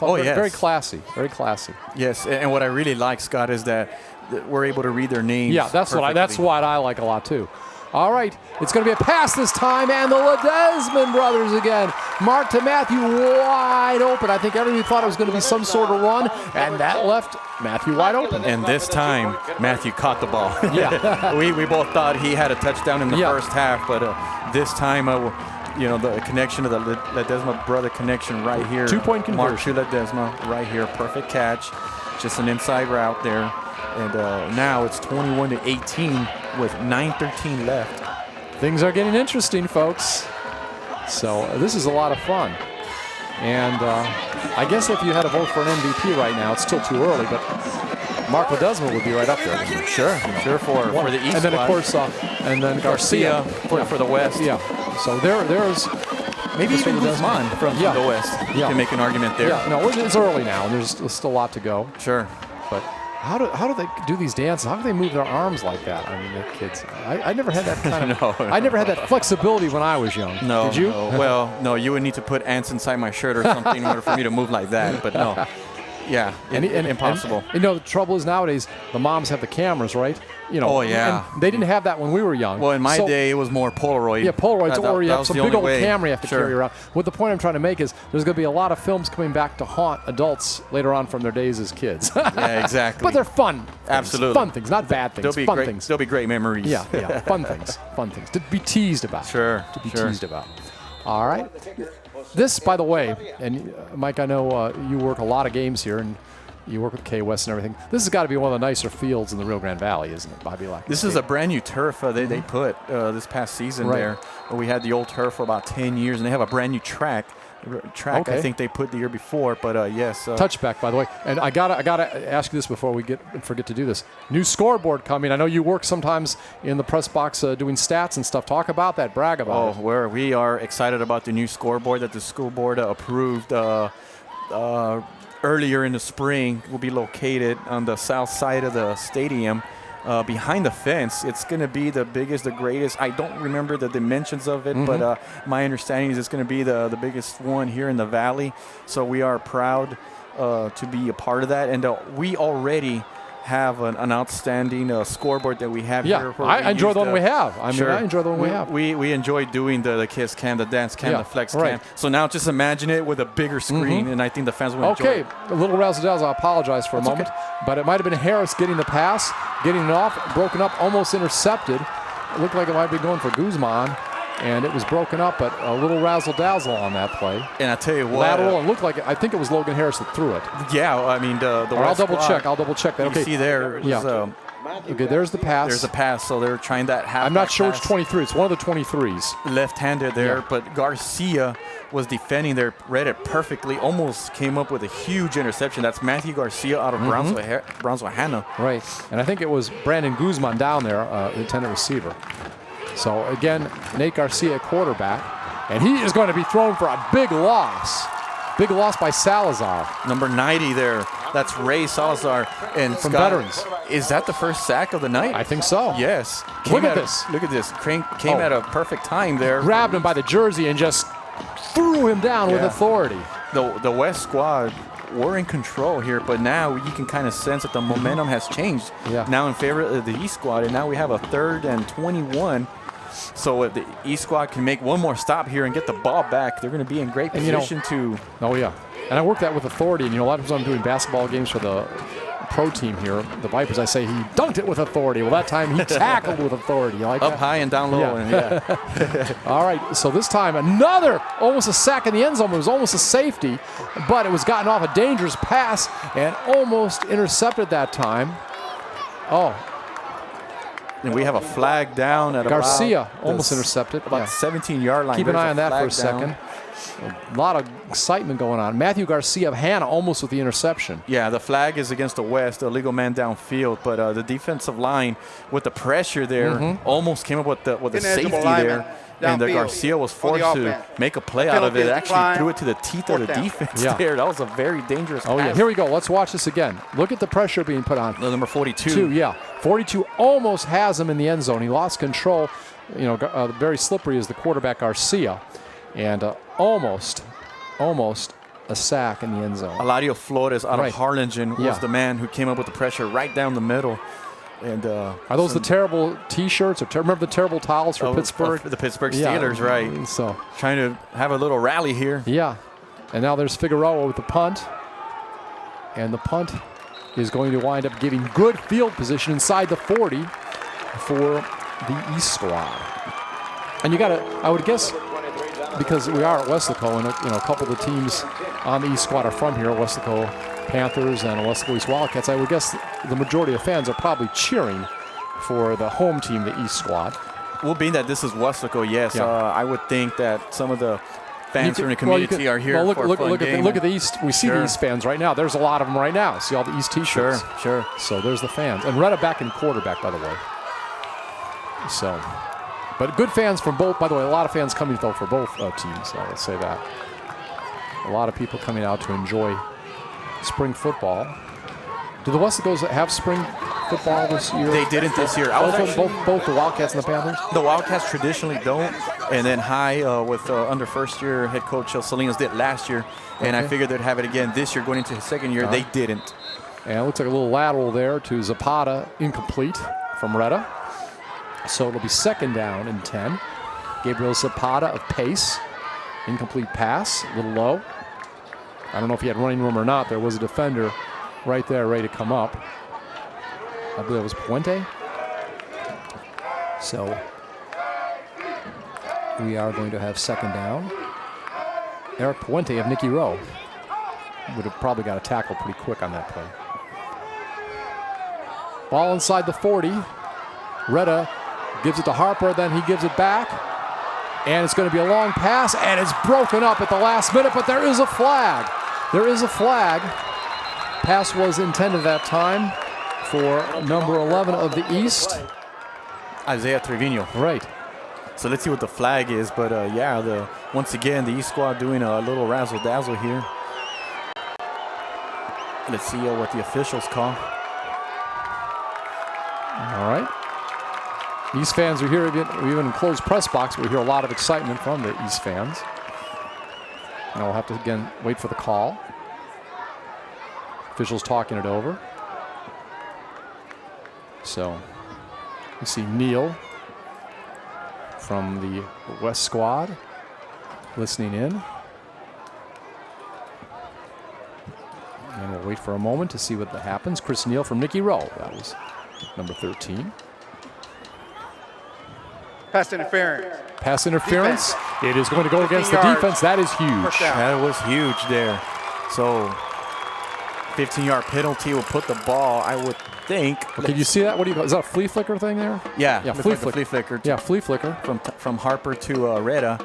Oh, very, yes. Very classy. Very classy. Yes, and what I really like, Scott, is that we're able to read their names. Yeah, that's perfectly. what I like a lot too. All right, it's going to be a pass this time, and the Ledesma brothers again. Mark to Matthew, wide open. I think everybody thought it was going to be some sort of run, and that left Matthew wide open. And this time, Matthew caught the ball. Yeah. we both thought he had a touchdown in the Yeah. first half, but this time, the connection of the Ledesma brother connection right here. 2-point conversion. Mark to Ledesma right here, perfect catch, just an inside route there. And now it's 21-18 with 9:13 left. Things are getting interesting, folks. So this is a lot of fun. And I guess if you had to vote for an MVP right now, it's still too early, but Mark Ledesma would be right up there. Sure, for the East And then, of squad. course, and then Garcia. for the West. Yeah. So there's Maybe That's even what Ledesma- Guzman from Yeah. the West. You Yeah. can make an argument there. Yeah, no, it's early now, and there's still a lot to go. Sure. But how do they do these dances? How do they move their arms like that? I mean, the kids. I never had that kind of. No. I never had that flexibility when I was young. No. Did you? No. Well, no. You would need to put ants inside my shirt or something in order for me to move like that. But no. Yeah. Impossible. And, the trouble is nowadays the moms have the cameras, right? Oh, yeah. And they didn't have that when we were young. Well, in my So- day, it was more Polaroid. Yeah, Polaroids, or you that have was some the big only old way. camera you have to Sure. carry around. What the point I'm trying to make is there's going to be a lot of films coming back to haunt adults later on from their days as kids. Yeah, exactly. But they're fun. things. Absolutely. Fun things, not bad things. There'll be fun great. things. There'll be great memories. Yeah, yeah. Fun things. Fun things. To be teased about. Sure. To be sure. teased about. All right. This, by the way, and Mike, I know you work a lot of games here, and you work with K West and everything. This has got to be one of the nicer fields in the Rio Grande Valley, isn't it, Bobby Lack? This is a brand new turf they put this past season Right. there. We had the old turf for about 10 years, and they have a brand new track. Okay. I think they put the year before, but yes. Touchback, by the way. And I gotta ask you this before we forget to do this. New scoreboard coming. I know you work sometimes in the press box doing stats and stuff. Talk about that. Brag about it. We are excited about the new scoreboard that the school board approved earlier in the spring. Will be located on the south side of the stadium. Behind the fence. It's going to be the biggest, the greatest. I don't remember the dimensions of it, but my understanding is it's going to be the biggest one here in the valley. So we are proud to be a part of that. And we already have an outstanding scoreboard that we have Yeah, here. where I we enjoy use the one we have. I mean, Sure. I enjoy the one we have. We enjoy doing the kiss cam, the dance cam, Yeah, the flex right. cam. So now just imagine it with a bigger screen, and I think the fans will enjoy Okay, it. a little razzle-dazzle. I apologize for a That's moment. okay. But it might have been Harris getting the pass, getting it off, broken up, almost intercepted. It looked like it might be going for Guzman, and it was broken up, but a little razzle-dazzle on that play. And I tell you what, Lateral, and looked like I think it was Logan Harris that threw it. yeah, I mean the Or I'll West double squad, check. I'll double check that. You Okay. see there, Yeah. Okay, there's the pass. there's a pass, so they're trying that half. I'm not sure which 23. It's one of the 23s. Left-handed there, Yeah. but Garcia was defending there, read it perfectly, almost came up with a huge interception. That's Matthew Garcia out of Brownsville, Hannah. Right. And I think it was Brandon Guzman down there, intended receiver. So again, Nate Garcia at quarterback. And he is going to be thrown for a big loss. Big loss by Salazar. Number 90 there, that's Ray Salazar. And From Scott, Veterans. Is that the first sack of the night? I think so. Yes. Look at Came this. Look at this. Came Oh. at a perfect time there. Grabbed him by the jersey and just threw him down with Yeah. authority. The West squad were in control here, but now you can kind of sense that the momentum has changed. Yeah. Now in favor of the East squad, and now we have a 3rd and 21. So if the East squad can make one more stop here and get the ball back, they're going to be in great And, you know- position to. Oh, yeah. And I work that with authority. And, you know, a lot of times I'm doing basketball games for the pro team here, the Vipers. I say he dunked it with authority. Well, that time he tackled with authority. You like Up that? high and down low. Yeah. And yeah. All right, so this time another almost a sack in the end zone. It was almost a safety, but it was gotten off a dangerous pass and almost intercepted that time. Oh, And we have a flag down at Garcia about almost the intercepted. About Yeah. 17-yard line. Keep an There's eye on that for a flag down. second. A lot of excitement going on. Matthew Garcia of Hannah almost with the interception. Yeah, the flag is against the West, a legal man downfield, but the defensive line with the pressure there almost came up with the safety Ineligible lineman there. And downfield Garcia was for the forced to offense. make a play The out of penalty it. is Actually declined. threw it to the teeth of Fourth the down. defense Yeah. there. That was a very dangerous Oh, pass. yeah. Here we go. Let's watch this again. Look at the pressure being put on. Number 42. Yeah. 42 almost has him in the end zone. He lost control. You know, very slippery is the quarterback Garcia. And almost a sack in the end zone. Eladio Flores out Right. of Harlingen Yeah. was the man who came up with the pressure right down the middle. And Are those the terrible T-shirts? Or remember the terrible towels for Pittsburgh? The Pittsburgh Yeah. Steelers, right. So, Trying to have a little rally here. yeah. And now there's Figueroa with the punt. And the punt is going to wind up giving good field position inside the 40 for the East squad. And you got to, I would guess, because we are at Weslaco, and you know, a couple of the teams on the East squad are from here, Weslaco Panthers and Weslaco East Wildcats. I would guess the majority of fans are probably cheering for the home team, the East squad. Well, being that this is Weslaco, yes, Yeah. I would think that some of the fans from the You community could- are here well, look, for a look, fun look game. Look at the East. We see Sure. the East fans right now. There's a lot of them right now. See all the East T-shirts. Sure. So there's the fans. And Retta back in quarterback, by the way. So, but good fans from both. By the way, a lot of fans coming though for both teams. Let's say that. A lot of people coming out to enjoy spring football. Do the Westacos have spring football this year? They didn't this year. I was Both, actually, both the Wildcats and the Panthers? the Wildcats traditionally don't, and then High with under first-year head coach Salinas did last year, and I Okay. figured they'd have it again this year going into his second year. They didn't. And it looks like a little lateral there to Zapata, incomplete from Retta. So it'll be 2nd down and 10. Gabriel Zapata of pace. Incomplete pass, a little low. I don't know if he had running room or not. There was a defender right there ready to come up. I believe it was Puente. So we are going to have 2nd down. Eric Puente of Nicky Rowe would have probably got a tackle pretty quick on that play. Ball inside the 40. Retta gives it to Harper, then he gives it back. And it's going to be a long pass, and it's broken up at the last minute, but there is a flag. There is a flag. Pass was intended that time for number 11 of the East. Isaiah Trevino. Right. So let's see what the flag is. But yeah, once again, the East squad doing a little razzle-dazzle here. Let's see what the officials call. All right. East fans are here, even in closed press box. We hear a lot of excitement from the East fans. And we'll have to, again, wait for the call. Officials talking it over. So we see Neil from the West squad listening in. And we'll wait for a moment to see what happens. Chris Neal from Nicky Rowe. That was number 13. Pass interference. Pass interference. It is going to go against the 15 yards. defense. That is huge. First down. That was huge there. So 15-yard penalty will put the ball, I would think. Can you see that? What do you call? Is that a flea flicker thing there? Yeah, Yeah, looks flea like a flicker. flea flicker. Yeah, flea flicker. From Harper to Reda.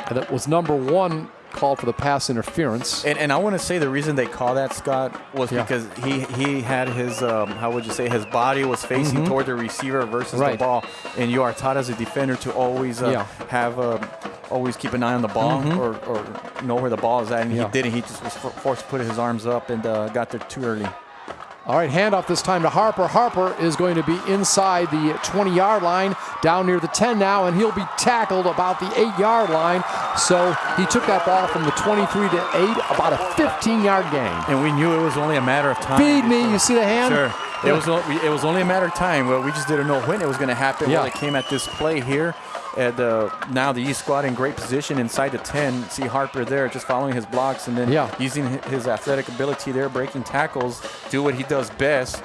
And that was number 1 called for the pass interference. And I want to say the reason they call that, Scott, was Yeah. because he had his, how would you say, his body was facing toward the receiver versus Right. the ball. And you are taught as a defender to always have, always keep an eye on the ball or know where the ball is at. And Yeah. he didn't. He just was forced to put his arms up and got there too early. All right, handoff this time to Harper. Harper is going to be inside the 20-yard line, down near the 10 now, and he'll be tackled about the 8-yard line. So he took that ball from the 23 to 8, about a 15-yard gain. And we knew it was only a matter of time. Feed me, you see the hand? Sure. It was only a matter of time. Well, we just didn't know when it was going to happen. Yeah. Well, it came at this play here. And now the East squad in great position inside the 10. See Harper there just following his blocks and then using his athletic ability there, breaking tackles, do what he does best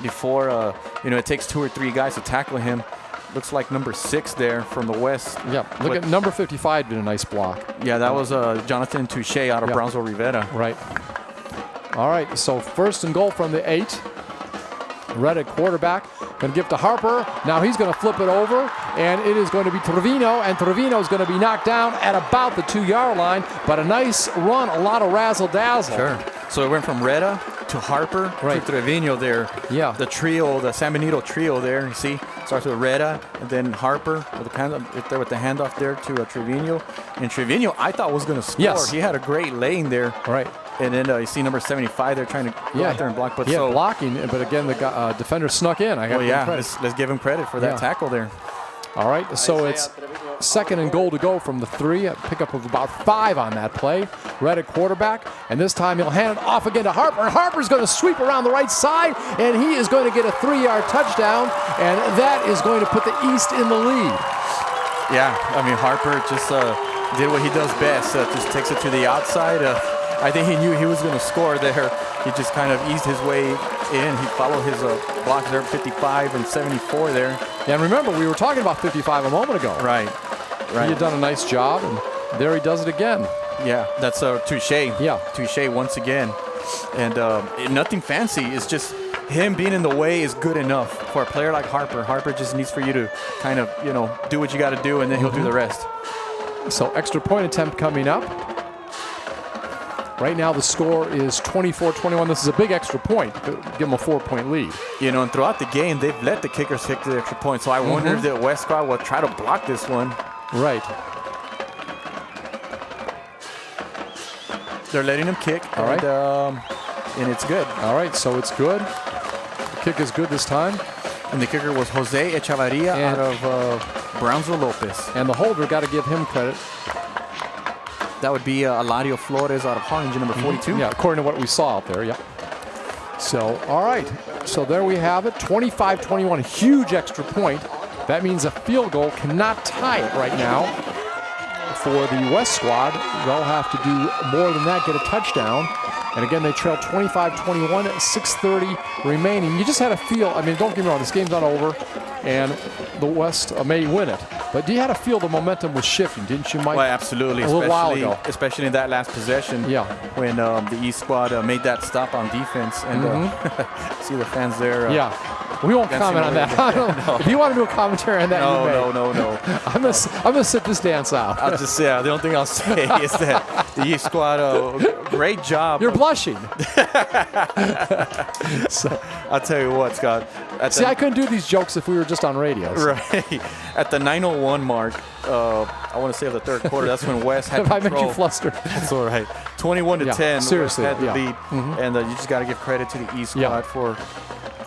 before, it takes 2 or 3 guys to tackle him. Looks like number 6 there from the West. Yeah, look at number 55 did a nice block. Yeah, that was Jonathan Touche out of Brownsville Rivera. Right. All right, so first and goal from the 8. Red at quarterback. Going to give to Harper. Now he's going to flip it over, and it is going to be Trevino, and Trevino is going to be knocked down at about the 2-yard line, but a nice run, a lot of razzle-dazzle. Sure. So it went from Reda to Harper to Trevino there. Yeah. The trio, the San Benito trio there, you see, starts with Reda and then Harper with the handoff there to Trevino. And Trevino, I thought was going to score. Yes. He had a great lane there. Right. And then you see number 75 there trying to go out there and block. But blocking, but again, the defender snuck in. I got to give him credit. Let's give him credit for that tackle there. All right, so it's second and goal to go from the 3. A pickup of about 5 on that play. Red at quarterback, and this time he'll hand it off again to Harper. And Harper's going to sweep around the right side, and he is going to get a 3-yard touchdown, and that is going to put the East in the lead. Yeah, I mean, Harper just did what he does best. Just takes it to the outside. I think he knew he was going to score there. He just kind of eased his way in. He followed his blocks there, 55 and 74 there. And remember, we were talking about 55 a moment ago. Right. He had done a nice job, and there he does it again. Yeah, that's Touche. Yeah. Touche once again. And nothing fancy. It's just him being in the way is good enough for a player like Harper. Harper just needs for you to kind of, do what you got to do, and then he'll do the rest. So extra point attempt coming up. Right now the score is 24-21. This is a big extra point. Give them a 4-point lead. And throughout the game, they've let the kickers kick the extra point. So I wonder if the West squad will try to block this one. Right. They're letting him kick. All right. And it's good. All right, so it's good. The kick is good this time. And the kicker was Jose Echavarria out of Brownsville Lopez. And the holder, got to give him credit. That would be Eladio Flores out of Harlingen, number 42. Yeah, according to what we saw out there, yeah. So, all right. So there we have it, 25-21, huge extra point. That means a field goal cannot tie it right now. For the West squad, they'll have to do more than that, get a touchdown. And again, they trail 25-21, 6:30 remaining. You just had a feel, I mean, don't get me wrong, this game's not over, and the West may win it. But you had a feel the momentum was shifting, didn't you, Mike? Well, absolutely. A little while ago. Especially in that last possession. Yeah. When the East squad made that stop on defense. And see the fans there. Yeah. We won't comment on that. If you want to do a commentary on that, you may. No. I'm gonna sit this dance out. I'll just say, the only thing I'll say is that the East squad, great job. You're blushing. So, I'll tell you what, Scott. See, I couldn't do these jokes if we were just on radio. So. Right. At the 9:01 mark, I want to say of the third quarter, that's when West had If I control. make you flustered. That's all right. 21-10. Seriously, West had the lead. And you just got to give credit to the East squad for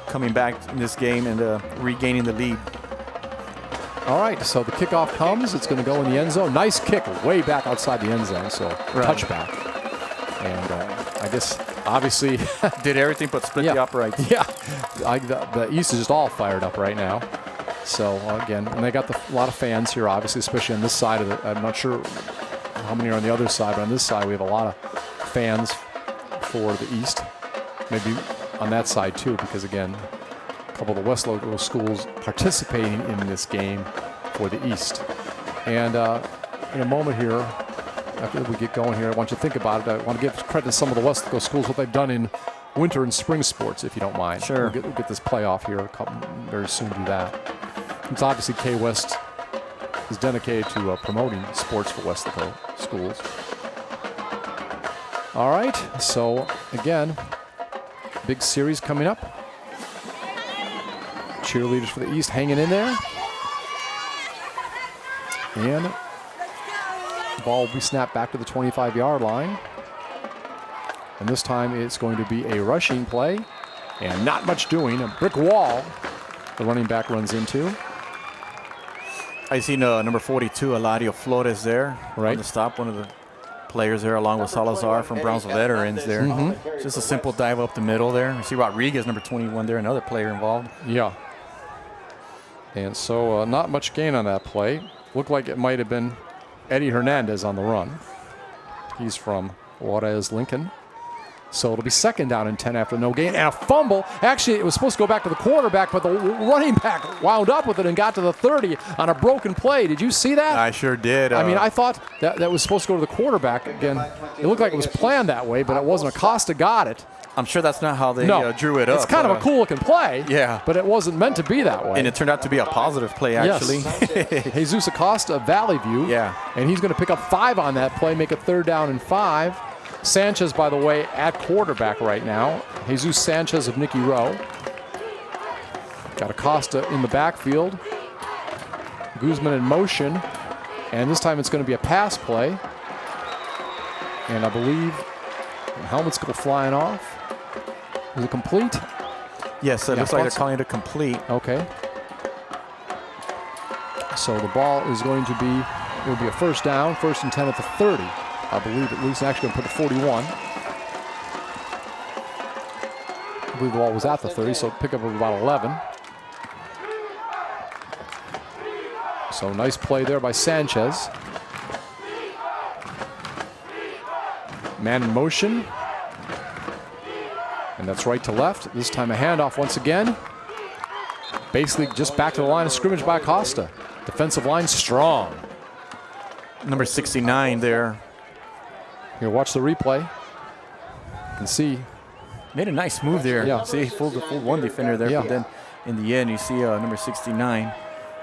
coming back in this game and regaining the lead. All right, so the kickoff comes. It's going to go in the end zone. Nice kick way back outside the end zone, so touchback. And I guess obviously Did everything but split the uprights. Yeah, the East is just all fired up right now. So again, and they got a lot of fans here, obviously, especially on this side of it. I'm not sure how many are on the other side, but on this side we have a lot of fans for the East. Maybe on that side too, because again, a couple of the West local schools participating in this game for the East. And in a moment here, after we get going here, I want you to think about it. I want to give credit to some of the West local schools, what they've done in winter and spring sports, if you don't mind. Sure. We'll get this playoff here very soon. Do that. It's obviously K-West is dedicated to promoting sports for West local schools. All right, so again, big series coming up. Cheerleaders for the East hanging in there. And the ball will be snapped back to the 25-yard line. And this time it's going to be a rushing play. And not much doing. A brick wall the running back runs into. I see number 42, Eladio Flores there. Right. On the stop, one of the players there, along with Salazar from Brownsville Veterans there. Just a simple dive up the middle there. You see Rodriguez, number 21 there, another player involved. Yeah. And so not much gain on that play. Looked like it might have been Eddie Hernandez on the run. He's from Juarez, Lincoln. So it'll be 2nd down and 10 after no gain. And a fumble. Actually, it was supposed to go back to the quarterback, but the running back wound up with it and got to the 30 on a broken play. Did you see that? I sure did. I mean, I thought that was supposed to go to the quarterback. Again, it looked like it was planned that way, but it wasn't. Acosta got it. I'm sure that's not how they drew it up. It's kind of a cool-looking play. Yeah. But it wasn't meant to be that way. And it turned out to be a positive play, actually. Yes. Jesus Acosta of Valley View. Yeah. And he's going to pick up 5 on that play, make it 3rd down and 5. Sanchez, by the way, at quarterback right now. Jesus Sanchez of Nicky Rowe. Got Acosta in the backfield. Guzman in motion. And this time it's going to be a pass play. And I believe helmets go flying off. Is it complete? Yes, it looks like they're calling it a complete. Okay. So the ball is going to be, it will be a 1st down, 1st and 10 at the 30. I believe at least actually going to put the 41. I believe the ball was at the 30, so pick up of about 11. So nice play there by Sanchez. Man in motion. And that's right to left. This time a handoff once again. Basically just back to the line of scrimmage by Acosta. Defensive line strong. Number 69 there. Here, watch the replay. You can see. Made a nice move there. Yeah. See, he fooled one defender there, Yeah. but then in the end, you see number 69,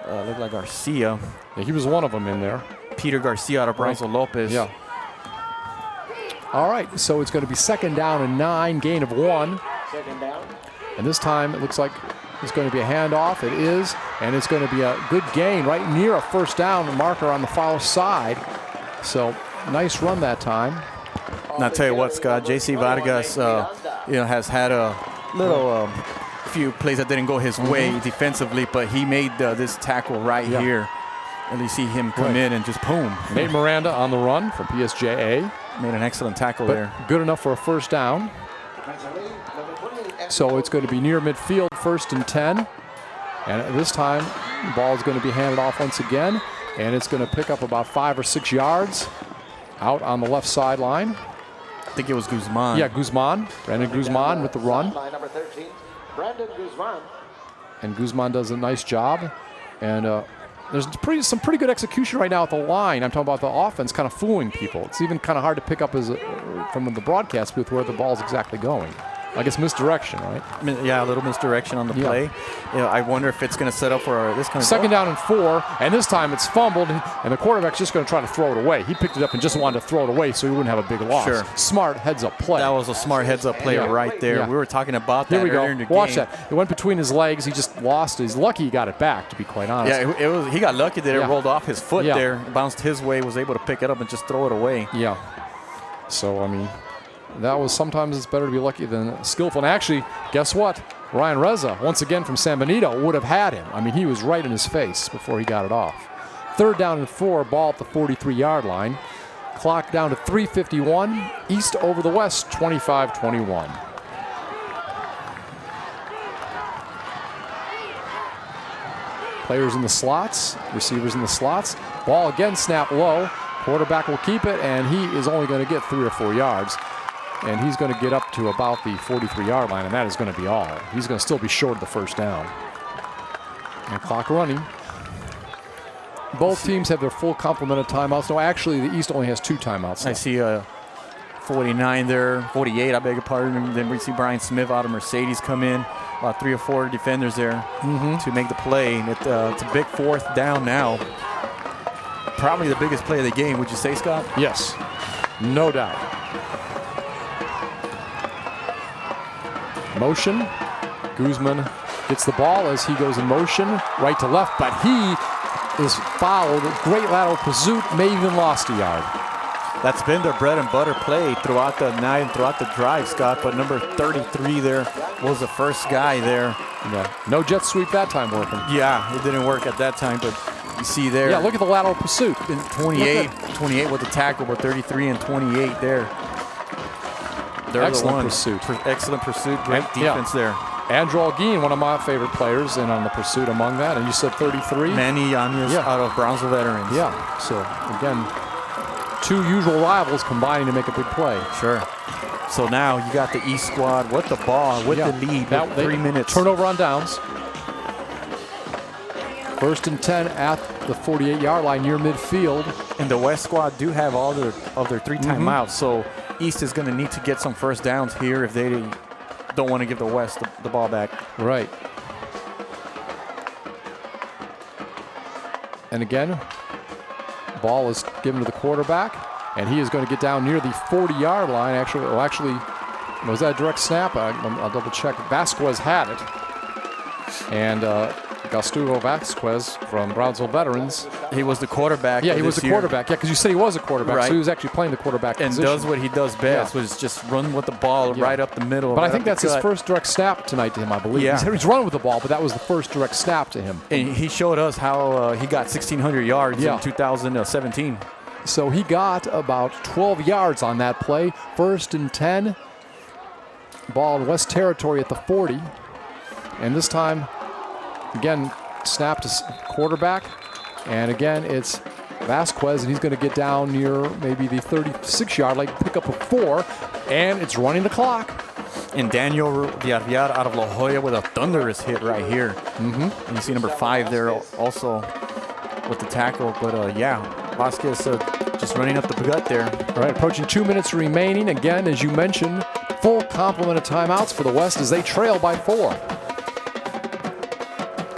looked like Garcia. Yeah, he was one of them in there. Peter Garcia out of Brownsville Lopez. Yeah. All right, so it's going to be 2nd down and 9, gain of 1. 2nd down. And this time it looks like it's going to be a handoff. It is, and it's going to be a good gain right near a 1st down marker on the far side. So nice run that time. And I'll tell you what, Scott, J.C. Vargas, has had a little few plays that didn't go his way defensively, but he made this tackle right here. And you see him come in and just boom. Nate Miranda on the run from PSJA. Made an excellent tackle there. Good enough for a 1st down. So it's going to be near midfield, 1st and 10. And this time, the ball is going to be handed off once again. And it's going to pick up about 5 or 6 yards out on the left sideline. I think it was Guzman. Yeah, Guzman. Brandon Guzman with the run. Number 13, Brandon Guzman. And Guzman does a nice job. And there's some pretty good execution right now at the line. I'm talking about the offense kind of fooling people. It's even kind of hard to pick up from the broadcast booth where the ball's exactly going. I guess misdirection, right? Yeah, a little misdirection on the play. I wonder if it's going to set up for this kind of 2nd down and 4, and this time it's fumbled, and the quarterback's just going to try to throw it away. He picked it up and just wanted to throw it away so he wouldn't have a big loss. Sure. Smart heads-up play. That was a smart heads-up play right there. Yeah. We were talking about that Here we earlier in go. the Watch game. that. It went between his legs. He just lost it. He's lucky he got it back, to be quite honest. Yeah, it was. He got lucky that it rolled off his foot Yeah. there, bounced his way, was able to pick it up and just throw it away. Yeah. So, I mean, that was sometimes it's better to be lucky than skillful. And actually, guess what? Ryan Reza, once again from San Benito, would have had him. I mean, he was right in his face before he got it off. 3rd down and 4, ball at the 43-yard line. clock down to 3:51. East over the West, 25-21. Players in the slots, receivers in the slots. Ball again snapped low. Quarterback will keep it, and he is only going to get 3 or 4 yards. And he's going to get up to about the 43-yard line, and that is going to be all. He's going to still be short of the first down. And clock running. Both teams have their full complement of timeouts. No, actually, the East only has 2 timeouts left. I see 49 there, 48, I beg your pardon. Then we see Brian Smith out of Mercedes come in. About 3 or 4 defenders there to make the play. And it's a big 4th down now. Probably the biggest play of the game, would you say, Scott? Yes, no doubt. Motion. Guzman gets the ball as he goes in motion, right to left, but he is fouled. Great lateral pursuit, may even lost a yard. That's been their bread and butter play throughout the night and throughout the drive, Scott, but number 33 there was the first guy there. Yeah. No jet sweep that time working. Yeah, it didn't work at that time, but you see there. Yeah, look at the lateral pursuit. 28 with the tackle, but 33 and 28 there. They're excellent pursuit. Excellent pursuit, great defense there. Andrew Alguin, one of my favorite players, in on the pursuit among that. And you said 33? Manny Yanez out of Brownsville Veterans. Yeah, so again, 2 usual rivals combining to make a big play. Sure. So now you got the East squad with the ball, with the lead, with 3 minutes. Turnover on downs. 1st and 10 at the 48-yard line near midfield. And the West squad do have all of their 3 timeouts, so East is going to need to get some first downs here if they don't want to give the West the ball back. Right. And again, ball is given to the quarterback, and he is going to get down near the 40-yard line. Actually, was that a direct snap? I'll double check. Vasquez had it. And Gasturo Vasquez from Brownsville Veterans. He was the quarterback. Yeah, he was the quarterback. Yeah, because you said he was a quarterback, right. So he was actually playing the quarterback and position. does what he does best, which is just run with the ball right up the middle. But I think that's his first direct snap tonight to him, I believe. Yeah. He's running with the ball, but that was the first direct snap to him. And he showed us how he got 1,600 yards in 2017. So he got about 12 yards on that play. 1st and 10. Ball in West territory at the 40. And this time, again, snap to quarterback. And again, it's Vasquez, and he's going to get down near maybe the 36-yard line, pick up a 4, and it's running the clock. And Daniel Villarreal out of La Jolla with a thunderous hit right here. And you see number 5 there also with the tackle. But Vasquez just running up the gut there. All right, approaching 2 minutes remaining. Again, as you mentioned, full complement of timeouts for the West as they trail by 4.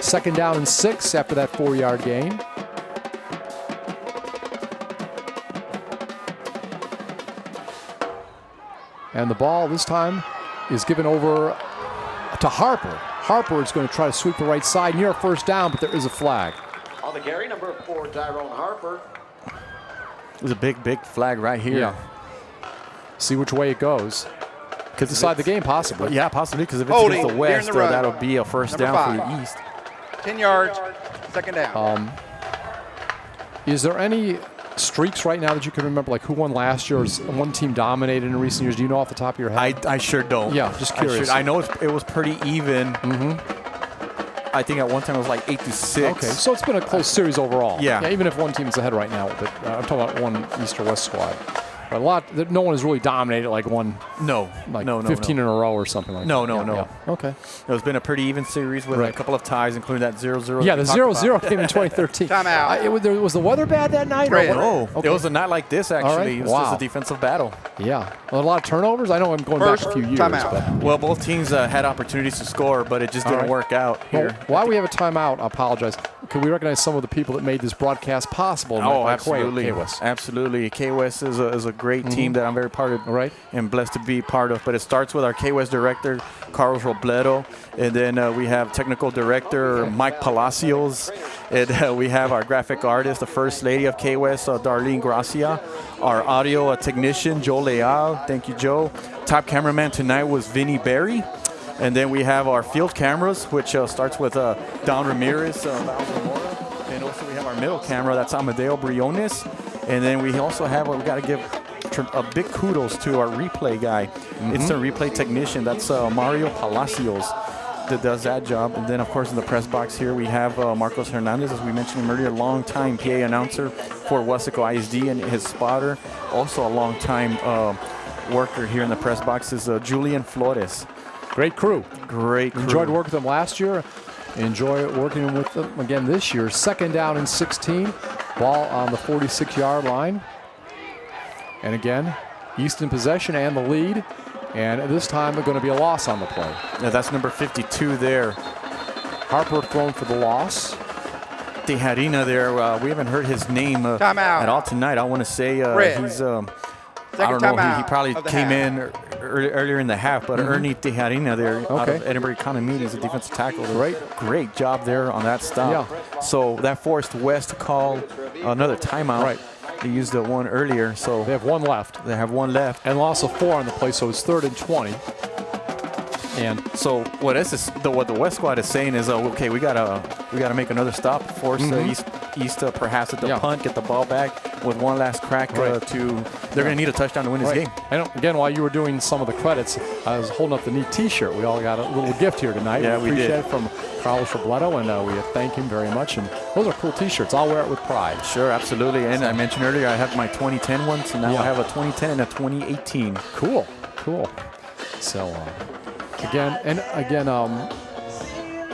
2nd down and 6 after that 4-yard gain. And the ball this time is given over to Harper. Harper is going to try to sweep the right side near a 1st down, but there is a flag. On the carry, number 4, Tyrone Harper. There's a big flag right here. Yeah. See which way it goes. Could decide the game, possibly. Yeah, possibly, because if it's against the West, that'll be a 1st down for the East. 10 yards, 2nd down. Is there any streaks right now that you can remember, like who won last year, or one team dominated in recent years? Do you know off the top of your head? I sure don't. Yeah, just curious. I know it was pretty even. I think at one time it was like 8-6. Okay, so it's been a close series overall. Yeah. Even if one team's ahead right now, but I'm talking about one East or West squad. But no one has really dominated like one. No, 15 in a row or something like that. No. Yeah. Okay. It's been a pretty even series with a couple of ties, including that 0-0. Yeah, the 0-0 came in 2013. Timeout. Was the weather bad that night? No, Okay. it was a night like this, actually. Right. It was just a defensive battle. Yeah. A lot of turnovers? I know I'm going back a few years. Timeout. But Well, both teams had opportunities to score, but it just didn't work out here. Well, while we have a timeout, I apologize. Can we recognize some of the people that made this broadcast possible? Absolutely. K-West. Absolutely. K-West is a great team that I'm very part of and blessed to be part of. But it starts with our K-West director, Carlos Robledo. And then we have technical director, Mike Palacios. And we have our graphic artist, the first lady of K-West, Darlene Gracia. Our audio technician, Joe Leal. Thank you, Joe. Top cameraman tonight was Vinny Berry. And then we have our field cameras, which starts with Don Ramirez, and also we have our middle camera, that's Amadeo Briones. And then we also have, we got to give a big kudos to our replay guy. It's the replay technician. That's Mario Palacios that does that job. And then, of course, in the press box here, we have Marcos Hernandez, as we mentioned him earlier, long-time PA announcer for Wesco ISD, and his spotter, also a long-time worker here in the press box, is Julian Flores. Great crew. Great crew. Enjoyed working with them last year. Enjoy working with them again this year. 2nd down and 16. Ball on the 46-yard line. And again, East in possession and the lead. And this time going to be a loss on the play. Yeah, that's number 52 there. Harper thrown for the loss. Tejarina there. We haven't heard his name Timeout. at all tonight. I want to say he's, I don't Second know, he timeout probably of the came half. in earlier in the half, but Ernie Tejarina there out of Edinburgh Economy is a defensive tackle. Great job there on that stop. Yeah. So that forced West to call another timeout. Right. They used the one earlier, so They have one left. they have one left. And loss of 4 on the play, so it's 3rd and 20. And So what the West squad is saying is, okay, we gotta make another stop, force East perhaps at the punt, get the ball back with one last crack they're gonna need a touchdown to win this game. And again, while you were doing some of the credits, I was holding up the neat T-shirt. We all got a little gift here tonight. Yeah, we appreciate did. it from Carlos Robledo, and we thank him very much. And those are cool T-shirts. I'll wear it with pride. Sure, absolutely. And I mentioned earlier I have my 2010 one, so now Yeah. I have a 2010 and a 2018. Cool. So again,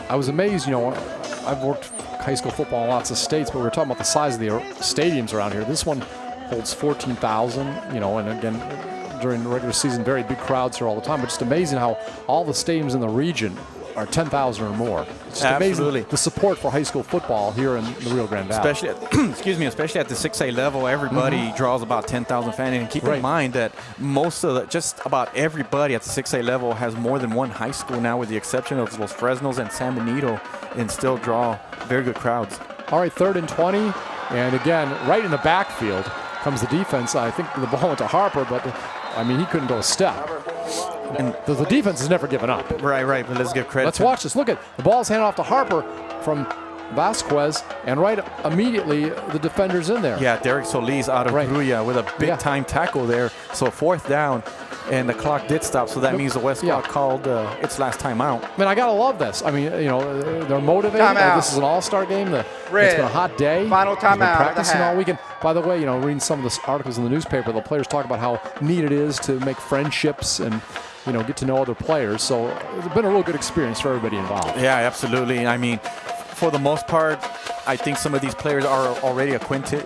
I was amazed. I've worked high school football in lots of states, but we were talking about the size of the stadiums around here. This one holds 14,000. And again, during the regular season, very big crowds here all the time. But just amazing how all the stadiums in the region are 10,000 or more. It's just Absolutely. amazing the support for high school football here in the Rio Grande Valley. Especially, especially at the 6A level, everybody draws about 10,000 fans. And keep in mind that just about everybody at the 6A level has more than one high school now, with the exception of Los Fresnos and San Benito, and still draw very good crowds. All right, 3rd and 20. And again, right in the backfield comes the defense. I think the ball went to Harper, but he couldn't go a step. And the defense has never given up. Right. But let's give credit. Let's watch this. Look at the ball's handed off to Harper from Vasquez, and right immediately the defender's in there. Yeah, Derek Solis out of Gruya with a big-time tackle there. So 4th down, and the clock did stop, so that means the West squad called its last timeout. I gotta love this. They're motivated. This is an all-star game. It's been a hot day. Final They've been timeout. practicing all weekend. By the way, reading some of the articles in the newspaper, the players talk about how neat it is to make friendships and get to know other players. So it's been a real good experience for everybody involved. Yeah, absolutely. For the most part, I think some of these players are already acquainted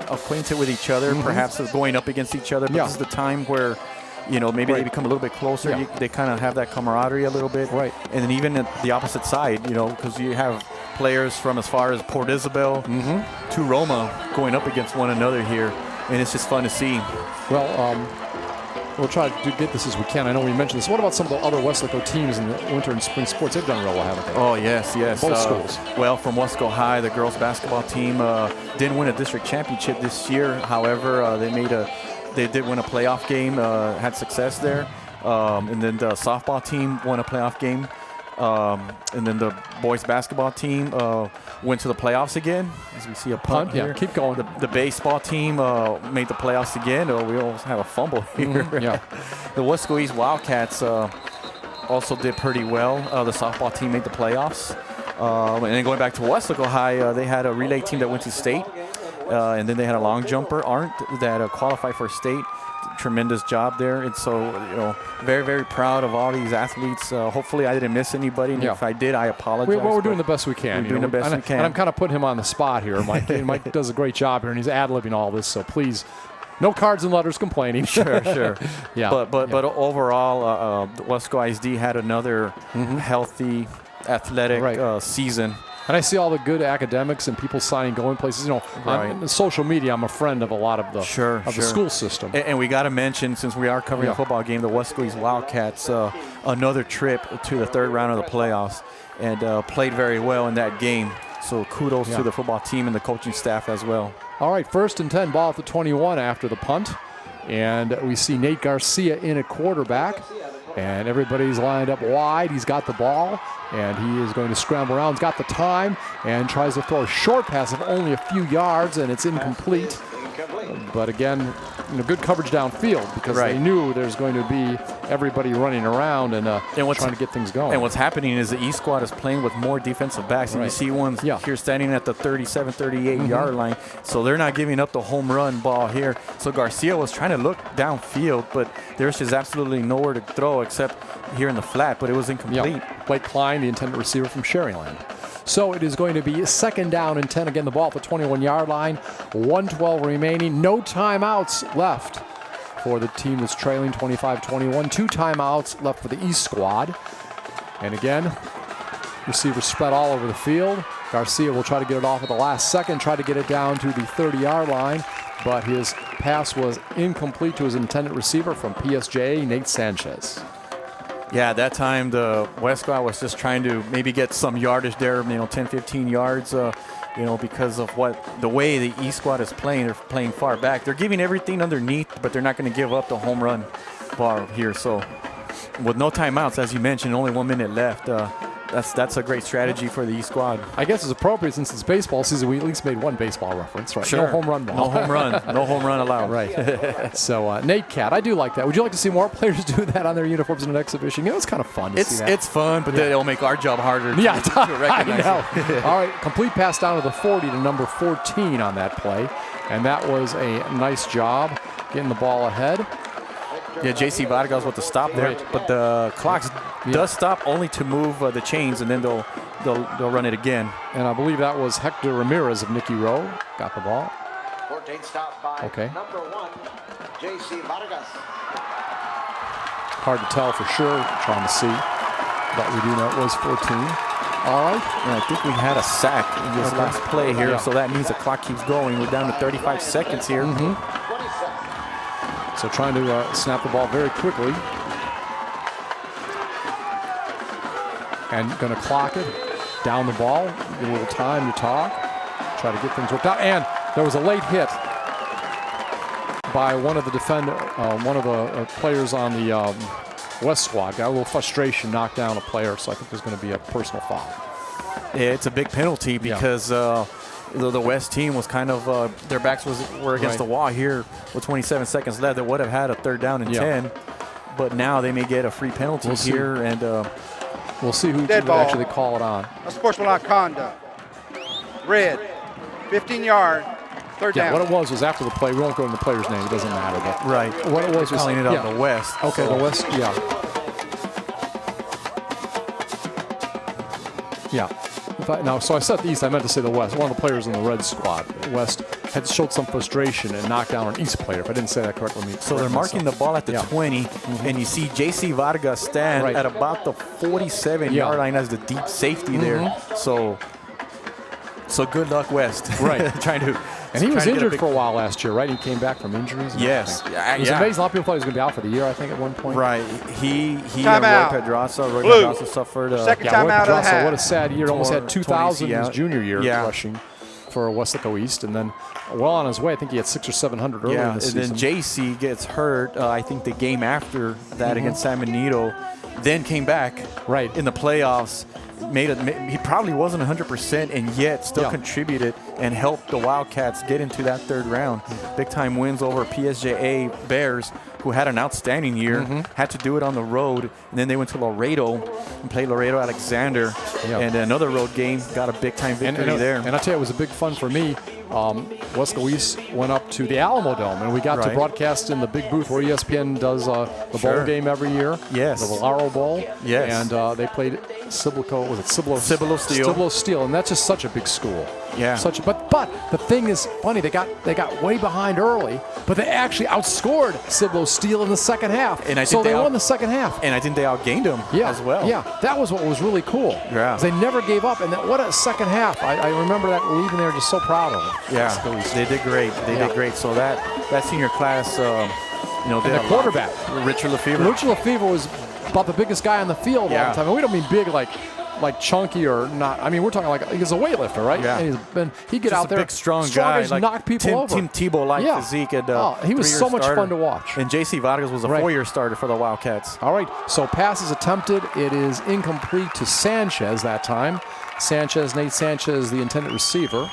with each other, perhaps going up against each other. But this is the time where, maybe they become a little bit closer. Yeah. They kind of have that camaraderie a little bit. Right. And then even at the opposite side, because you have players from as far as Port Isabel to Roma going up against one another here. And it's just fun to see. Well, we'll try to get this as we can. I know we mentioned this. What about some of the other Wesco teams in the winter and spring sports? They've done real well, haven't they? Oh, yes. Both schools. Well, from Wesco High, the girls basketball team didn't win a district championship this year. However, they did win a playoff game, had success there. And then the softball team won a playoff game. And then the boys basketball team went to the playoffs again, as we see a punt here. Yeah, keep going. The baseball team made the playoffs again. We almost have a fumble here. The Wesco East Wildcats also did pretty well. The softball team made the playoffs. And then going back to Wesco High, they had a relay team that went to state. And then they had a long jumper, Arndt, that qualified for state. Tremendous job there. And so, very, very proud of all these athletes. Hopefully I didn't miss anybody. And if I did, I apologize. We're doing the best we can. We're doing the best we can. And I'm kind of putting him on the spot here. Mike does a great job here, and he's ad-libbing all this. So please, no cards and letters complaining. Sure. Yeah. But overall, Wesco ISD had another healthy, athletic season. And I see all the good academics and people signing, going places. On social media, I'm a friend of a lot of the the school system. And we got to mention, since we are covering a football game, the Wesco East Wildcats, another trip to the 3rd round of the playoffs, and played very well in that game. So kudos to the football team and the coaching staff as well. All right, 1st and 10, ball at the 21 after the punt. And we see Nate Garcia in at quarterback. And everybody's lined up wide. He's got the ball, and he is going to scramble around. He's got the time and tries to throw a short pass of only a few yards, and it's incomplete. But again, good coverage downfield because they knew there's going to be everybody running around and trying to get things going. And what's happening is the East squad is playing with more defensive backs. And you see ones here standing at the 37, 38-yard line. So they're not giving up the home run ball here. So Garcia was trying to look downfield, but there's just absolutely nowhere to throw except here in the flat, but it was incomplete. Blake Klein, the intended receiver from Sherryland. So it is going to be 2nd down and 10. Again, the ball at the 21-yard line. 1:12 remaining. No timeouts left for the team that's trailing 25-21. 2 timeouts left for the East squad. And again, receivers spread all over the field. Garcia will try to get it off at the last second, try to get it down to the 30-yard line. But his pass was incomplete to his intended receiver from PSJ, Nate Sanchez. Yeah, at that time, the West squad was just trying to maybe get some yardage there, 10, 15 yards, because of the way the East squad is playing. They're playing far back. They're giving everything underneath, but they're not going to give up the home run ball here. So with no timeouts, as you mentioned, only 1 minute left, that's a great strategy for the East squad. I guess it's appropriate since it's baseball season. We at least made one baseball reference, right? Sure. No home run ball. No home run. No home run allowed. Right. So, Nate Cat, I do like that. Would you like to see more players do that on their uniforms in an exhibition? It's kind of fun to see that. It's fun, but then it'll make our job harder to recognize it. All right, complete pass down to the 40 to number 14 on that play. And that was a nice job getting the ball ahead. Yeah, J.C. Vargas with the stop there, but the clock does stop only to move the chains, and then they'll run it again. And I believe that was Hector Ramirez of Nicky Rowe. Got the ball. 14 stop by number 1, J.C. Vargas. Hard to tell for sure, trying to see, but we do know it was 14. All right. And I think we had a sack in this last play here, so that means the clock keeps going. We're down to 35 seconds here. So trying to snap the ball very quickly. And going to clock it, down the ball, get a little time to talk, try to get things worked out. And there was a late hit by one of the players on the West squad. Got a little frustration, knocked down a player, so I think there's going to be a personal foul. Yeah, it's a big penalty because the West team was kind of, their backs were against the wall here with 27 seconds left. They would have had a 3rd down and 10, but now they may get a free penalty here, and we'll see who would actually call it on. Unsportsmanlike conduct. Red, 15-yard, 3rd down. What it was after the play. We won't go into the player's name. It doesn't matter. But what it was calling it on the West. Okay, the West. Yeah. So I said the East. I meant to say the West. One of the players in the Red squad, West, had showed some frustration and knocked down an East player. If I didn't say that correctly, so they're marking the ball at the 20, and you see J.C. Vargas stand at about the 47-yard line as the deep safety there. So good luck, West. Right. Trying to. And he was injured for a while last year, right? He came back from injuries. Yes. It was amazing. A lot of people thought he was going to be out for the year, I think, at one point. Right. He Roy Pedraza suffered a second time out of the half. What a sad year. Almost had 2,000 in his junior year rushing for Westlaco East. And then well on his way. I think he had 600 or 700 early in the season. And then JC gets hurt, I think the game after that against San Benito, then came back in the playoffs. He probably wasn't 100% and yet still contributed and helped the Wildcats get into that 3rd round. Big time wins over PSJA Bears, who had an outstanding year, had to do it on the road, and then they went to Laredo and played Laredo Alexander, and another road game, got a big time victory there. And I'll tell you, it was a big fun for me. Westlaco East went up to the Alamo Dome, and we got to broadcast in the big booth where ESPN does the bowl game every year. Yes. The Valaro Bowl. Yes. And they played Cibolo Steel. Cibolo Steel, and that's just such a big school. Yeah. But the thing is funny, they got way behind early, but they actually outscored Cibolo Steel in the second half. And they won the second half. And I think they outgained them as well. Yeah, that was what was really cool. Yeah. They never gave up, and what a second half. I remember that leaving there just so proud of them. Yeah, they did great. They did great. So that senior class, and the quarterback, Richard Lefevre. Richard Lefevre was about the biggest guy on the field all the time. And we don't mean big like chunky or not. I mean, we're talking like he's a weightlifter, right? Yeah. And he'd get out there, big, strong guy, like knock people over. Tim Tebow-like physique. And, he was so much fun to watch. And J.C. Vargas was a 4-year starter for the Wildcats. All right, so pass is attempted. It is incomplete to Sanchez that time. Nate Sanchez, the intended receiver.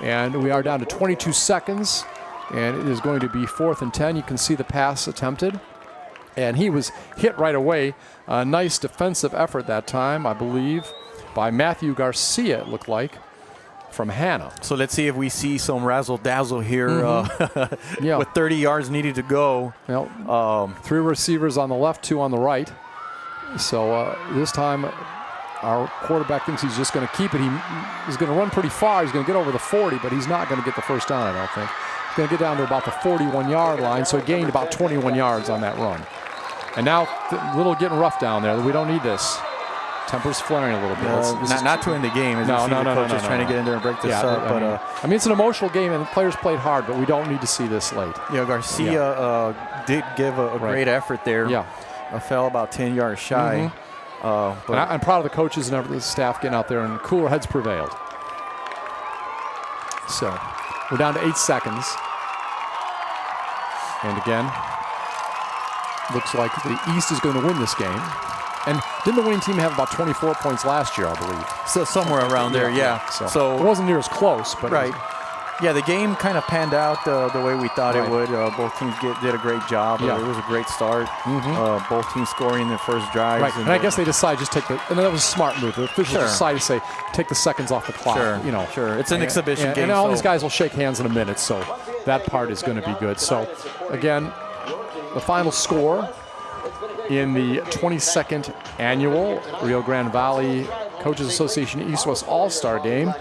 And we are down to 22 seconds and it is going to be 4th and 10. You can see the pass attempted, and he was hit right away. A nice defensive effort that time, I believe, by Matthew Garcia, it looked like, from Hannah. So let's see if we see some razzle-dazzle here Yeah. with 30 yards needed to go. Well, 3 receivers on the left, 2 on the right. So this time our quarterback thinks he's just going to keep it. He's going to run pretty far. He's going to get over the 40, but he's not going to get the first down, I don't think. He's going to get down to about the 41-yard line, so he gained about 21 yards on that run. And now a little getting rough down there. We don't need this. Temper's flaring a little bit. Not to end the game. As No, you see no, the no, coach no, is no, trying no. to get in there and break this Yeah, up. I mean, it's an emotional game, and the players played hard, but we don't need to see this late. Garcia did give a great effort there. Yeah. Fell about 10 yards shy. But I'm proud of the coaches and the staff getting out there, and cooler heads prevailed. So we're down to 8 seconds. And again, looks like the East is going to win this game. And didn't the winning team have about 24 points last year, I believe? So somewhere around there, yeah. So it wasn't near as close, but right. Yeah, the game kind of panned out the way we thought Right. it would. Both teams did a great job. Yeah. It was a great start. Both teams scoring in their first drives. right. And I guess they decided just take and that was a smart move. The officials decided to say take the seconds off the clock. Sure. It's an exhibition game. And all these guys will shake hands in a minute, so that part is going to be good. So again, the final score in the 22nd annual Rio Grande Valley Coaches Association East-West All-Star Game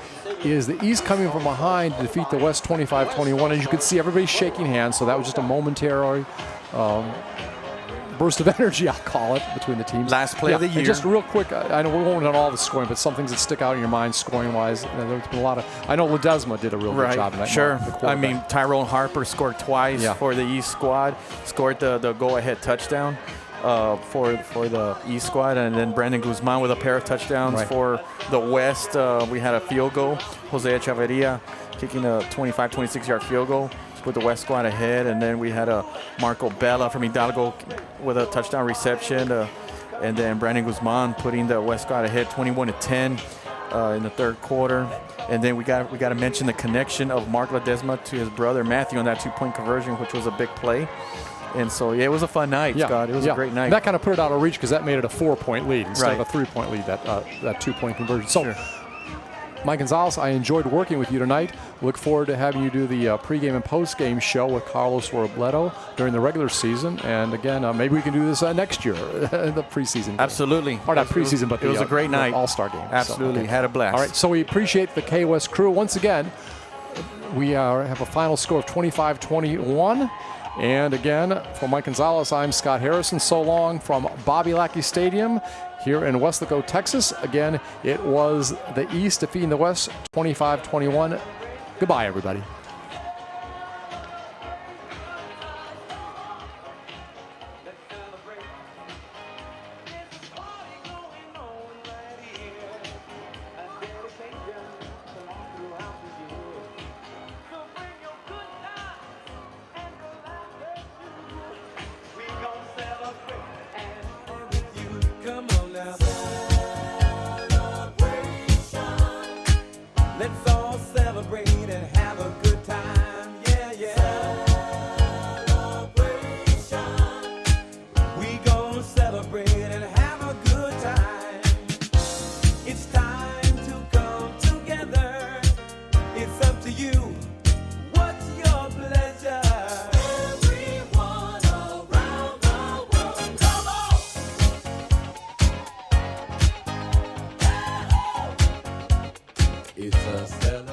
is the East coming from behind to defeat the West 25-21. As you can see, everybody's shaking hands, so that was just a momentary burst of energy, I'll call it, between the teams. Last play of the year. And just real quick, I know we won't run all the scoring, but some things that stick out in your mind scoring-wise. There's been a lot of. I know Ledesma did a real good job tonight. Sure. The I mean, Tyrone Harper scored twice for the East squad. Scored the go-ahead touchdown for the East squad, and then Brandon Guzman with a pair of touchdowns for the West. We had a field goal. Jose Echeverria kicking a 25, 26-yard field goal to put the West squad ahead, and then we had a Marco Bella from Hidalgo with a touchdown reception, and then Brandon Guzman putting the West squad ahead 21-10 in the third quarter. And then we got to mention the connection of Mark Ledesma to his brother Matthew on that 2-point conversion, which was a big play. And so, it was a fun night, Scott. It was a great night. And that kind of put it out of reach because that made it a 4-point lead instead of a 3-point lead, that 2-point conversion. So, Mike Gonzalez, I enjoyed working with you tonight. Look forward to having you do the pregame and postgame show with Carlos Robledo during the regular season. And again, maybe we can do this next year, the preseason. Absolutely. Or not preseason, but it was a great night. All-Star game. Absolutely. Had a blast. All right, so we appreciate the K-West crew. Once again, we have a final score of 25-21. And again, for Mike Gonzalez, I'm Scott Harrison. So long from Bobby Lackey Stadium here in Weslaco, Texas. Again, it was the East defeating the West 25-21. Goodbye, everybody. Let's all celebrate and have a good time. Yeah, yeah. Celebration. We gon' celebrate and have a good time. It's time to come together. It's up to you. What's your pleasure? Everyone around the world, come on. It's a celebration.